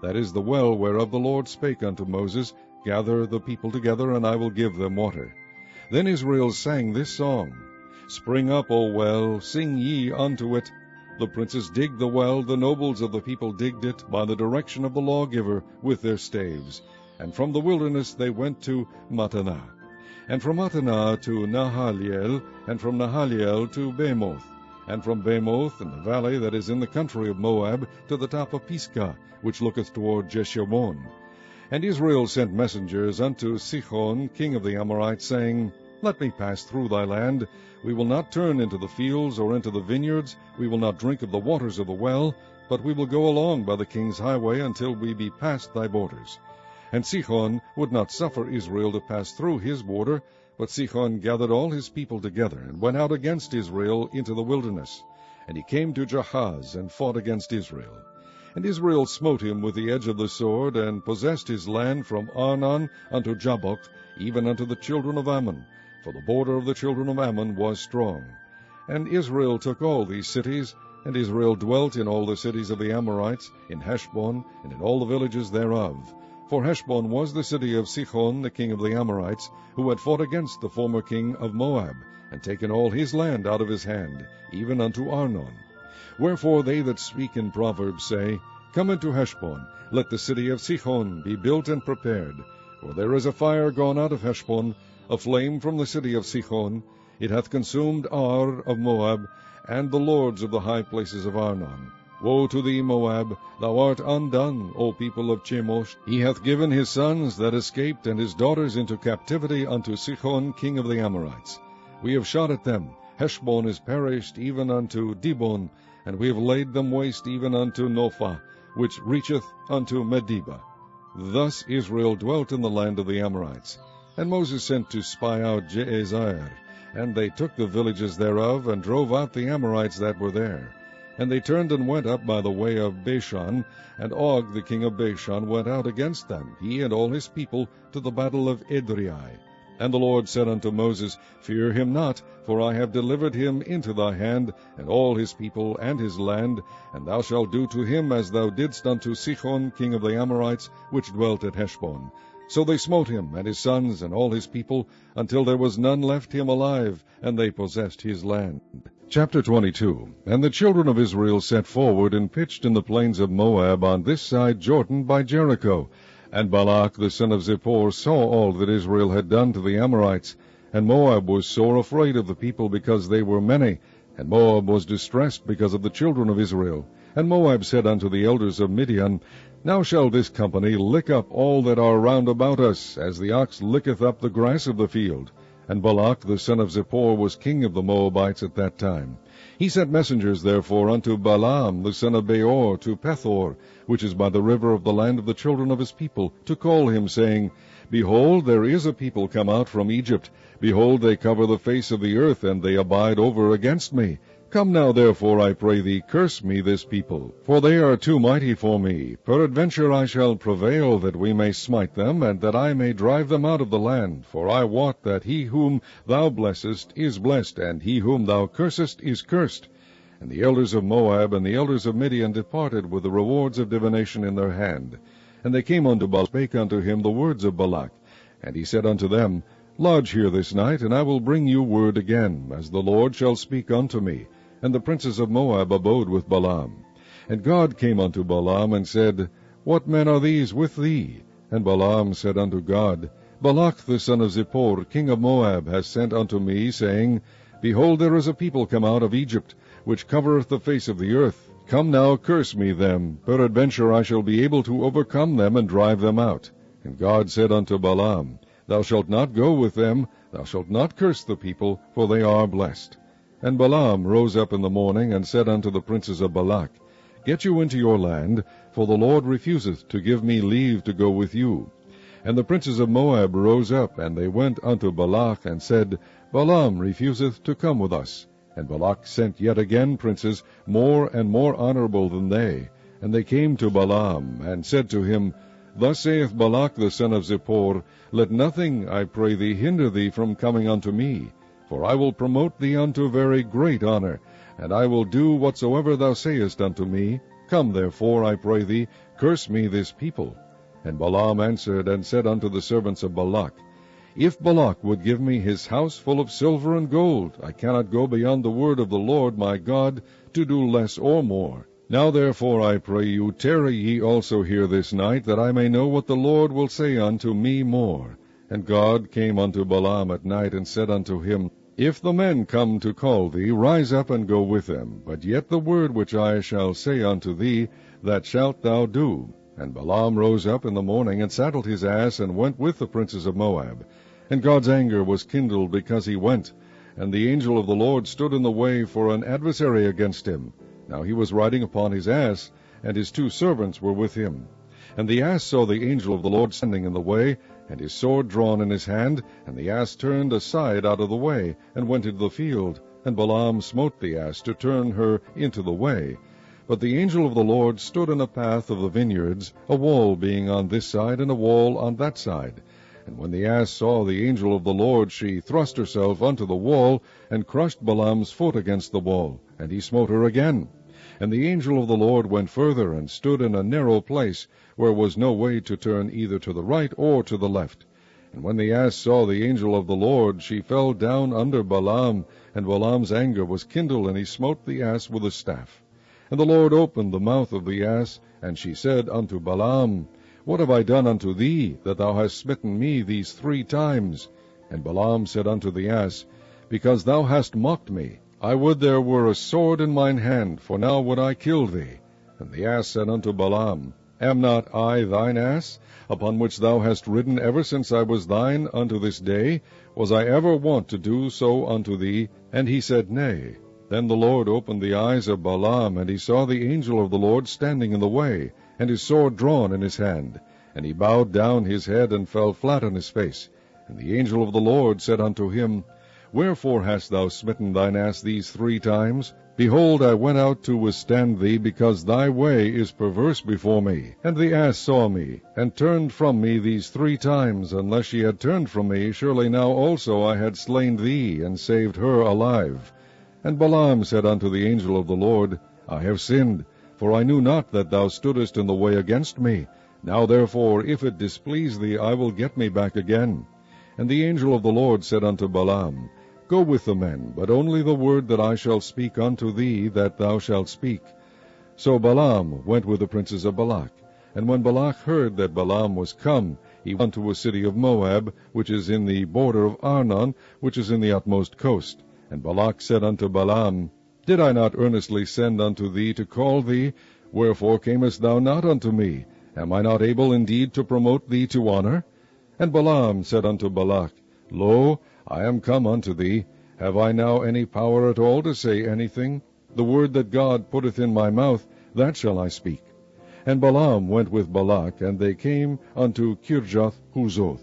that is the well whereof the Lord spake unto Moses, Gather the people together, and I will give them water. Then Israel sang this song, Spring up, O well, sing ye unto it. The princes digged the well, the nobles of the people digged it, by the direction of the lawgiver, with their staves. And from the wilderness they went to Mattanah. And from Mattanah to Nahaliel, and from Nahaliel to Bamoth. And from Bamoth, in the valley that is in the country of Moab, to the top of Pisgah, which looketh toward Jeshimon. And Israel sent messengers unto Sihon, king of the Amorites, saying, Let me pass through thy land. We will not turn into the fields or into the vineyards. We will not drink of the waters of the well, but we will go along by the king's highway until we be past thy borders. And Sihon would not suffer Israel to pass through his border, but Sihon gathered all his people together, and went out against Israel into the wilderness. And he came to Jahaz, and fought against Israel. And Israel smote him with the edge of the sword, and possessed his land from Arnon unto Jabbok, even unto the children of Ammon. For the border of the children of Ammon was strong. And Israel took all these cities, and Israel dwelt in all the cities of the Amorites, in Heshbon, and in all the villages thereof. For Heshbon was the city of Sihon, the king of the Amorites, who had fought against the former king of Moab, and taken all his land out of his hand, even unto Arnon. Wherefore they that speak in Proverbs say, Come into Heshbon, let the city of Sihon be built and prepared. For there is a fire gone out of Heshbon, a flame from the city of Sihon. It hath consumed Ar of Moab, and the lords of the high places of Arnon. Woe to thee, Moab! Thou art undone, O people of Chemosh. He hath given his sons that escaped, and his daughters into captivity unto Sihon king of the Amorites. We have shot at them. Heshbon is perished even unto Dibon, and we have laid them waste even unto Nophah, which reacheth unto Medeba. Thus Israel dwelt in the land of the Amorites. And Moses sent to spy out Jazer, and they took the villages thereof, and drove out the Amorites that were there. And they turned and went up by the way of Bashan, and Og the king of Bashan went out against them, he and all his people, to the battle of Edrei. And the Lord said unto Moses, Fear him not, for I have delivered him into thy hand, and all his people and his land, and thou shalt do to him as thou didst unto Sihon king of the Amorites, which dwelt at Heshbon. So they smote him, and his sons, and all his people, until there was none left him alive, and they possessed his land. Chapter 22. And the children of Israel set forward, and pitched in the plains of Moab on this side Jordan by Jericho. And Balak the son of Zippor saw all that Israel had done to the Amorites. And Moab was sore afraid of the people, because they were many. And Moab was distressed because of the children of Israel. And Moab said unto the elders of Midian, Now shall this company lick up all that are round about us, as the ox licketh up the grass of the field. And Balak the son of Zippor was king of the Moabites at that time. He sent messengers therefore unto Balaam the son of Beor to Pethor, which is by the river of the land of the children of his people, to call him, saying, Behold, there is a people come out from Egypt. Behold, they cover the face of the earth, and they abide over against me. Come now, therefore, I pray thee, curse me this people, for they are too mighty for me. Peradventure I shall prevail, that we may smite them, and that I may drive them out of the land. For I wot that he whom thou blessest is blessed, and he whom thou cursest is cursed. And the elders of Moab and the elders of Midian departed with the rewards of divination in their hand. And they came unto Balak, spake unto him the words of Balak. And he said unto them, Lodge here this night, and I will bring you word again, as the Lord shall speak unto me. And the princes of Moab abode with Balaam. And God came unto Balaam, and said, What men are these with thee? And Balaam said unto God, Balak the son of Zippor, king of Moab, hath sent unto me, saying, Behold, there is a people come out of Egypt, which covereth the face of the earth. Come now, curse me them. Peradventure I shall be able to overcome them, and drive them out. And God said unto Balaam, Thou shalt not go with them, thou shalt not curse the people, for they are blessed. And Balaam rose up in the morning, and said unto the princes of Balak, Get you into your land, for the Lord refuseth to give me leave to go with you. And the princes of Moab rose up, and they went unto Balak, and said, Balaam refuseth to come with us. And Balak sent yet again princes, more and more honorable than they. And they came to Balaam, and said to him, Thus saith Balak the son of Zippor, Let nothing, I pray thee, hinder thee from coming unto me. For I will promote thee unto very great honor, and I will do whatsoever thou sayest unto me. Come therefore, I pray thee, curse me this people. And Balaam answered and said unto the servants of Balak, If Balak would give me his house full of silver and gold, I cannot go beyond the word of the Lord my God, to do less or more. Now therefore, I pray you, tarry ye also here this night, that I may know what the Lord will say unto me more. And God came unto Balaam at night, and said unto him, If the men come to call thee, rise up and go with them. But yet the word which I shall say unto thee, that shalt thou do. And Balaam rose up in the morning, and saddled his ass, and went with the princes of Moab. And God's anger was kindled because he went. And the angel of the Lord stood in the way for an adversary against him. Now he was riding upon his ass, and his 2 servants were with him. And the ass saw the angel of the Lord standing in the way, and his sword drawn in his hand, and the ass turned aside out of the way, and went into the field. And Balaam smote the ass to turn her into the way. But the angel of the Lord stood in a path of the vineyards, a wall being on this side, and a wall on that side. And when the ass saw the angel of the Lord, she thrust herself unto the wall, and crushed Balaam's foot against the wall, and he smote her again. And the angel of the Lord went further, and stood in a narrow place, where was no way to turn either to the right or to the left. And when the ass saw the angel of the Lord, she fell down under Balaam, and Balaam's anger was kindled, and he smote the ass with a staff. And the Lord opened the mouth of the ass, and she said unto Balaam, What have I done unto thee, that thou hast smitten me these 3 times? And Balaam said unto the ass, Because thou hast mocked me. I would there were a sword in mine hand, for now would I kill thee. And the ass said unto Balaam, Am not I thine ass, upon which thou hast ridden ever since I was thine unto this day? Was I ever wont to do so unto thee? And he said, Nay. Then the Lord opened the eyes of Balaam, and he saw the angel of the Lord standing in the way, and his sword drawn in his hand. And he bowed down his head, and fell flat on his face. And the angel of the Lord said unto him, Wherefore hast thou smitten thine ass these 3 times? Behold, I went out to withstand thee, because thy way is perverse before me. And the ass saw me, and turned from me these 3 times. Unless she had turned from me, surely now also I had slain thee, and saved her alive. And Balaam said unto the angel of the Lord, I have sinned, for I knew not that thou stoodest in the way against me. Now therefore, if it displease thee, I will get me back again. And the angel of the Lord said unto Balaam, Go with the men, but only the word that I shall speak unto thee, that thou shalt speak. So Balaam went with the princes of Balak. And when Balak heard that Balaam was come, he went to a city of Moab, which is in the border of Arnon, which is in the utmost coast. And Balak said unto Balaam, Did I not earnestly send unto thee to call thee? Wherefore camest thou not unto me? Am I not able indeed to promote thee to honor? And Balaam said unto Balak, Lo, I am come unto thee. Have I now any power at all to say anything? The word that God putteth in my mouth, that shall I speak. And Balaam went with Balak, and they came unto Kirjath-Huzoth.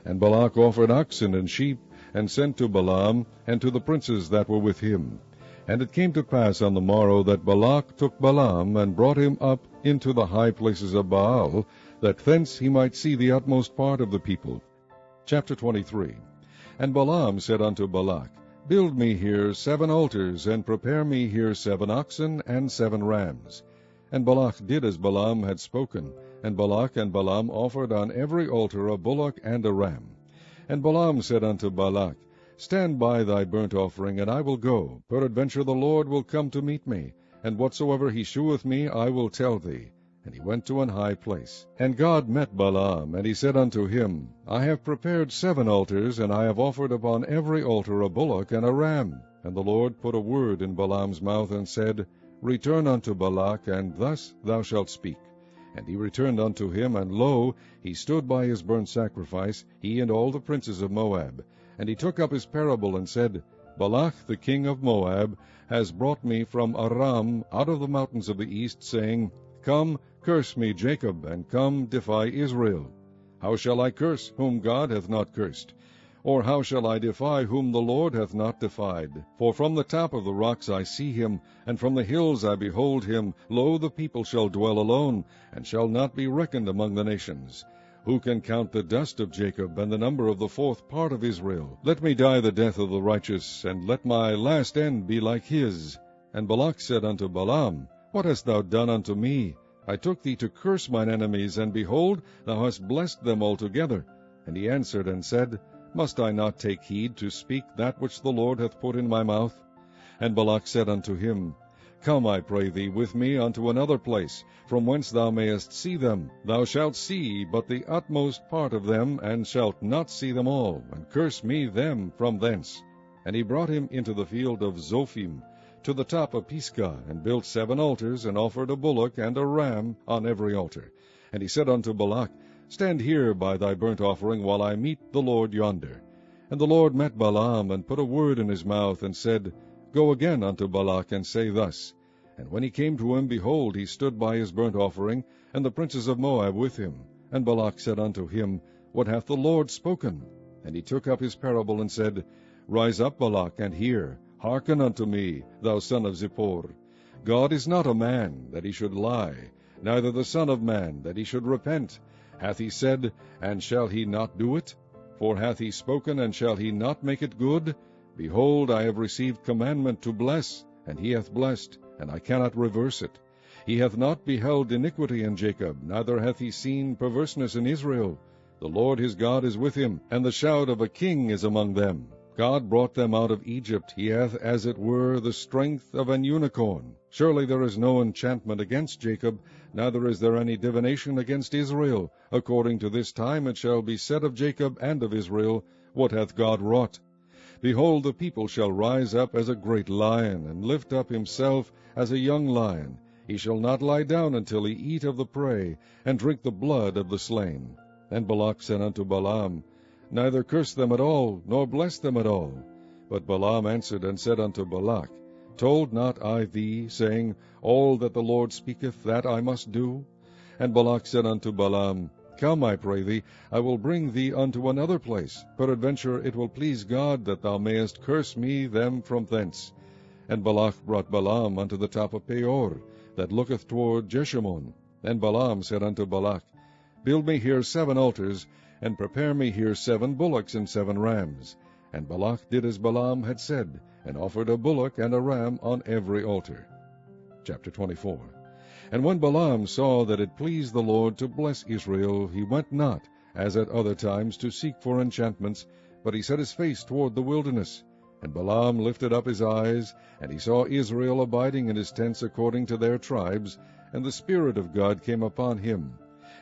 And Balak offered oxen and sheep, and sent to Balaam, and to the princes that were with him. And it came to pass on the morrow that Balak took Balaam, and brought him up into the high places of Baal, that thence he might see the utmost part of the people. Chapter 23. And Balaam said unto Balak, Build me here 7 altars, and prepare me here 7 oxen and 7 rams. And Balak did as Balaam had spoken, and Balak and Balaam offered on every altar a bullock and a ram. And Balaam said unto Balak, Stand by thy burnt offering, and I will go. Peradventure the Lord will come to meet me, and whatsoever he sheweth me I will tell thee. And he went to an high place. And God met Balaam, and he said unto him, I have prepared 7 altars, and I have offered upon every altar a bullock and a ram. And the Lord put a word in Balaam's mouth, and said, Return unto Balak, and thus thou shalt speak. And he returned unto him, and lo, he stood by his burnt sacrifice, he and all the princes of Moab. And he took up his parable, and said, Balak the king of Moab has brought me from Aram out of the mountains of the east, saying, Come, curse me, Jacob, and come, defy Israel. How shall I curse whom God hath not cursed? Or how shall I defy whom the Lord hath not defied? For from the top of the rocks I see him, and from the hills I behold him. Lo, the people shall dwell alone, and shall not be reckoned among the nations. Who can count the dust of Jacob, and the number of the 4th part of Israel? Let me die the death of the righteous, and let my last end be like his. And Balak said unto Balaam, What hast thou done unto me? I took thee to curse mine enemies, and behold, thou hast blessed them altogether. And he answered and said, Must I not take heed to speak that which the Lord hath put in my mouth? And Balak said unto him, Come, I pray thee, with me unto another place, from whence thou mayest see them. Thou shalt see but the utmost part of them, and shalt not see them all, and curse me them from thence. And he brought him into the field of Zophim, to the top of Pisgah, and built 7 altars, and offered a bullock and a ram on every altar. And he said unto Balak, Stand here by thy burnt offering, while I meet the Lord yonder. And the Lord met Balaam, and put a word in his mouth, and said, Go again unto Balak, and say thus. And when he came to him, behold, he stood by his burnt offering, and the princes of Moab with him. And Balak said unto him, What hath the Lord spoken? And he took up his parable, and said, Rise up, Balak, and hear. Hearken unto me, thou son of Zippor. God is not a man, that he should lie, neither the son of man, that he should repent. Hath he said, and shall he not do it? For hath he spoken, and shall he not make it good? Behold, I have received commandment to bless, and he hath blessed, and I cannot reverse it. He hath not beheld iniquity in Jacob, neither hath he seen perverseness in Israel. The Lord his God is with him, and the shout of a king is among them. God brought them out of Egypt. He hath, as it were, the strength of an unicorn. Surely there is no enchantment against Jacob, neither is there any divination against Israel. According to this time it shall be said of Jacob and of Israel, What hath God wrought? Behold, the people shall rise up as a great lion, and lift up himself as a young lion. He shall not lie down until he eat of the prey, and drink the blood of the slain. And Balak said unto Balaam, Neither curse them at all, nor bless them at all. But Balaam answered and said unto Balak, Told not I thee, saying, All that the Lord speaketh, that I must do? And Balak said unto Balaam, Come, I pray thee, I will bring thee unto another place. Peradventure it will please God that thou mayest curse me them from thence. And Balak brought Balaam unto the top of Peor, that looketh toward Jeshimon. And Balaam said unto Balak, Build me here 7 altars, and prepare me here 7 bullocks and 7 rams. And Balak did as Balaam had said, and offered a bullock and a ram on every altar. Chapter 24. And when Balaam saw that it pleased the Lord to bless Israel, he went not, as at other times, to seek for enchantments, but he set his face toward the wilderness. And Balaam lifted up his eyes, and he saw Israel abiding in his tents according to their tribes, and the Spirit of God came upon him.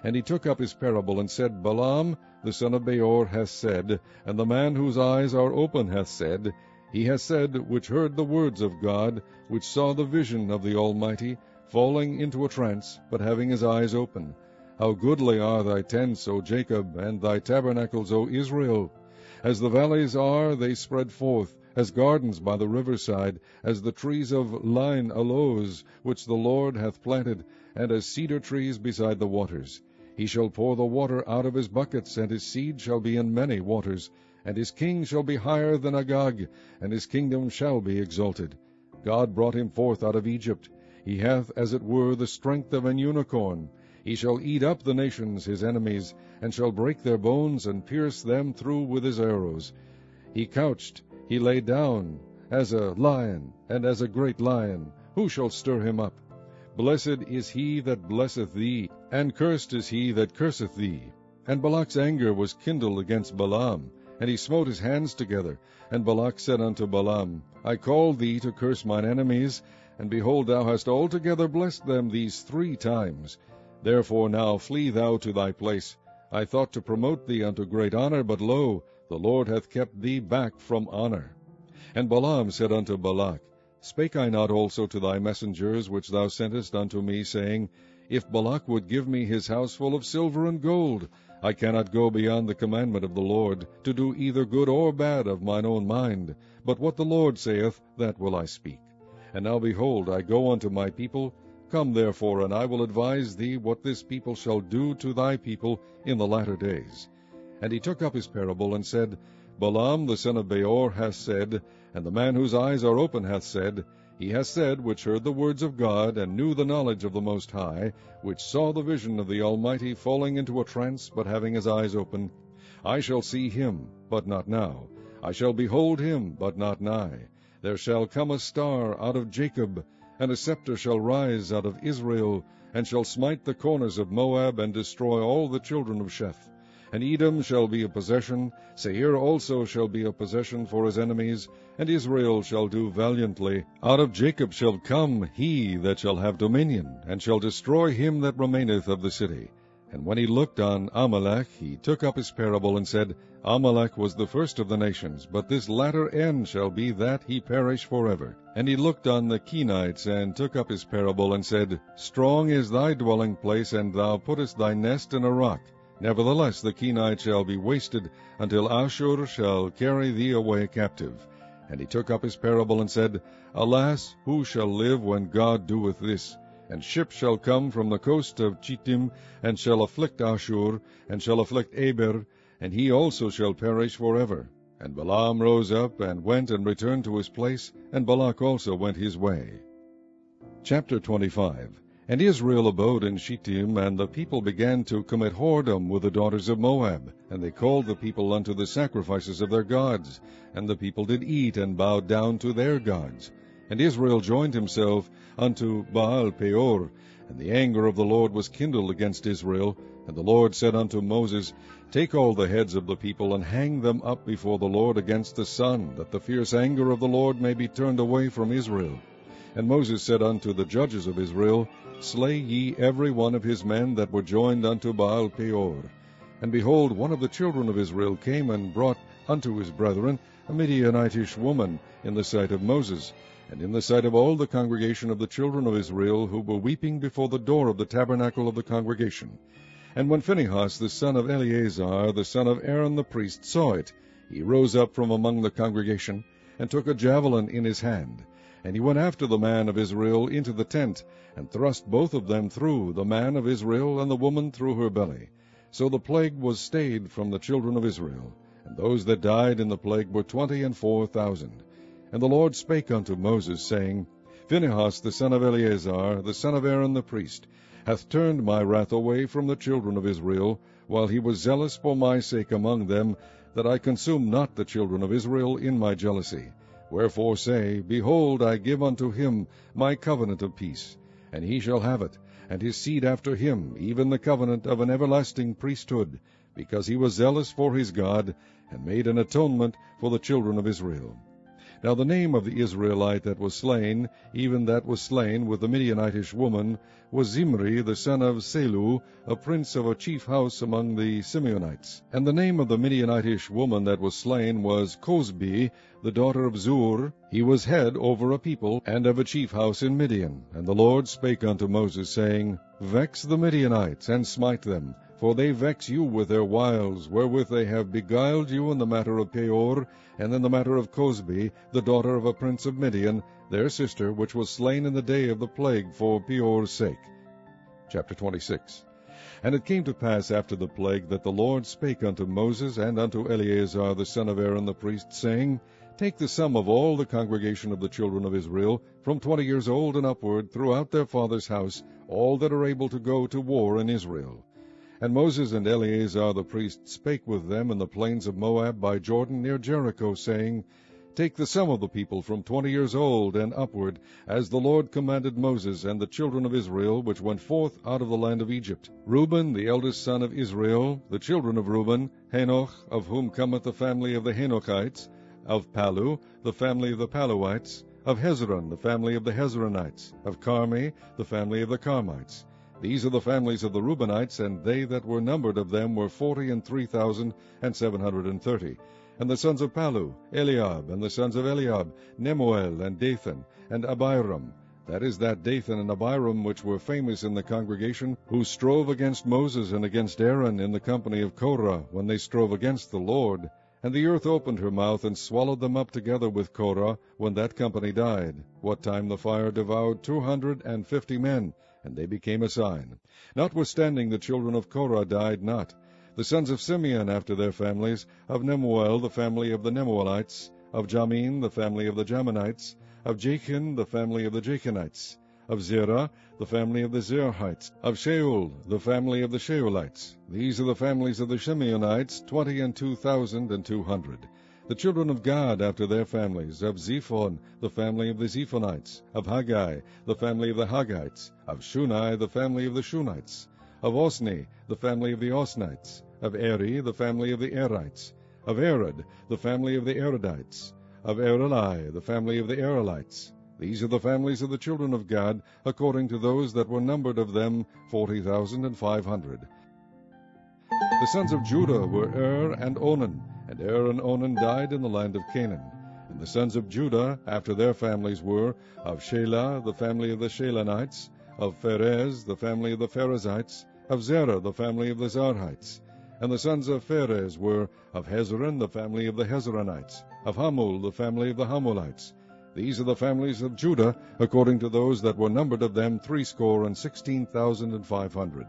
And he took up his parable, and said, Balaam the son of Beor hath said, and the man whose eyes are open hath said, He hath said, which heard the words of God, which saw the vision of the Almighty, falling into a trance, but having his eyes open. How goodly are thy tents, O Jacob, and thy tabernacles, O Israel! As the valleys are, they spread forth, as gardens by the riverside, as the trees of line aloes, which the Lord hath planted, and as cedar trees beside the waters. He shall pour the water out of his buckets, and his seed shall be in many waters. And his king shall be higher than Agag, and his kingdom shall be exalted. God brought him forth out of Egypt. He hath as it were the strength of an unicorn. He shall eat up the nations his enemies, and shall break their bones, and pierce them through with his arrows. He couched, he lay down, as a lion, and as a great lion. Who shall stir him up? Blessed is he that blesseth thee, and cursed is he that curseth thee. And Balak's anger was kindled against Balaam, and he smote his hands together. And Balak said unto Balaam, I called thee to curse mine enemies, and behold, thou hast altogether blessed them these 3 times. Therefore now flee thou to thy place. I thought to promote thee unto great honor, but lo, the Lord hath kept thee back from honor. And Balaam said unto Balak, Spake I not also to thy messengers which thou sentest unto me, saying, If Balak would give me his house full of silver and gold, I cannot go beyond the commandment of the Lord, to do either good or bad of mine own mind, but what the Lord saith, that will I speak. And now behold, I go unto my people. Come therefore, and I will advise thee what this people shall do to thy people in the latter days. And he took up his parable, and said, Balaam the son of Beor hath said, and the man whose eyes are open hath said, He hath said, which heard the words of God, and knew the knowledge of the Most High, which saw the vision of the Almighty falling into a trance, but having his eyes open, I shall see him, but not now. I shall behold him, but not nigh. There shall come a star out of Jacob, and a scepter shall rise out of Israel, and shall smite the corners of Moab, and destroy all the children of Sheth. And Edom shall be a possession, Seir also shall be a possession for his enemies, and Israel shall do valiantly. Out of Jacob shall come he that shall have dominion, and shall destroy him that remaineth of the city. And when he looked on Amalek, he took up his parable, and said, Amalek was the first of the nations, but this latter end shall be that he perish forever. And he looked on the Kenites, and took up his parable, and said, Strong is thy dwelling place, and thou puttest thy nest in a rock. Nevertheless the Kenites shall be wasted, until Ashur shall carry thee away captive. And he took up his parable, and said, Alas, who shall live when God doeth this? And ships shall come from the coast of Chittim, and shall afflict Ashur, and shall afflict Eber, and he also shall perish forever. And Balaam rose up, and went and returned to his place, and Balak also went his way. Chapter 25. And Israel abode in Shittim, and the people began to commit whoredom with the daughters of Moab. And they called the people unto the sacrifices of their gods. And the people did eat, and bowed down to their gods. And Israel joined himself unto Baal-peor. And the anger of the Lord was kindled against Israel. And the Lord said unto Moses, Take all the heads of the people, and hang them up before the Lord against the sun, that the fierce anger of the Lord may be turned away from Israel. And Moses said unto the judges of Israel, Slay ye every one of his men that were joined unto Baal-peor. And behold, one of the children of Israel came and brought unto his brethren a Midianitish woman in the sight of Moses, and in the sight of all the congregation of the children of Israel, who were weeping before the door of the tabernacle of the congregation. And when Phinehas the son of Eleazar, the son of Aaron the priest, saw it, he rose up from among the congregation, and took a javelin in his hand. And he went after the man of Israel into the tent, and thrust both of them through, the man of Israel and the woman through her belly. So the plague was stayed from the children of Israel. And those that died in the plague were 24,000. And the Lord spake unto Moses, saying, Phinehas the son of Eleazar, the son of Aaron the priest, hath turned my wrath away from the children of Israel, while he was zealous for my sake among them, that I consume not the children of Israel in my jealousy. Wherefore say, Behold, I give unto him my covenant of peace, and he shall have it, and his seed after him, even the covenant of an everlasting priesthood, because he was zealous for his God, and made an atonement for the children of Israel. Now the name of the Israelite that was slain, even that was slain with the Midianitish woman, was Zimri the son of Selu, a prince of a chief house among the Simeonites. And the name of the Midianitish woman that was slain was Cosbi, the daughter of Zur. He was head over a people, and of a chief house in Midian. And the Lord spake unto Moses, saying, Vex the Midianites, and smite them, for they vex you with their wiles, wherewith they have beguiled you in the matter of Peor, and in the matter of Cosbi, the daughter of a prince of Midian, their sister, which was slain in the day of the plague for Peor's sake. Chapter 26. And it came to pass after the plague that the Lord spake unto Moses and unto Eleazar the son of Aaron the priest, saying, Take the sum of all the congregation of the children of Israel, from 20 years old and upward, throughout their father's house, all that are able to go to war in Israel. And Moses and Eleazar the priest spake with them in the plains of Moab by Jordan near Jericho, saying, Take the sum of the people from 20 years old and upward, as the Lord commanded Moses and the children of Israel, which went forth out of the land of Egypt. Reuben, the eldest son of Israel, the children of Reuben, Hanoch, of whom cometh the family of the Hanochites, of Palu, the family of the Paluites, of Hezron, the family of the Hezronites, of Carmi, the family of the Carmites. These are the families of the Reubenites, and they that were numbered of them were 40,003,730. And the sons of Palu, Eliab, and the sons of Eliab, Nemuel, and Dathan, and Abiram. That is that Dathan and Abiram which were famous in the congregation, who strove against Moses and against Aaron in the company of Korah, when they strove against the Lord. And the earth opened her mouth, and swallowed them up together with Korah, when that company died, what time the fire devoured 250 men, and they became a sign. Notwithstanding the children of Korah died not. The sons of Simeon after their families, of Nemuel the family of the Nemuelites, of Jamin the family of the Jaminites, of Jachin the family of the Jachinites, of Zerah the family of the Zerahites, of Shaul the family of the Shaulites. These are the families of the Simeonites, 22,200. The children of Gad after their families, of Zephon the family of the Zephonites, of Haggai the family of the Haggites, of Shunai the family of the Shunites, of Osni the family of the Osnites, of Eri the family of the Erites, of Arad the family of the Aradites, of Areli the family of the Arelites. These are the families of the children of Gad, according to those that were numbered of them, 40,500. The sons of Judah were and Onan, and and Onan died in the land of Canaan. And the sons of Judah after their families were, of Shelah the family of the Shelanites, of Pharez the family of the Pharezites, of Zerah the family of the Zarhites. And the sons of Pharez were, of Hezron the family of the Hezronites, of Hamul the family of the Hamulites. These are the families of Judah, according to those that were numbered of them 16,500.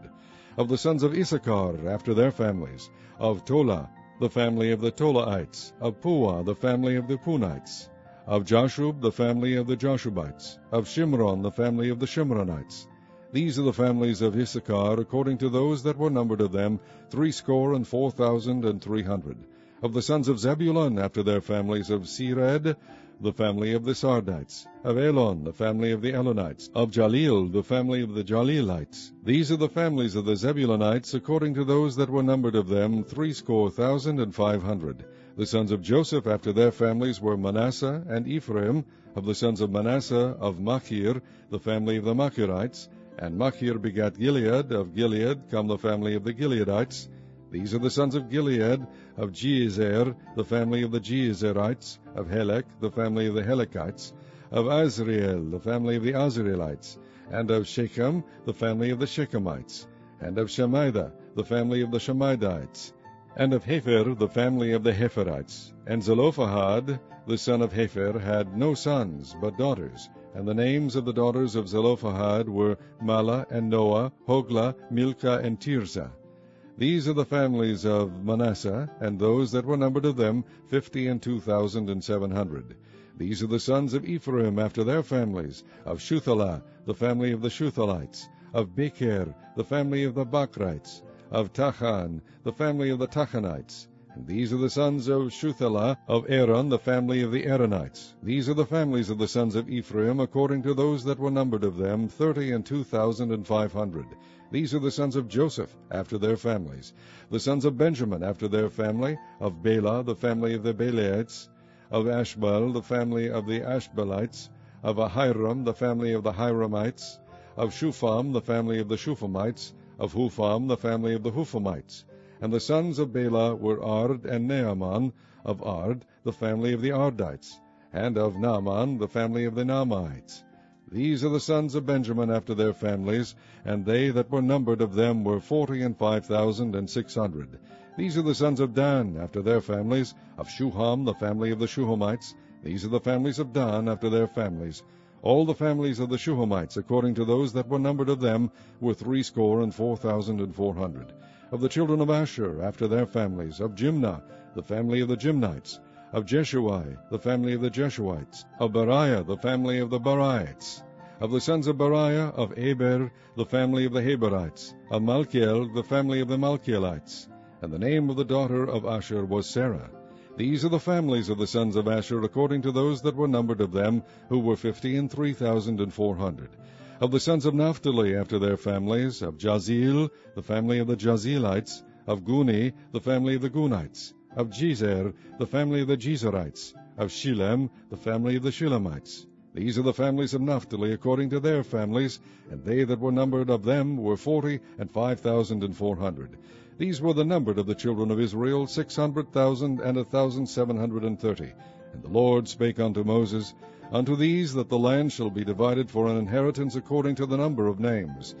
Of the sons of Issachar after their families, of Tola the family of the Tolaites, of Puah the family of the Punites, of Jashub the family of the Jashubites, of Shimron the family of the Shimronites. These are the families of Issachar, according to those that were numbered of them, 64,300. Of the sons of Zebulun after their families, of Sered the family of the Sardites, of Elon the family of the Elonites, of Jalil the family of the Jalilites. These are the families of the Zebulunites, according to those that were numbered of them, 70,500. The sons of Joseph after their families were Manasseh and Ephraim. Of the sons of Manasseh, of Machir the family of the Machirites, and Machir begat Gilead. Of Gilead come the family of the Gileadites. These are the sons of Gilead, of Jeezer the family of the Jeezerites, of Helek the family of the Helekites, of Azriel the family of the Azrielites, and of Shechem the family of the Shechemites, and of Shemida the family of the Shemidites, and of Hepher the family of the Hepherites. And Zelophehad the son of Hepher had no sons, but daughters. And the names of the daughters of Zelophehad were Mala and Noah, Hoglah, Milcah, and Tirzah. These are the families of Manasseh, and those that were numbered of them, 52,700. These are the sons of Ephraim after their families, of Shuthalah, the family of the Shuthalites, of Becher, the family of the Bakrites, of Tachan, the family of the Tachanites. And these are the sons of Shuthalah, of Aaron, the family of the Aaronites. These are the families of the sons of Ephraim, according to those that were numbered of them, 32,500. These are the sons of Joseph, after their families. The sons of Benjamin, after their family, of Bela, the family of the Belaites, of Ashbel, the family of the Ashbelites, of Ahiram, the family of the Hiramites, of Shupham, the family of the Shuphamites, of Hupham, the family of the Huphamites. And the sons of Bela were Ard and Naaman, of Ard, the family of the Ardites, and of Naaman, the family of the Naamites. These are the sons of Benjamin after their families, and they that were numbered of them were 45,600. These are the sons of Dan after their families, of Shuham, the family of the Shuhamites. These are the families of Dan after their families. All the families of the Shuhamites, according to those that were numbered of them, were 64,400. Of the children of Asher after their families, of Jimnah, the family of the Jimnites, Of Jeshuai, the family of the Jeshuites. Of Beriah, the family of the Beriites. Of the sons of Beriah, of Eber, the family of the Heberites. Of Malchiel, the family of the Malchielites. And the name of the daughter of Asher was Sarah. These are the families of the sons of Asher, according to those that were numbered of them, who were 53,400. Of the sons of Naphtali after their families, of Jazeel, the family of the Jazelites. Of Guni, the family of the Gunites. Of Jezer, the family of the Jezerites. Of Shilem, the family of the Shilemites. These are the families of Naphtali according to their families, and they that were numbered of them were 40,500. These were the numbered of the children of Israel, 600,1,730. And the Lord spake unto Moses, Unto these that the land shall be divided for an inheritance according to the number of names.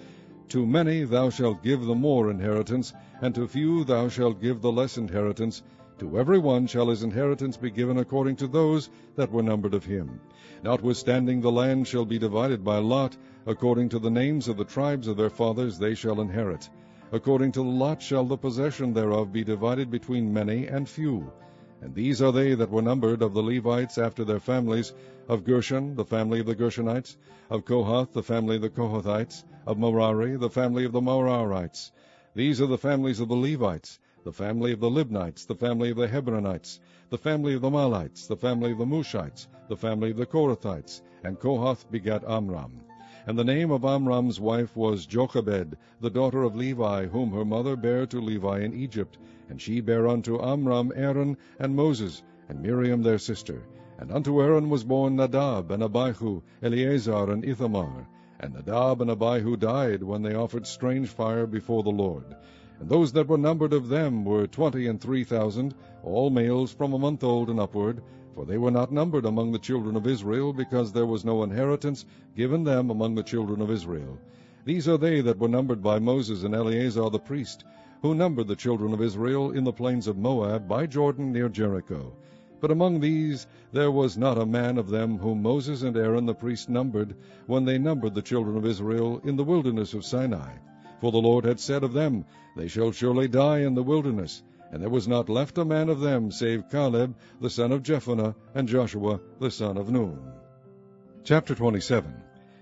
To many thou shalt give the more inheritance, and to few thou shalt give the less inheritance. To every one shall his inheritance be given according to those that were numbered of him. Notwithstanding the land shall be divided by lot, according to the names of the tribes of their fathers they shall inherit. According to the lot shall the possession thereof be divided between many and few. And these are they that were numbered of the Levites after their families, of Gershon, the family of the Gershonites, of Kohath, the family of the Kohathites, of Merari, the family of the Merarites. These are the families of the Levites, the family of the Libnites, the family of the Hebronites, the family of the Malites, the family of the Mushites, the family of the Korathites. And Kohath begat Amram. And the name of Amram's wife was Jochebed, the daughter of Levi, whom her mother bare to Levi in Egypt. And she bare unto Amram Aaron and Moses, and Miriam their sister. And unto Aaron was born Nadab, and Abihu, Eleazar, and Ithamar. And Nadab and Abihu died when they offered strange fire before the Lord. And those that were numbered of them were 23,000, all males from a month old and upward. For they were not numbered among the children of Israel, because there was no inheritance given them among the children of Israel. These are they that were numbered by Moses and Eleazar the priest, who numbered the children of Israel in the plains of Moab by Jordan near Jericho. But among these there was not a man of them whom Moses and Aaron the priest numbered, when they numbered the children of Israel in the wilderness of Sinai. For the Lord had said of them, They shall surely die in the wilderness. And there was not left a man of them, save Caleb the son of Jephunneh, and Joshua the son of Nun. Chapter 27.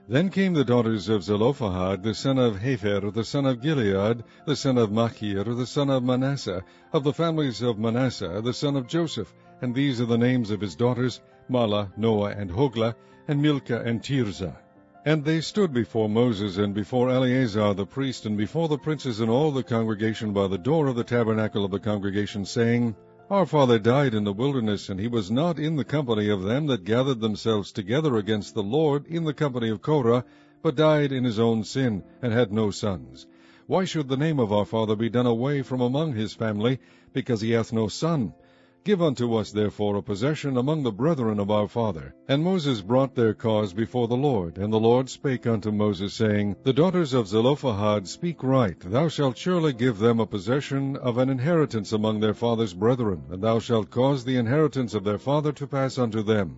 Then came the daughters of Zelophehad, the son of Hepher, the son of Gilead, the son of Machir, the son of Manasseh, of the families of Manasseh, the son of Joseph. And these are the names of his daughters, Mahlah, Noah, and Hoglah, and Milcah, and Tirzah. And they stood before Moses, and before Eleazar the priest, and before the princes and all the congregation by the door of the tabernacle of the congregation, saying, Our father died in the wilderness, and he was not in the company of them that gathered themselves together against the Lord in the company of Korah, but died in his own sin, and had no sons. Why should the name of our father be done away from among his family, because he hath no son? Give unto us therefore a possession among the brethren of our father. And Moses brought their cause before the Lord. And the Lord spake unto Moses, saying, The daughters of Zelophehad speak right. Thou shalt surely give them a possession of an inheritance among their father's brethren, and thou shalt cause the inheritance of their father to pass unto them.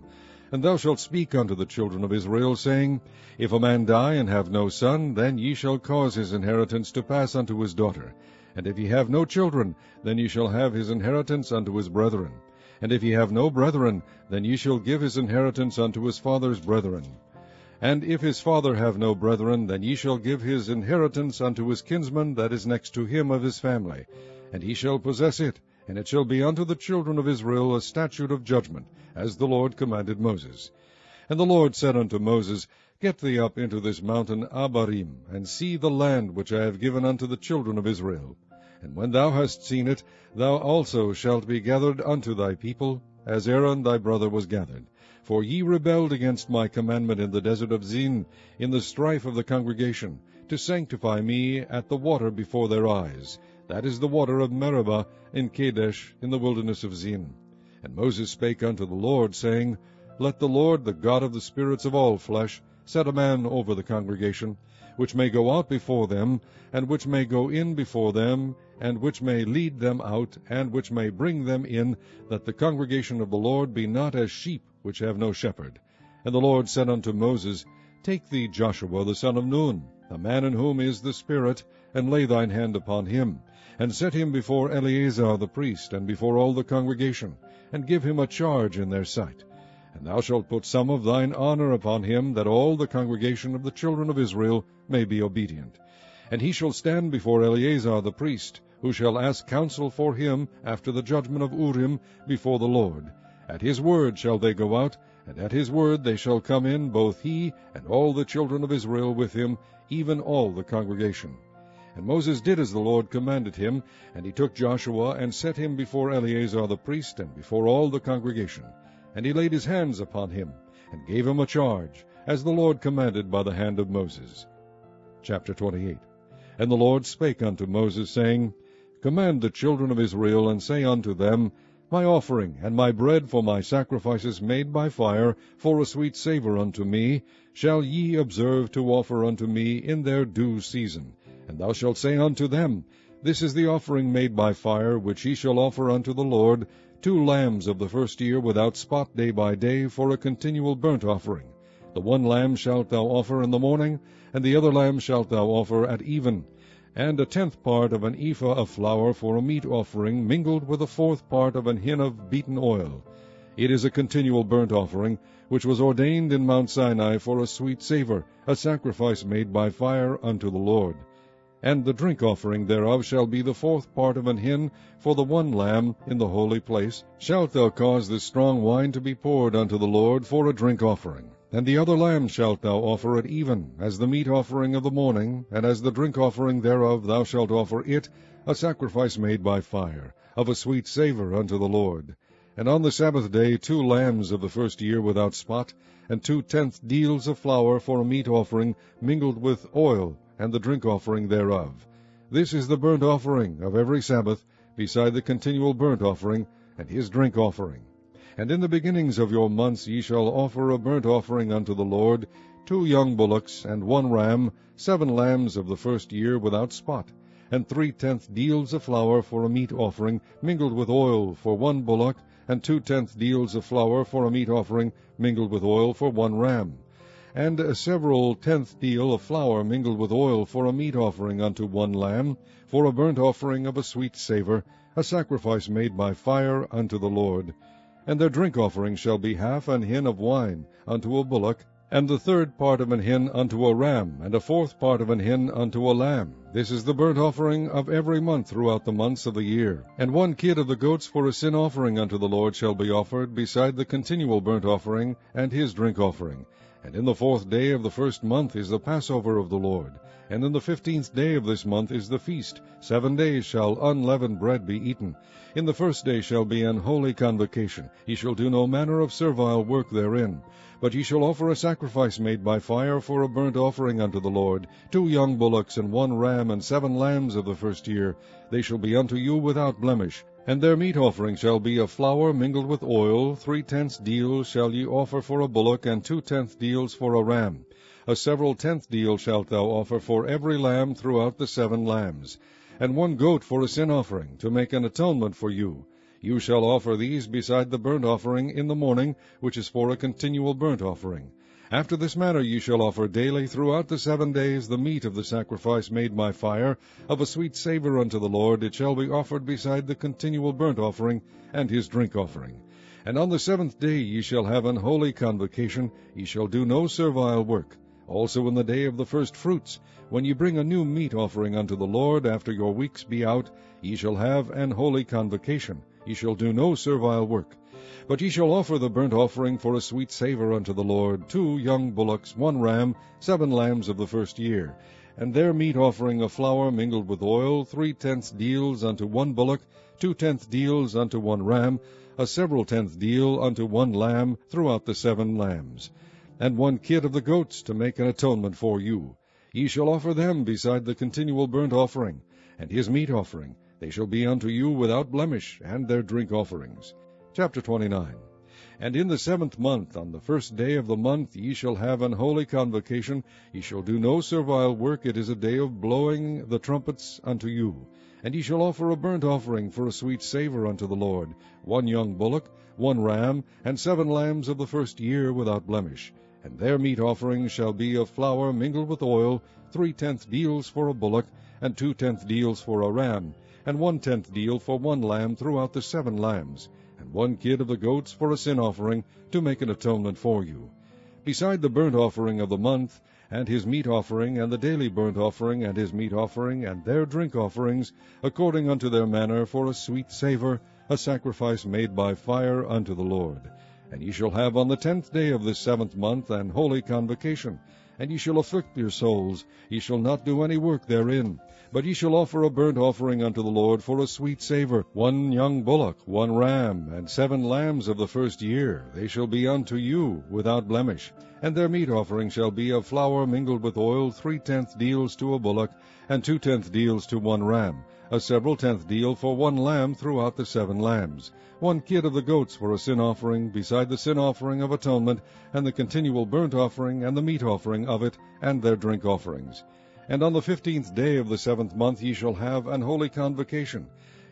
And thou shalt speak unto the children of Israel, saying, If a man die and have no son, then ye shall cause his inheritance to pass unto his daughter. And if he have no children, then ye shall have his inheritance unto his brethren. And if he have no brethren, then ye shall give his inheritance unto his father's brethren. And if his father have no brethren, then ye shall give his inheritance unto his kinsman that is next to him of his family. And he shall possess it, and it shall be unto the children of Israel a statute of judgment, as the Lord commanded Moses. And the Lord said unto Moses, Get thee up into this mountain Abarim, and see the land which I have given unto the children of Israel. And when thou hast seen it, thou also shalt be gathered unto thy people, as Aaron thy brother was gathered. For ye rebelled against my commandment in the desert of Zin, in the strife of the congregation, to sanctify me at the water before their eyes. That is the water of Meribah in Kadesh, in the wilderness of Zin. And Moses spake unto the Lord, saying, Let the Lord, the God of the spirits of all flesh, set a man over the congregation, which may go out before them, and which may go in before them, and which may lead them out, and which may bring them in, that the congregation of the Lord be not as sheep which have no shepherd. And the Lord said unto Moses, Take thee Joshua the son of Nun, the man in whom is the Spirit, and lay thine hand upon him, and set him before Eleazar the priest, and before all the congregation, and give him a charge in their sight. And thou shalt put some of thine honor upon him, that all the congregation of the children of Israel may be obedient. And he shall stand before Eleazar the priest, who shall ask counsel for him after the judgment of Urim before the Lord. At his word shall they go out, and at his word they shall come in, both he and all the children of Israel with him, even all the congregation. And Moses did as the Lord commanded him, and he took Joshua and set him before Eleazar the priest and before all the congregation. And he laid his hands upon him, and gave him a charge, as the Lord commanded by the hand of Moses. Chapter 28. And the Lord spake unto Moses, saying, Command the children of Israel, and say unto them, My offering and my bread for my sacrifices made by fire, for a sweet savour unto me, shall ye observe to offer unto me in their due season. And thou shalt say unto them, This is the offering made by fire, which ye shall offer unto the Lord, 2 lambs of the first year without spot day by day, for a continual burnt offering. The one lamb shalt thou offer in the morning, and the other lamb shalt thou offer at even. And a 10th part of an ephah of flour for a meat offering, mingled with a 4th part of an hin of beaten oil. It is a continual burnt offering, which was ordained in Mount Sinai for a sweet savour, a sacrifice made by fire unto the Lord. And the drink offering thereof shall be the 4th part of an hin for the one lamb in the holy place. Shalt thou cause this strong wine to be poured unto the Lord for a drink offering. And the other lamb shalt thou offer at even, as the meat offering of the morning, and as the drink offering thereof thou shalt offer it, a sacrifice made by fire, of a sweet savour unto the Lord. And on the Sabbath day 2 lambs of the first year without spot, and 2 tenth deals of flour for a meat offering, mingled with oil, and the drink offering thereof. This is the burnt offering of every Sabbath, beside the continual burnt offering, and his drink offering. And in the beginnings of your months ye shall offer a burnt offering unto the Lord, 2 young bullocks, and 1 ram, 7 lambs of the first year without spot, and 3 tenth deals of flour for a meat offering, mingled with oil for 1 bullock, and 2 tenth deals of flour for a meat offering, mingled with oil for 1 ram. And a several 10th deal of flour mingled with oil for a meat offering unto 1 lamb, for a burnt offering of a sweet savour, a sacrifice made by fire unto the Lord. And their drink offering shall be half an hin of wine unto a bullock, and the 3rd part of an hin unto a ram, and a 4th part of an hin unto a lamb. This is the burnt offering of every month throughout the months of the year. And 1 kid of the goats for a sin offering unto the Lord shall be offered, beside the continual burnt offering, and his drink offering. And in the 4th day of the first month is the Passover of the Lord. And in the 15th day of this month is the feast. 7 days shall unleavened bread be eaten. In the first day shall be an holy convocation. Ye shall do no manner of servile work therein. But ye shall offer a sacrifice made by fire for a burnt offering unto the Lord, 2 young bullocks, and 1 ram, and 7 lambs of the first year. They shall be unto you without blemish. And their meat offering shall be of flour mingled with oil. 3 tenths deals shall ye offer for a bullock, and 2 tenth deals for a ram. A several 10th deal shalt thou offer for every lamb throughout the 7 lambs. And 1 goat for a sin offering, to make an atonement for you. You shall offer these beside the burnt offering in the morning, which is for a continual burnt offering. After this manner ye shall offer daily throughout the 7 days the meat of the sacrifice made by fire, of a sweet savour unto the Lord. It shall be offered beside the continual burnt offering, and his drink offering. And on the 7th day ye shall have an holy convocation. Ye shall do no servile work. Also in the day of the first fruits, when ye bring a new meat offering unto the Lord, after your weeks be out, ye shall have an holy convocation. Ye shall do no servile work. But ye shall offer the burnt offering for a sweet savour unto the Lord, 2 young bullocks, 1 ram, 7 lambs of the first year. And their meat offering of flour mingled with oil, 3 tenths deals unto 1 bullock, 2 tenth deals unto 1 ram, a several 10th deal unto 1 lamb throughout the 7 lambs. And 1 kid of the goats, to make an atonement for you. Ye shall offer them beside the continual burnt offering, and his meat offering. They shall be unto you without blemish, and their drink offerings. Chapter 29. And in the 7th month, on the first day of the month, ye shall have an holy convocation. Ye shall do no servile work. It is a day of blowing the trumpets unto you. And ye shall offer a burnt offering for a sweet savour unto the Lord, 1 young bullock, 1 ram, and 7 lambs of the first year without blemish. And their meat offering shall be of flour mingled with oil, 3 tenth deals for a bullock, and 2 tenth deals for a ram, and 1 tenth deal for 1 lamb throughout the 7 lambs. And 1 kid of the goats for a sin offering, to make an atonement for you. Beside the burnt offering of the month, and his meat offering, and the daily burnt offering, and his meat offering, and their drink offerings, according unto their manner, for a sweet savour, a sacrifice made by fire unto the Lord. And ye shall have on the 10th day of this 7th month an holy convocation, and ye shall afflict your souls, ye shall not do any work therein. But ye shall offer a burnt offering unto the Lord for a sweet savour, 1 young bullock, 1 ram, and 7 lambs of the first year. They shall be unto you without blemish. And their meat offering shall be of flour mingled with oil, 3/10 deals to a bullock, and 2/10 deals to 1 ram, a several tenth deal for 1 lamb throughout the 7 lambs. 1 kid of the goats for a sin offering, beside the sin offering of atonement, and the continual burnt offering, and the meat offering of it, and their drink offerings. And on the 15th day of the 7th month ye shall have an holy convocation.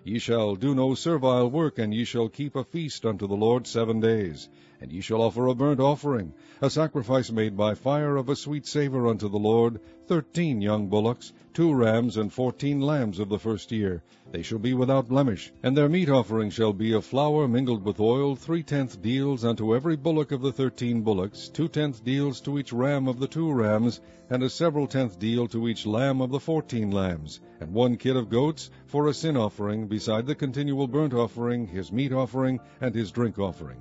Ye shall do no servile work, and ye shall keep a feast unto the Lord 7 days. And ye shall offer a burnt offering, a sacrifice made by fire of a sweet savour unto the Lord, 13 young bullocks, 2 rams, and 14 lambs of the first year. They shall be without blemish. And their meat offering shall be of flour mingled with oil, 3/10 deals unto every bullock of the 13 bullocks, 2/10 deals to each ram of the 2 rams, and a several tenth deal to each lamb of the 14 lambs, and 1 kid of goats for a sin offering, beside the continual burnt offering, his meat offering, and his drink offering.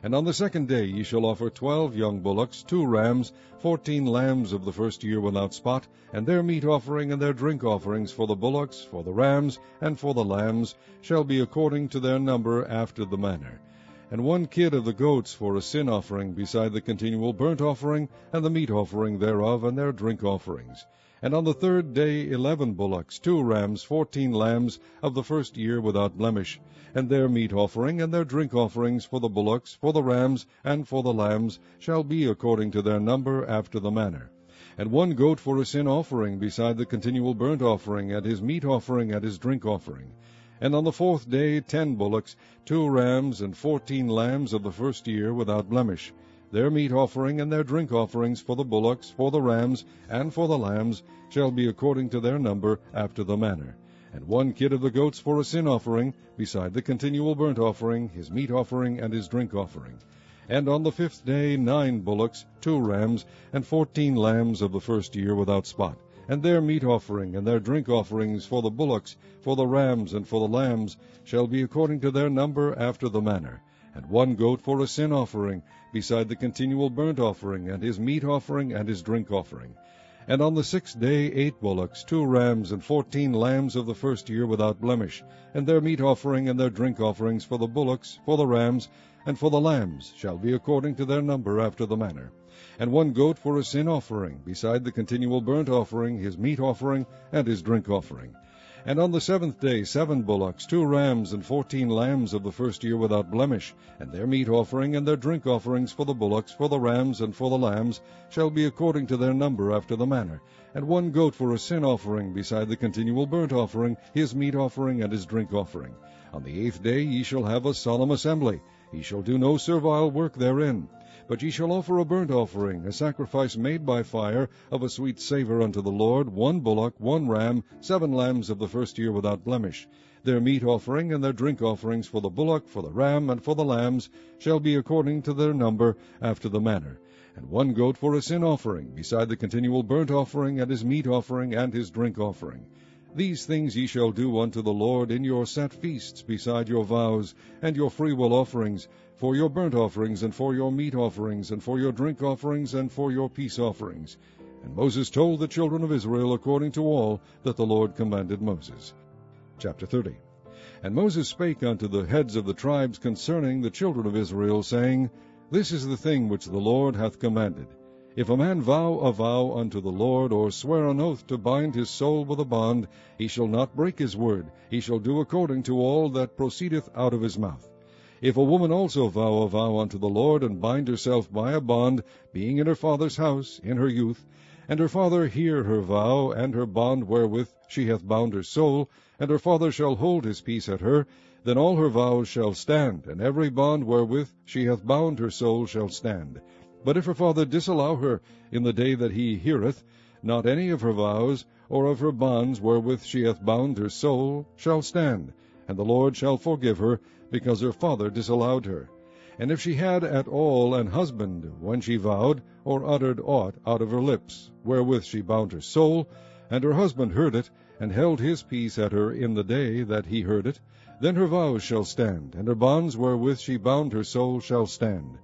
And on the 2nd day ye shall offer 12 young bullocks, 2 rams, 14 lambs of the first year without spot, and their meat offering and their drink offerings for the bullocks, for the rams, and for the lambs, shall be according to their number after the manner. And 1 kid of the goats for a sin offering, beside the continual burnt offering, and the meat offering thereof, and their drink offerings. And on the 3rd day 11 bullocks, 2 rams, 14 lambs of the first year without blemish, and their meat offering and their drink offerings for the bullocks, for the rams, and for the lambs, shall be according to their number after the manner. And 1 goat for a sin offering, beside the continual burnt offering, and his meat offering, and his drink offering. And on the 4th day 10 bullocks, 2 rams, and 14 lambs of the first year without blemish. Their meat offering and their drink offerings for the bullocks, for the rams, and for the lambs, shall be according to their number after the manner. And 1 kid of the goats for a sin offering, beside the continual burnt offering, his meat offering, and his drink offering. And on the 5th day 9 bullocks, 2 rams, and 14 lambs of the first year without spot, and their meat offering and their drink offerings for the bullocks, for the rams, and for the lambs, shall be according to their number after the manner. And 1 goat for a sin offering, beside the continual burnt offering, and his meat offering, and his drink offering. And on the 6th day 8 bullocks, 2 rams, and 14 lambs of the first year without blemish, and their meat offering and their drink offerings for the bullocks, for the rams, and for the lambs, shall be according to their number after the manner. And 1 goat for a sin offering, beside the continual burnt offering, his meat offering, and his drink offering. And on the 7th day 7 bullocks, 2 rams, and 14 lambs of the first year without blemish, and their meat offering and their drink offerings for the bullocks, for the rams, and for the lambs, shall be according to their number after the manner. And 1 goat for a sin offering, beside the continual burnt offering, his meat offering, and his drink offering. On the 8th day ye shall have a solemn assembly. Ye shall do no servile work therein. But ye shall offer a burnt offering, a sacrifice made by fire, of a sweet savour unto the Lord, 1 bullock, 1 ram, 7 lambs of the first year without blemish. Their meat offering and their drink offerings for the bullock, for the ram, and for the lambs, shall be according to their number after the manner. And 1 goat for a sin offering, beside the continual burnt offering, and his meat offering, and his drink offering. These things ye shall do unto the Lord in your set feasts, beside your vows, and your freewill offerings, for your burnt offerings, and for your meat offerings, and for your drink offerings, and for your peace offerings. And Moses told the children of Israel according to all that the Lord commanded Moses. Chapter 30. And Moses spake unto the heads of the tribes concerning the children of Israel, saying, This is the thing which the Lord hath commanded. If a man vow a vow unto the Lord, or swear an oath to bind his soul with a bond, he shall not break his word. He shall do according to all that proceedeth out of his mouth. If a woman also vow a vow unto the Lord, and bind herself by a bond, being in her father's house in her youth, and her father hear her vow, and her bond wherewith she hath bound her soul, and her father shall hold his peace at her, then all her vows shall stand, and every bond wherewith she hath bound her soul shall stand. But if her father disallow her in the day that he heareth, not any of her vows, or of her bonds wherewith she hath bound her soul, shall stand. and the Lord shall forgive her, because her father disallowed her. And if she had at all an husband when she vowed, or uttered aught out of her lips, wherewith she bound her soul, and her husband heard it, and held his peace at her in the day that he heard it, then her vows shall stand, and her bonds wherewith she bound her soul shall stand.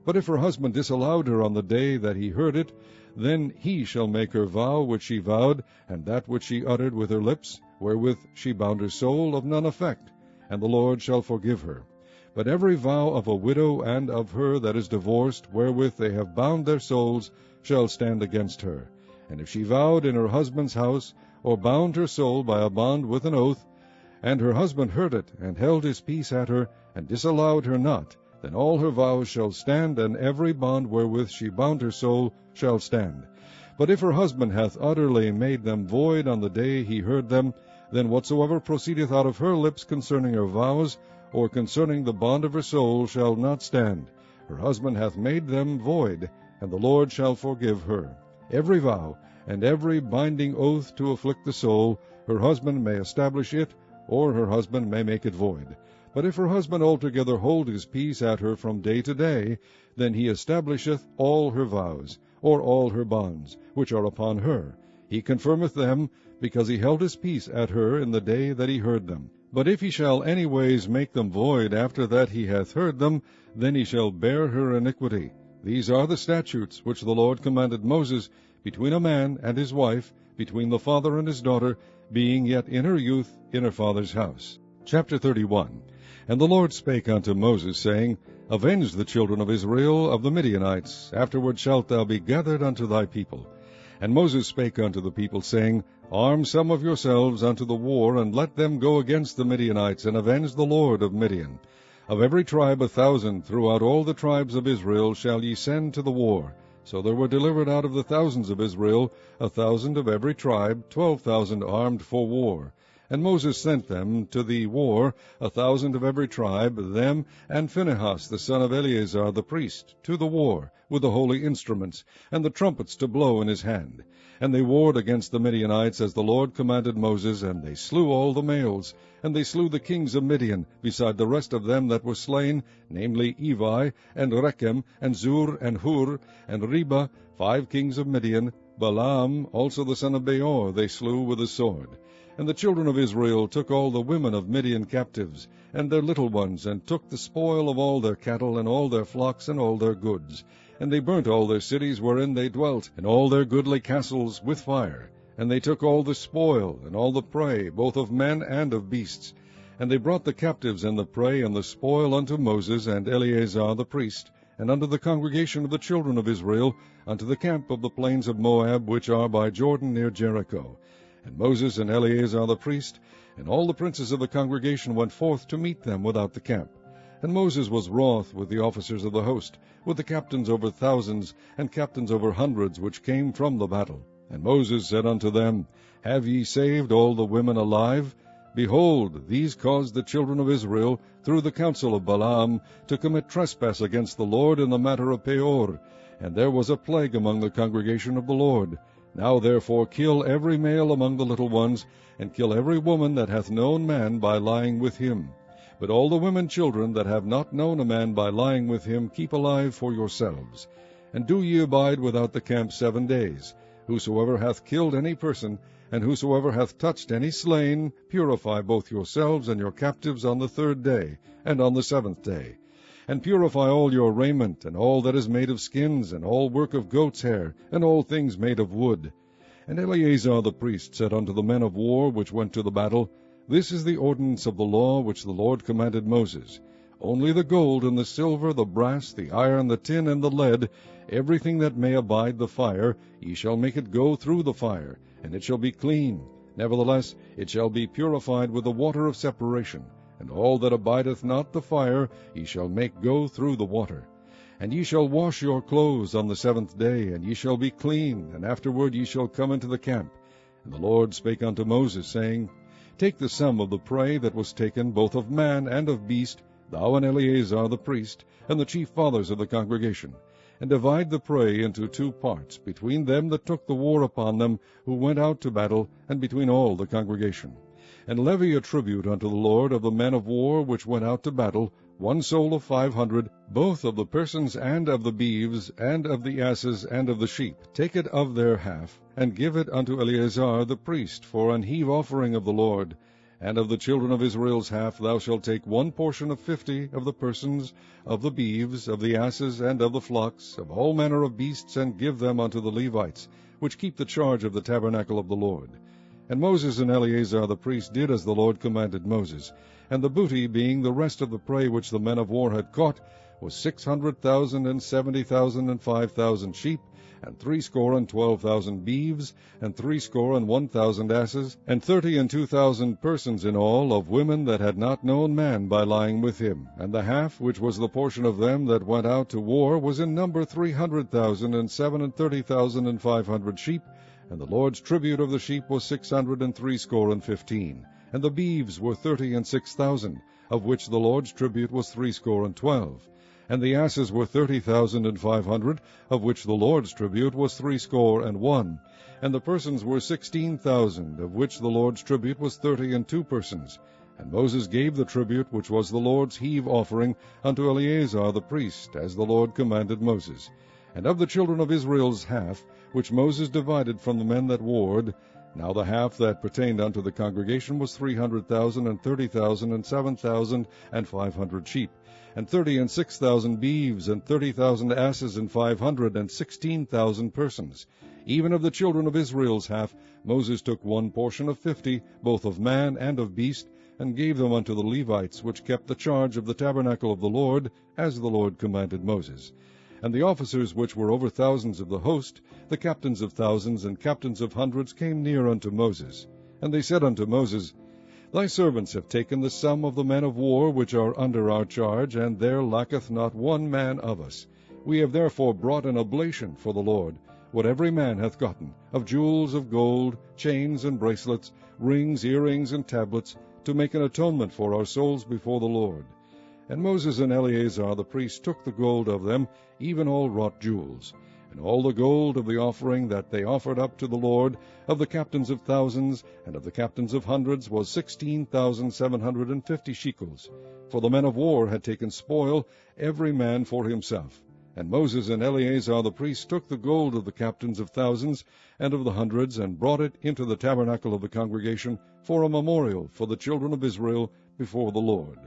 But if her husband disallowed her on the day that he heard it, then he shall make her vow which she vowed, and that which she uttered with her lips, wherewith she bound her soul, of none effect, and the Lord shall forgive her. But every vow of a widow and of her that is divorced, wherewith they have bound their souls, shall stand against her. And if she vowed in her husband's house, or bound her soul by a bond with an oath, and her husband heard it, and held his peace at her, and disallowed her not, then all her vows shall stand, and every bond wherewith she bound her soul shall stand. But if her husband hath utterly made them void on the day he heard them, then whatsoever proceedeth out of her lips concerning her vows, or concerning the bond of her soul, shall not stand. Her husband hath made them void, and the Lord shall forgive her. Every vow, and every binding oath to afflict the soul, her husband may establish it, or her husband may make it void. But if her husband altogether hold his peace at her from day to day, then he establisheth all her vows, or all her bonds, which are upon her. He confirmeth them, because he held his peace at her in the day that he heard them. But if he shall any ways make them void after that he hath heard them, then he shall bear her iniquity. These are the statutes which the Lord commanded Moses, between a man and his wife, between the father and his daughter, being yet in her youth in her father's house. Chapter 31. And the Lord spake unto Moses, saying, Avenge the children of Israel of the Midianites, afterward shalt thou be gathered unto thy people. And Moses spake unto the people, saying, Arm some of yourselves unto the war, and let them go against the Midianites, and avenge the Lord of Midian. Of every tribe 1,000 throughout all the tribes of Israel shall ye send to the war. So there were delivered out of the thousands of Israel 1,000 of every tribe, 12,000 armed for war. And Moses sent them to the war, 1,000 of every tribe, them and Phinehas the son of Eleazar the priest, to the war, with the holy instruments, and the trumpets to blow in his hand. And they warred against the Midianites, as the Lord commanded Moses, and they slew all the males. And they slew the kings of Midian, beside the rest of them that were slain, namely Evi, and Rechem, and Zur, and Hur, and Reba, 5 kings of Midian. Balaam also the son of Beor they slew with the sword. And the children of Israel took all the women of Midian captives, and their little ones, and took the spoil of all their cattle, and all their flocks, and all their goods. And they burnt all their cities wherein they dwelt, and all their goodly castles with fire. And they took all the spoil, and all the prey, both of men and of beasts. And they brought the captives and the prey and the spoil unto Moses and Eleazar the priest, and unto the congregation of the children of Israel, unto the camp of the plains of Moab, which are by Jordan near Jericho. And Moses and Eleazar the priest, and all the princes of the congregation went forth to meet them without the camp. And Moses was wroth with the officers of the host, with the captains over thousands, and captains over hundreds, which came from the battle. And Moses said unto them, Have ye saved all the women alive? Behold, these caused the children of Israel, through the counsel of Balaam, to commit trespass against the Lord in the matter of Peor. And there was a plague among the congregation of the Lord. Now therefore kill every male among the little ones, and kill every woman that hath known man by lying with him. But all the women children that have not known a man by lying with him keep alive for yourselves. And do ye abide without the camp 7 days. Whosoever hath killed any person, and whosoever hath touched any slain, purify both yourselves and your captives on the 3rd day, and on the 7th day. And purify all your raiment, and all that is made of skins, and all work of goat's hair, and all things made of wood. And Eleazar the priest said unto the men of war which went to the battle, This is the ordinance of the law which the Lord commanded Moses. Only the gold and the silver, the brass, the iron, the tin, and the lead, everything that may abide the fire, ye shall make it go through the fire, and it shall be clean. Nevertheless it shall be purified with the water of separation. And all that abideth not the fire ye shall make go through the water. And ye shall wash your clothes on the 7th day, and ye shall be clean, and afterward ye shall come into the camp. And the Lord spake unto Moses, saying, Take the sum of the prey that was taken, both of man and of beast, thou and Eleazar the priest, and the chief fathers of the congregation, and divide the prey into 2 parts, between them that took the war upon them, who went out to battle, and between all the congregation. and levy a tribute unto the Lord of the men of war which went out to battle, 1 soul of 500, both of the persons and of the beeves, and of the asses, and of the sheep. Take it of their half, and give it unto Eleazar the priest for an heave offering of the Lord. And of the children of Israel's half thou shalt take 1 portion of 50 of the persons, of the beeves, of the asses, and of the flocks, of all manner of beasts, and give them unto the Levites, which keep the charge of the tabernacle of the Lord. And Moses and Eleazar the priest did as the Lord commanded Moses. And the booty, being the rest of the prey which the men of war had caught, was 600,000, and 70,000, and 5,000 sheep, and 62,000 beeves, and 1,000 asses, and 32,000 persons in all, of women that had not known man by lying with him. And the half, which was the portion of them that went out to war, was in number 300,000, and 37,500 sheep, and the Lord's tribute of the sheep was 615. And the beeves were 36,000, of which the Lord's tribute was 12. And the asses were 30,500, of which the Lord's tribute was 61. And the persons were 16,000, of which the Lord's tribute was 32 persons. And Moses gave the tribute, which was the Lord's heave offering, unto Eleazar the priest, as the Lord commanded Moses. And of the children of Israel's half, which Moses divided from the men that warred, now the half that pertained unto the congregation was 300,000, and 30,000, and 7,500 sheep, and 36,000 beeves, and 30,000 asses, and 516,000 persons. Even of the children of Israel's half, Moses took 1 portion of 50, both of man and of beast, and gave them unto the Levites, which kept the charge of the tabernacle of the Lord, as the Lord commanded Moses. And the officers which were over thousands of the host, the captains of thousands and captains of hundreds, came near unto Moses. And they said unto Moses, Thy servants have taken the sum of the men of war which are under our charge, and there lacketh not one man of us. We have therefore brought an oblation for the Lord, what every man hath gotten, of jewels of gold, chains and bracelets, rings, earrings, and tablets, to make an atonement for our souls before the Lord. And Moses and Eleazar the priest took the gold of them, even all wrought jewels. And all the gold of the offering that they offered up to the Lord, of the captains of thousands, and of the captains of hundreds, was 16,750 shekels. For the men of war had taken spoil, every man for himself. And Moses and Eleazar the priest took the gold of the captains of thousands, and of the hundreds, and brought it into the tabernacle of the congregation, for a memorial for the children of Israel before the Lord.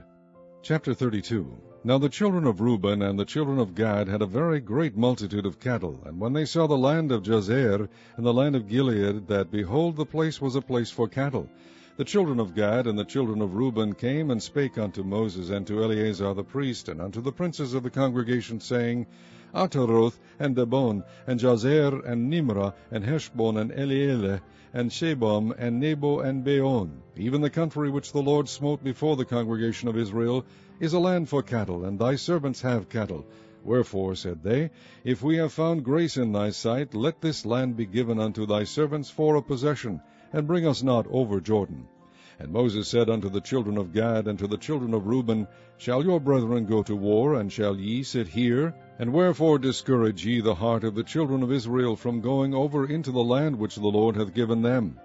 Chapter 32. Now the children of Reuben and the children of Gad had a very great multitude of cattle. And when they saw the land of Jazer and the land of Gilead, that, behold, the place was a place for cattle, the children of Gad and the children of Reuben came and spake unto Moses and to Eleazar the priest, and unto the princes of the congregation, saying, Ataroth, and Debon, and Jazer, and Nimrah, and Heshbon, and Eleeleh, and Shebam, and Nebo, and Beon, even the country which the Lord smote before the congregation of Israel, is a land for cattle, and thy servants have cattle. Wherefore, said they, if we have found grace in thy sight, let this land be given unto thy servants for a possession, and bring us not over Jordan. And Moses said unto the children of Gad and to the children of Reuben, Shall your brethren go to war, and shall ye sit here? And wherefore discourage ye the heart of the children of Israel from going over into the land which the Lord hath given them?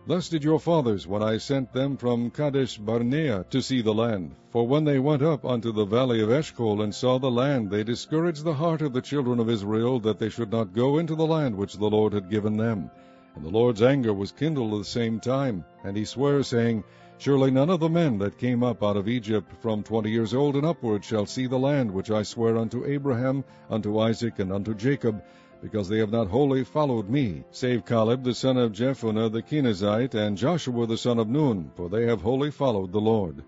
Thus did your fathers, when I sent them from Kadesh Barnea to see the land. For when they went up unto the valley of Eshcol, and saw the land, they discouraged the heart of the children of Israel, that they should not go into the land which the Lord had given them. And the Lord's anger was kindled at the same time, and he sware, saying, Surely none of the men that came up out of Egypt from 20 years old and upward shall see the land which I swear unto Abraham, unto Isaac, and unto Jacob, because they have not wholly followed me, save Caleb the son of Jephunneh the Kenizzite, and Joshua the son of Nun, for they have wholly followed the Lord.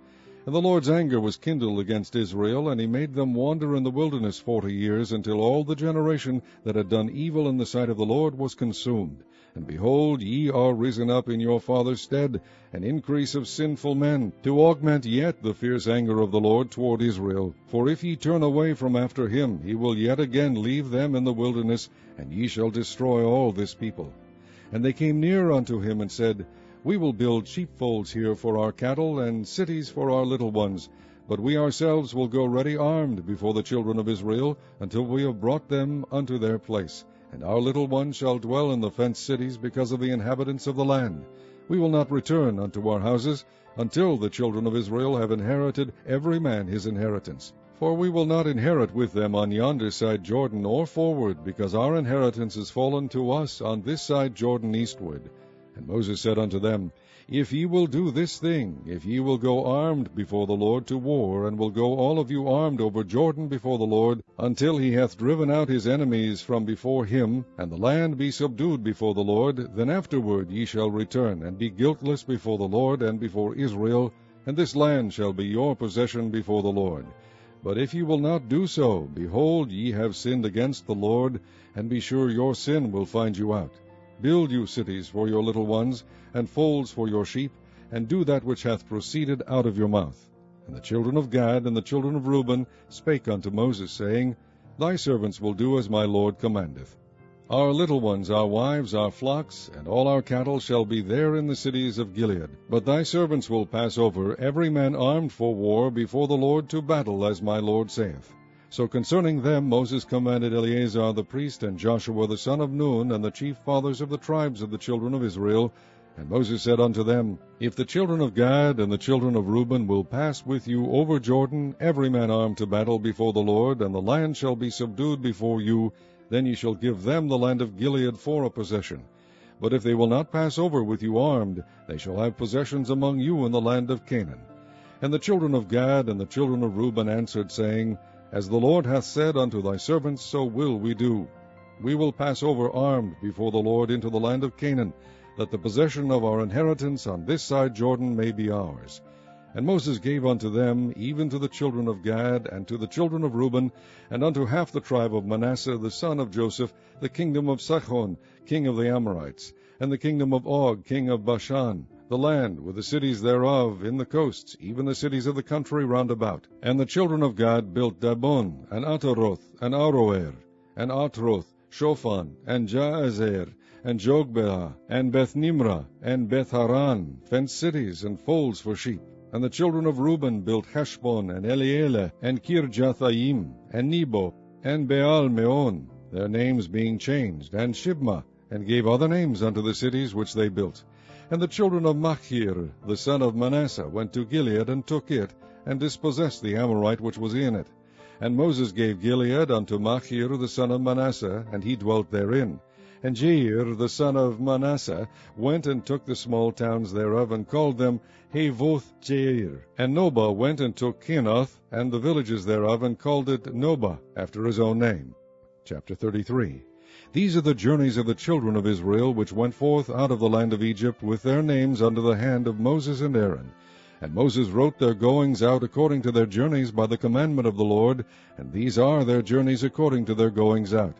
And the Lord's anger was kindled against Israel, and he made them wander in the wilderness 40 years, until all the generation that had done evil in the sight of the Lord was consumed. And behold, ye are risen up in your father's stead, an increase of sinful men, to augment yet the fierce anger of the Lord toward Israel. For if ye turn away from after him, he will yet again leave them in the wilderness, and ye shall destroy all this people. And they came near unto him, and said, We will build sheepfolds here for our cattle, and cities for our little ones. But we ourselves will go ready armed before the children of Israel, until we have brought them unto their place. And our little ones shall dwell in the fenced cities because of the inhabitants of the land. We will not return unto our houses, until the children of Israel have inherited every man his inheritance. For we will not inherit with them on yonder side Jordan, or forward, because our inheritance is fallen to us on this side Jordan eastward. And Moses said unto them, If ye will do this thing, if ye will go armed before the Lord to war, and will go all of you armed over Jordan before the Lord, until he hath driven out his enemies from before him, and the land be subdued before the Lord, then afterward ye shall return, and be guiltless before the Lord and before Israel, and this land shall be your possession before the Lord. But if ye will not do so, behold, ye have sinned against the Lord, and be sure your sin will find you out. Build you cities for your little ones, and folds for your sheep, and do that which hath proceeded out of your mouth. And the children of Gad and the children of Reuben spake unto Moses, saying, Thy servants will do as my Lord commandeth. Our little ones, our wives, our flocks, and all our cattle shall be there in the cities of Gilead. But thy servants will pass over, every man armed for war, before the Lord to battle, as my Lord saith. So concerning them Moses commanded Eleazar the priest, and Joshua the son of Nun, and the chief fathers of the tribes of the children of Israel. And Moses said unto them, If the children of Gad and the children of Reuben will pass with you over Jordan, every man armed to battle before the Lord, and the land shall be subdued before you, then ye shall give them the land of Gilead for a possession. But if they will not pass over with you armed, they shall have possessions among you in the land of Canaan. And the children of Gad and the children of Reuben answered, saying, As the Lord hath said unto thy servants, so will we do. We will pass over armed before the Lord into the land of Canaan, that the possession of our inheritance on this side Jordan may be ours. And Moses gave unto them, even to the children of Gad, and to the children of Reuben, and unto half the tribe of Manasseh the son of Joseph, the kingdom of Sihon, king of the Amorites, and the kingdom of Og, king of Bashan, the land with the cities thereof in the coasts, even the cities of the country round about. And the children of Gad built Dabon, and Ataroth, and Aroer, and Atroth, Shophan, and Jaazer, and Jogbeah, and Beth-nimrah, and Beth-haran, fenced cities and folds for sheep. And the children of Reuben built Heshbon, and Elealeh, and Kirjathaim, and Nebo, and Baal-meon, their names being changed, and Shibmah, and gave other names unto the cities which they built. And the children of Machir, the son of Manasseh, went to Gilead, and took it, and dispossessed the Amorite which was in it. And Moses gave Gilead unto Machir the son of Manasseh, and he dwelt therein. And Jair the son of Manasseh went and took the small towns thereof, and called them Havoth Jair. And Nobah went and took Kenath, and the villages thereof, and called it Nobah, after his own name. Chapter 33. These are the journeys of the children of Israel, which went forth out of the land of Egypt, with their names under the hand of Moses and Aaron. And Moses wrote their goings out according to their journeys by the commandment of the Lord, and these are their journeys according to their goings out.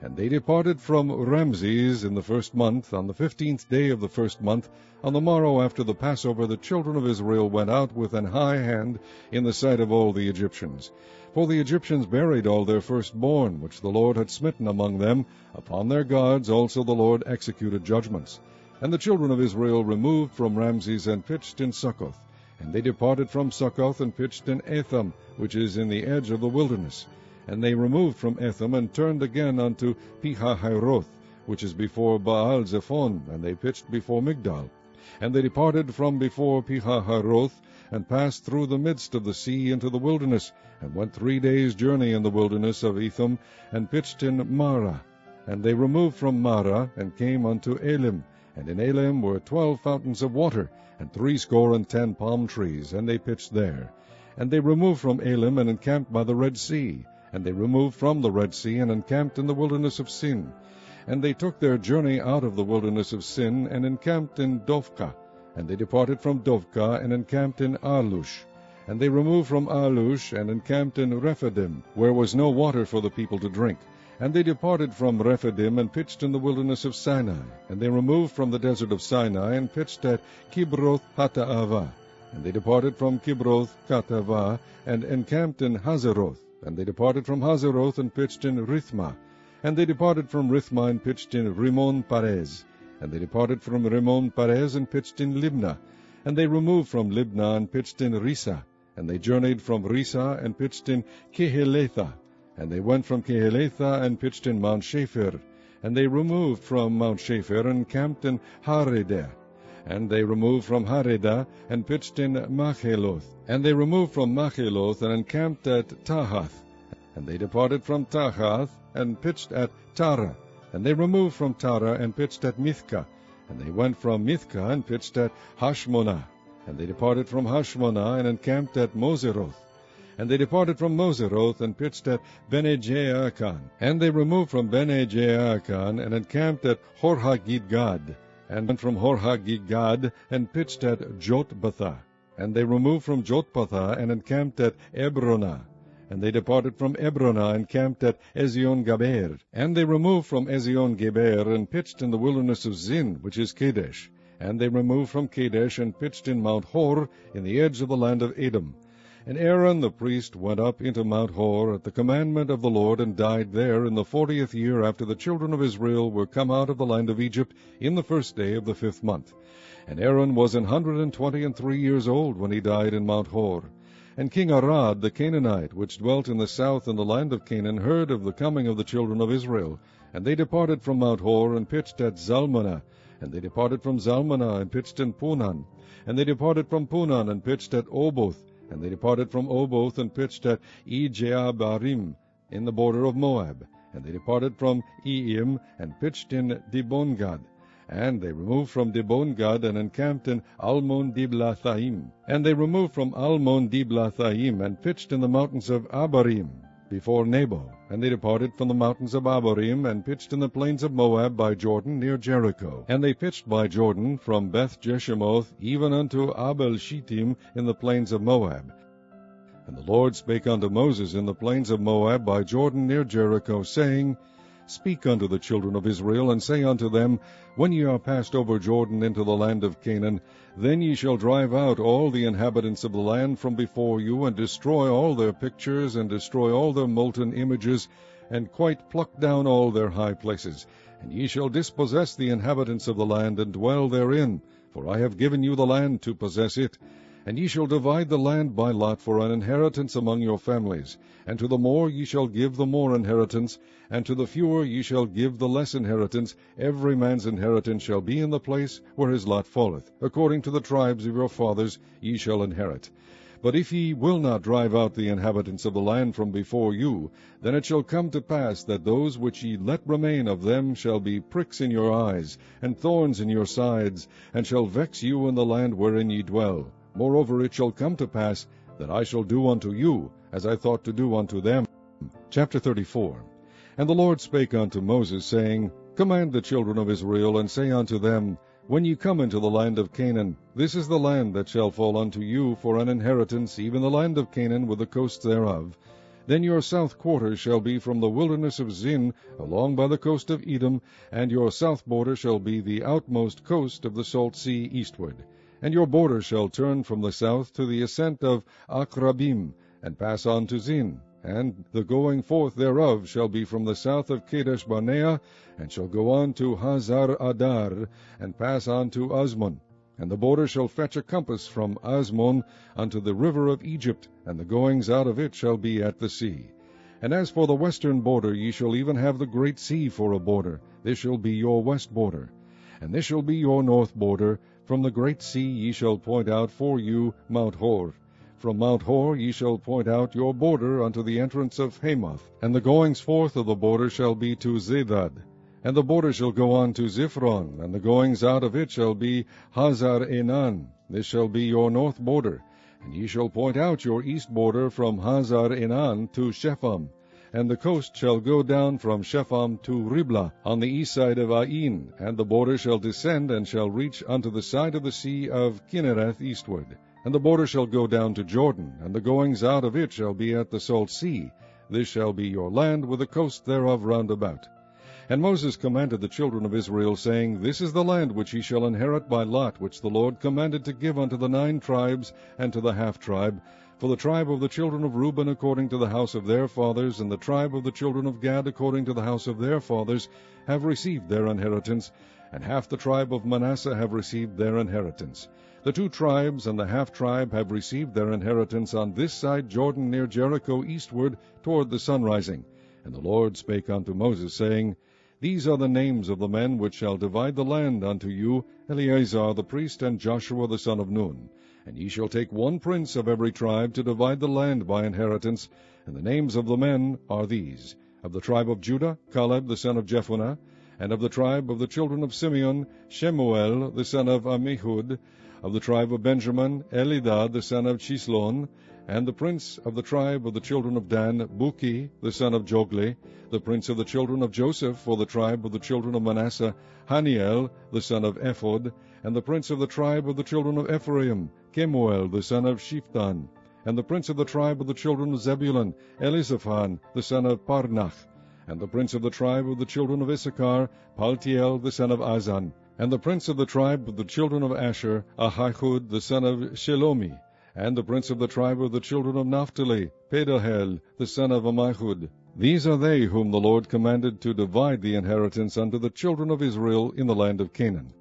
And they departed from Ramses in the 1st month, on the 15th day of the 1st month. On the morrow after the Passover the children of Israel went out with an high hand in the sight of all the Egyptians. For the Egyptians buried all their firstborn, which the Lord had smitten among them. Upon their gods also the Lord executed judgments. And the children of Israel removed from Ramses, and pitched in Succoth. And they departed from Succoth, and pitched in Etham, which is in the edge of the wilderness. And they removed from Etham, and turned again unto Pihahiroth, which is before Baal-zephon, and they pitched before Migdal. And they departed from before Pihahiroth, and passed through the midst of the sea into the wilderness, and went 3 days' journey in the wilderness of Etham, and pitched in Marah. And they removed from Marah, and came unto Elim. And in Elim were 12 fountains of water, and 70 palm trees, and they pitched there. And they removed from Elim, and encamped by the Red Sea. And they removed from the Red Sea, and encamped in the wilderness of Sin. And they took their journey out of the wilderness of Sin, and encamped in Dovka. And they departed from Dovka, and encamped in Alush. And they removed from Alush, and encamped in Rephidim, where was no water for the people to drink. And they departed from Rephidim, and pitched in the wilderness of Sinai. And they removed from the desert of Sinai, and pitched at Kibroth Hattaavah. And they departed from Kibroth Hattaavah, and encamped in Hazeroth. And they departed from Hazeroth, and pitched in Rithmah. And they departed from Rithmah, and pitched in Rimmon-Perez. And they departed from Rimmon-Perez, and pitched in Libnah. And they removed from Libnah, and pitched in Risa. And they journeyed from Risa, and pitched in Kehelatha. And they went from Kehelatha, and pitched in Mount Shapher. And they removed from Mount Shapher, and camped in Haredah. And they removed from Haredah, and pitched in Macheloth. And they removed from Macheloth, and encamped at Tahath. And they departed from Tahath, and pitched at Tara. And they removed from Tara, and pitched at Mithkah. And they went from Mithkah, and pitched at Hashmonah. And they departed from Hashmonah, and encamped at Moseroth. And they departed from Moseroth, and pitched at Bene-Jaakan. And they removed from Bene-Jaakan, and encamped at Horhagidgad. And went from Horhagidgad, and pitched at Jotbathah. And they removed from Jotbathah, and encamped at Ebronah. And they departed from Ebronah, and camped at Ezion-Gaber. And they removed from Ezion-Geber, and pitched in the wilderness of Zin, which is Kadesh. And they removed from Kadesh, and pitched in Mount Hor, in the edge of the land of Edom. And Aaron the priest went up into Mount Hor at the commandment of the Lord, and died there in the 40th year after the children of Israel were come out of the land of Egypt, in the 1st day of the 5th month. And Aaron was 123 years old when he died in Mount Hor. And King Arad the Canaanite, which dwelt in the south in the land of Canaan, heard of the coming of the children of Israel. And they departed from Mount Hor, and pitched at Zalmunna. And they departed from Zalmunna, and pitched in Punan. And they departed from Punan, and pitched at Oboth. And they departed from Oboth, and pitched at Ijeabarim, in the border of Moab. And they departed from Eim, and pitched in Dibongad. And they removed from Dibongad, and encamped in Almon-Diblathaim. And they removed from Almon-Diblathaim, and pitched in the mountains of Abarim, before Nebo. And they departed from the mountains of Abarim, and pitched in the plains of Moab by Jordan, near Jericho. And they pitched by Jordan, from Beth-Jeshimoth, even unto Abel-Shittim, in the plains of Moab. And the Lord spake unto Moses in the plains of Moab by Jordan, near Jericho, saying, Speak unto the children of Israel, and say unto them, When ye are passed over Jordan into the land of Canaan, then ye shall drive out all the inhabitants of the land from before you, and destroy all their pictures, and destroy all their molten images, and quite pluck down all their high places. And ye shall dispossess the inhabitants of the land, and dwell therein, for I have given you the land to possess it. And ye shall divide the land by lot for an inheritance among your families. And to the more ye shall give the more inheritance, and to the fewer ye shall give the less inheritance. Every man's inheritance shall be in the place where his lot falleth. According to the tribes of your fathers ye shall inherit. But if ye will not drive out the inhabitants of the land from before you, then it shall come to pass that those which ye let remain of them shall be pricks in your eyes, and thorns in your sides, and shall vex you in the land wherein ye dwell. Moreover, it shall come to pass that I shall do unto you as I thought to do unto them. Chapter 34. And the Lord spake unto Moses, saying, Command the children of Israel, and say unto them, When ye come into the land of Canaan, this is the land that shall fall unto you for an inheritance, even the land of Canaan with the coasts thereof. Then your south quarter shall be from the wilderness of Zin, along by the coast of Edom, and your south border shall be the outmost coast of the salt sea eastward. And your border shall turn from the south to the ascent of Akrabim, and pass on to Zin. And the going forth thereof shall be from the south of Kadesh-barnea, and shall go on to Hazar-Adar, and pass on to Azmon. And the border shall fetch a compass from Azmon unto the river of Egypt, and the goings out of it shall be at the sea. And as for the western border, ye shall even have the great sea for a border. This shall be your west border. And this shall be your north border. From the great sea ye shall point out for you Mount Hor. From Mount Hor ye shall point out your border unto the entrance of Hamath. And the goings forth of the border shall be to Zedad. And the border shall go on to Ziphron, and the goings out of it shall be Hazar-Enan. This shall be your north border. And ye shall point out your east border from Hazar-Enan to Shepham. And the coast shall go down from Shepham to Riblah on the east side of Ain, and the border shall descend and shall reach unto the side of the sea of Kinnereth eastward. And the border shall go down to Jordan, and the goings out of it shall be at the salt sea. This shall be your land with the coast thereof round about. And Moses commanded the children of Israel, saying, This is the land which ye shall inherit by lot, which the Lord commanded to give unto the 9 tribes, and to the half-tribe. For the tribe of the children of Reuben according to the house of their fathers, and the tribe of the children of Gad according to the house of their fathers, have received their inheritance, and half the tribe of Manasseh have received their inheritance. The 2 tribes and the half-tribe have received their inheritance on this side Jordan near Jericho eastward toward the sunrising. And the Lord spake unto Moses, saying, These are the names of the men which shall divide the land unto you, Eleazar the priest, and Joshua the son of Nun. And ye shall take one prince of every tribe to divide the land by inheritance. And the names of the men are these: of the tribe of Judah, Caleb the son of Jephunneh; and of the tribe of the children of Simeon, Shemuel the son of Ammihud; of the tribe of Benjamin, Elidad the son of Chislon; and the prince of the tribe of the children of Dan, Buki the son of Jogli; the prince of the children of Joseph for the tribe of the children of Manasseh, Haniel the son of Ephod; and the prince of the tribe of the children of Ephraim, Kemuel the son of Shiphthan; and the prince of the tribe of the children of Zebulun, Elizaphan the son of Parnach; and the prince of the tribe of the children of Issachar, Paltiel the son of Azan; and the prince of the tribe of the children of Asher, Ahihud the son of Shelomi; and the prince of the tribe of the children of Naphtali, Pedahel the son of Ammihud. These are they whom the Lord commanded to divide the inheritance unto the children of Israel in the land of Canaan.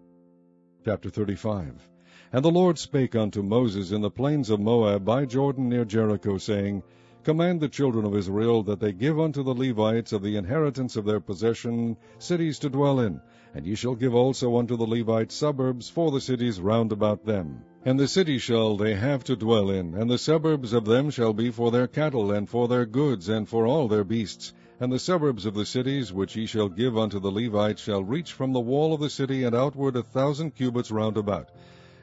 Chapter 35. And the Lord spake unto Moses in the plains of Moab by Jordan near Jericho, saying, Command the children of Israel that they give unto the Levites of the inheritance of their possession cities to dwell in, and ye shall give also unto the Levites suburbs for the cities round about them. And the cities shall they have to dwell in, and the suburbs of them shall be for their cattle, and for their goods, and for all their beasts. And the suburbs of the cities which ye shall give unto the Levites shall reach from the wall of the city and outward 1,000 cubits round about.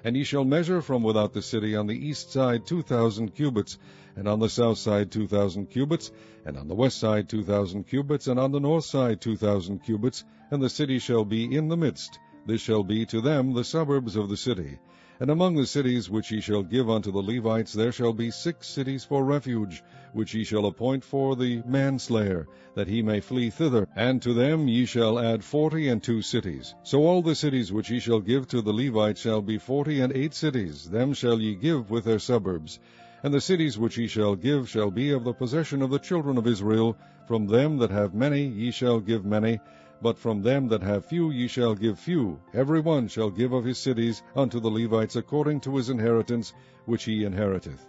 And ye shall measure from without the city on the east side 2,000 cubits, and on the south side 2,000 cubits, and on the west side 2,000 cubits, and on the north side 2,000 cubits, and the city shall be in the midst. This shall be to them the suburbs of the city. And among the cities which ye shall give unto the Levites there shall be 6 cities for refuge, which ye shall appoint for the manslayer, that he may flee thither, and to them ye shall add 42 cities. So all the cities which ye shall give to the Levites shall be 48 cities, them shall ye give with their suburbs. And the cities which ye shall give shall be of the possession of the children of Israel. From them that have many ye shall give many, but from them that have few ye shall give few. Every one shall give of his cities unto the Levites according to his inheritance which he inheriteth.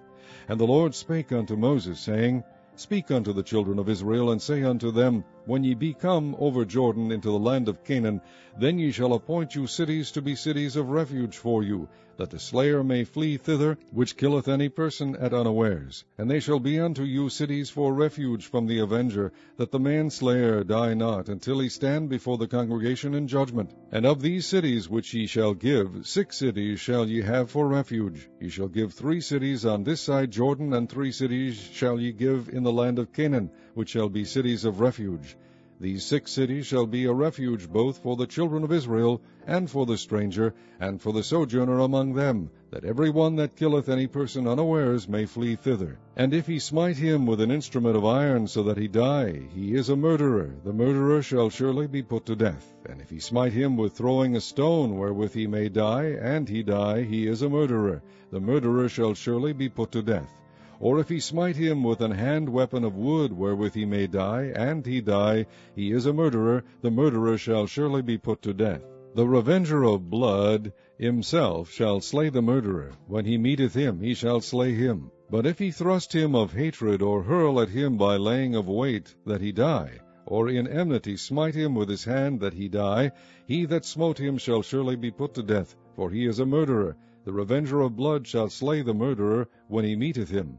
And the Lord spake unto Moses, saying, Speak unto the children of Israel, and say unto them, When ye be come over Jordan into the land of Canaan, then ye shall appoint you cities to be cities of refuge for you, that the slayer may flee thither, which killeth any person at unawares. And they shall be unto you cities for refuge from the avenger, that the manslayer die not, until he stand before the congregation in judgment. And of these cities which ye shall give, 6 cities shall ye have for refuge. Ye shall give 3 cities on this side Jordan, and 3 cities shall ye give in the land of Canaan, which shall be cities of refuge. These 6 cities shall be a refuge both for the children of Israel, and for the stranger, and for the sojourner among them, that every one that killeth any person unawares may flee thither. And if he smite him with an instrument of iron, so that he die, he is a murderer. The murderer shall surely be put to death. And if he smite him with throwing a stone, wherewith he may die, and he die, he is a murderer. The murderer shall surely be put to death. Or if he smite him with an hand weapon of wood, wherewith he may die, and he die, he is a murderer. The murderer shall surely be put to death. The revenger of blood himself shall slay the murderer. When he meeteth him, he shall slay him. But if he thrust him of hatred, or hurl at him by laying of weight, that he die, or in enmity smite him with his hand, that he die, he that smote him shall surely be put to death, for he is a murderer. The revenger of blood shall slay the murderer when he meeteth him.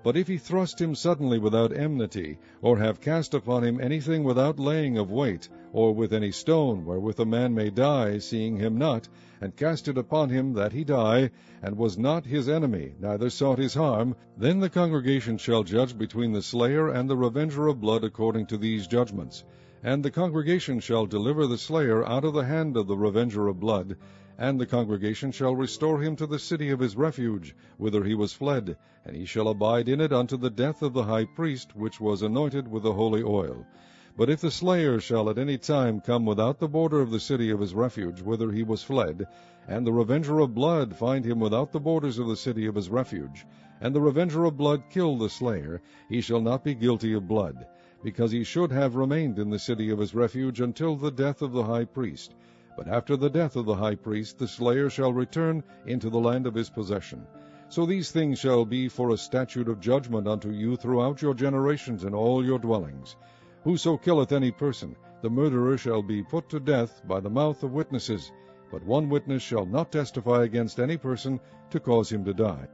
But if he thrust him suddenly without enmity, or have cast upon him anything without laying of weight, or with any stone wherewith a man may die, seeing him not, and cast it upon him that he die, and was not his enemy, neither sought his harm, then the congregation shall judge between the slayer and the revenger of blood according to these judgments. And the congregation shall deliver the slayer out of the hand of the revenger of blood, and the congregation shall restore him to the city of his refuge, whither he was fled, and he shall abide in it unto the death of the high priest, which was anointed with the holy oil. But if the slayer shall at any time come without the border of the city of his refuge, whither he was fled, and the revenger of blood find him without the borders of the city of his refuge, and the revenger of blood kill the slayer, he shall not be guilty of blood, because he should have remained in the city of his refuge until the death of the high priest. But after the death of the high priest, the slayer shall return into the land of his possession. So these things shall be for a statute of judgment unto you throughout your generations in all your dwellings. Whoso killeth any person, the murderer shall be put to death by the mouth of witnesses, but one witness shall not testify against any person to cause him to die.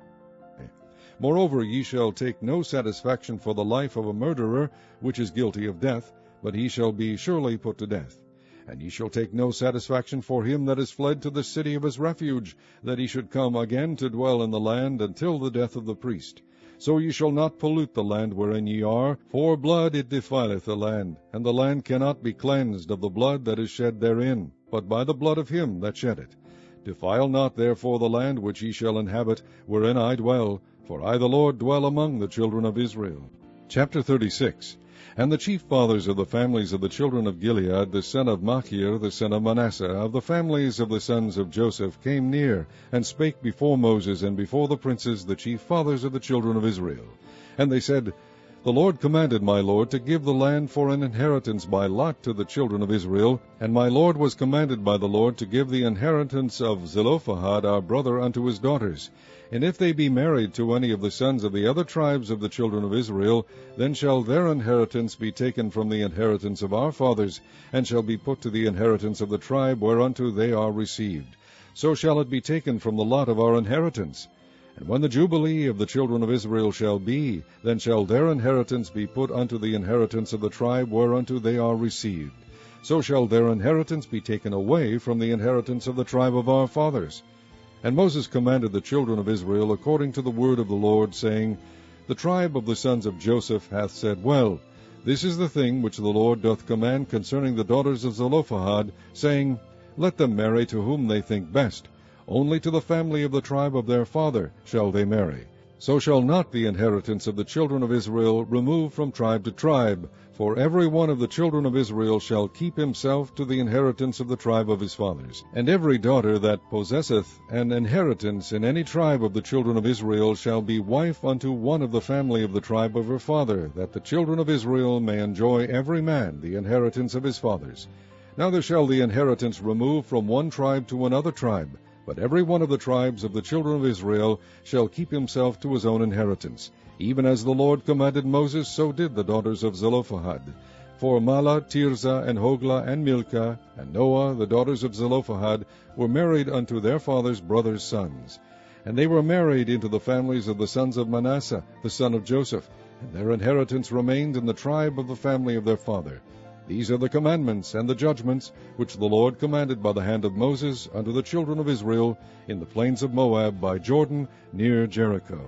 Moreover, ye shall take no satisfaction for the life of a murderer, which is guilty of death, but he shall be surely put to death. And ye shall take no satisfaction for him that is fled to the city of his refuge, that he should come again to dwell in the land until the death of the priest. So ye shall not pollute the land wherein ye are, for blood it defileth the land, and the land cannot be cleansed of the blood that is shed therein, but by the blood of him that shed it. Defile not therefore the land which ye shall inhabit, wherein I dwell, for I the Lord dwell among the children of Israel. Chapter 36. And the chief fathers of the families of the children of Gilead, the son of Machir, the son of Manasseh, of the families of the sons of Joseph, came near, and spake before Moses and before the princes, the chief fathers of the children of Israel. And they said, The Lord commanded my Lord to give the land for an inheritance by lot to the children of Israel, and my Lord was commanded by the Lord to give the inheritance of Zelophehad our brother unto his daughters. And if they be married to any of the sons of the other tribes of the children of Israel, then shall their inheritance be taken from the inheritance of our fathers, and shall be put to the inheritance of the tribe whereunto they are received. So shall it be taken from the lot of our inheritance. And when the Jubilee of the children of Israel shall be, then shall their inheritance be put unto the inheritance of the tribe whereunto they are received. So shall their inheritance be taken away from the inheritance of the tribe of our fathers. And Moses commanded the children of Israel according to the word of the Lord, saying, The tribe of the sons of Joseph hath said, Well, this is the thing which the Lord doth command concerning the daughters of Zelophehad, saying, Let them marry to whom they think best. Only to the family of the tribe of their father shall they marry. So shall not the inheritance of the children of Israel remove from tribe to tribe, for every one of the children of Israel shall keep himself to the inheritance of the tribe of his fathers. And every daughter that possesseth an inheritance in any tribe of the children of Israel shall be wife unto one of the family of the tribe of her father, that the children of Israel may enjoy every man the inheritance of his fathers. Neither shall the inheritance remove from one tribe to another tribe, but every one of the tribes of the children of Israel shall keep himself to his own inheritance. Even as the Lord commanded Moses, so did the daughters of Zelophehad. For Mahlah, Tirzah, and Hoglah, and Milcah, and Noah, the daughters of Zelophehad, were married unto their father's brothers' sons. And they were married into the families of the sons of Manasseh, the son of Joseph, and their inheritance remained in the tribe of the family of their father. These are the commandments and the judgments which the Lord commanded by the hand of Moses unto the children of Israel in the plains of Moab by Jordan near Jericho.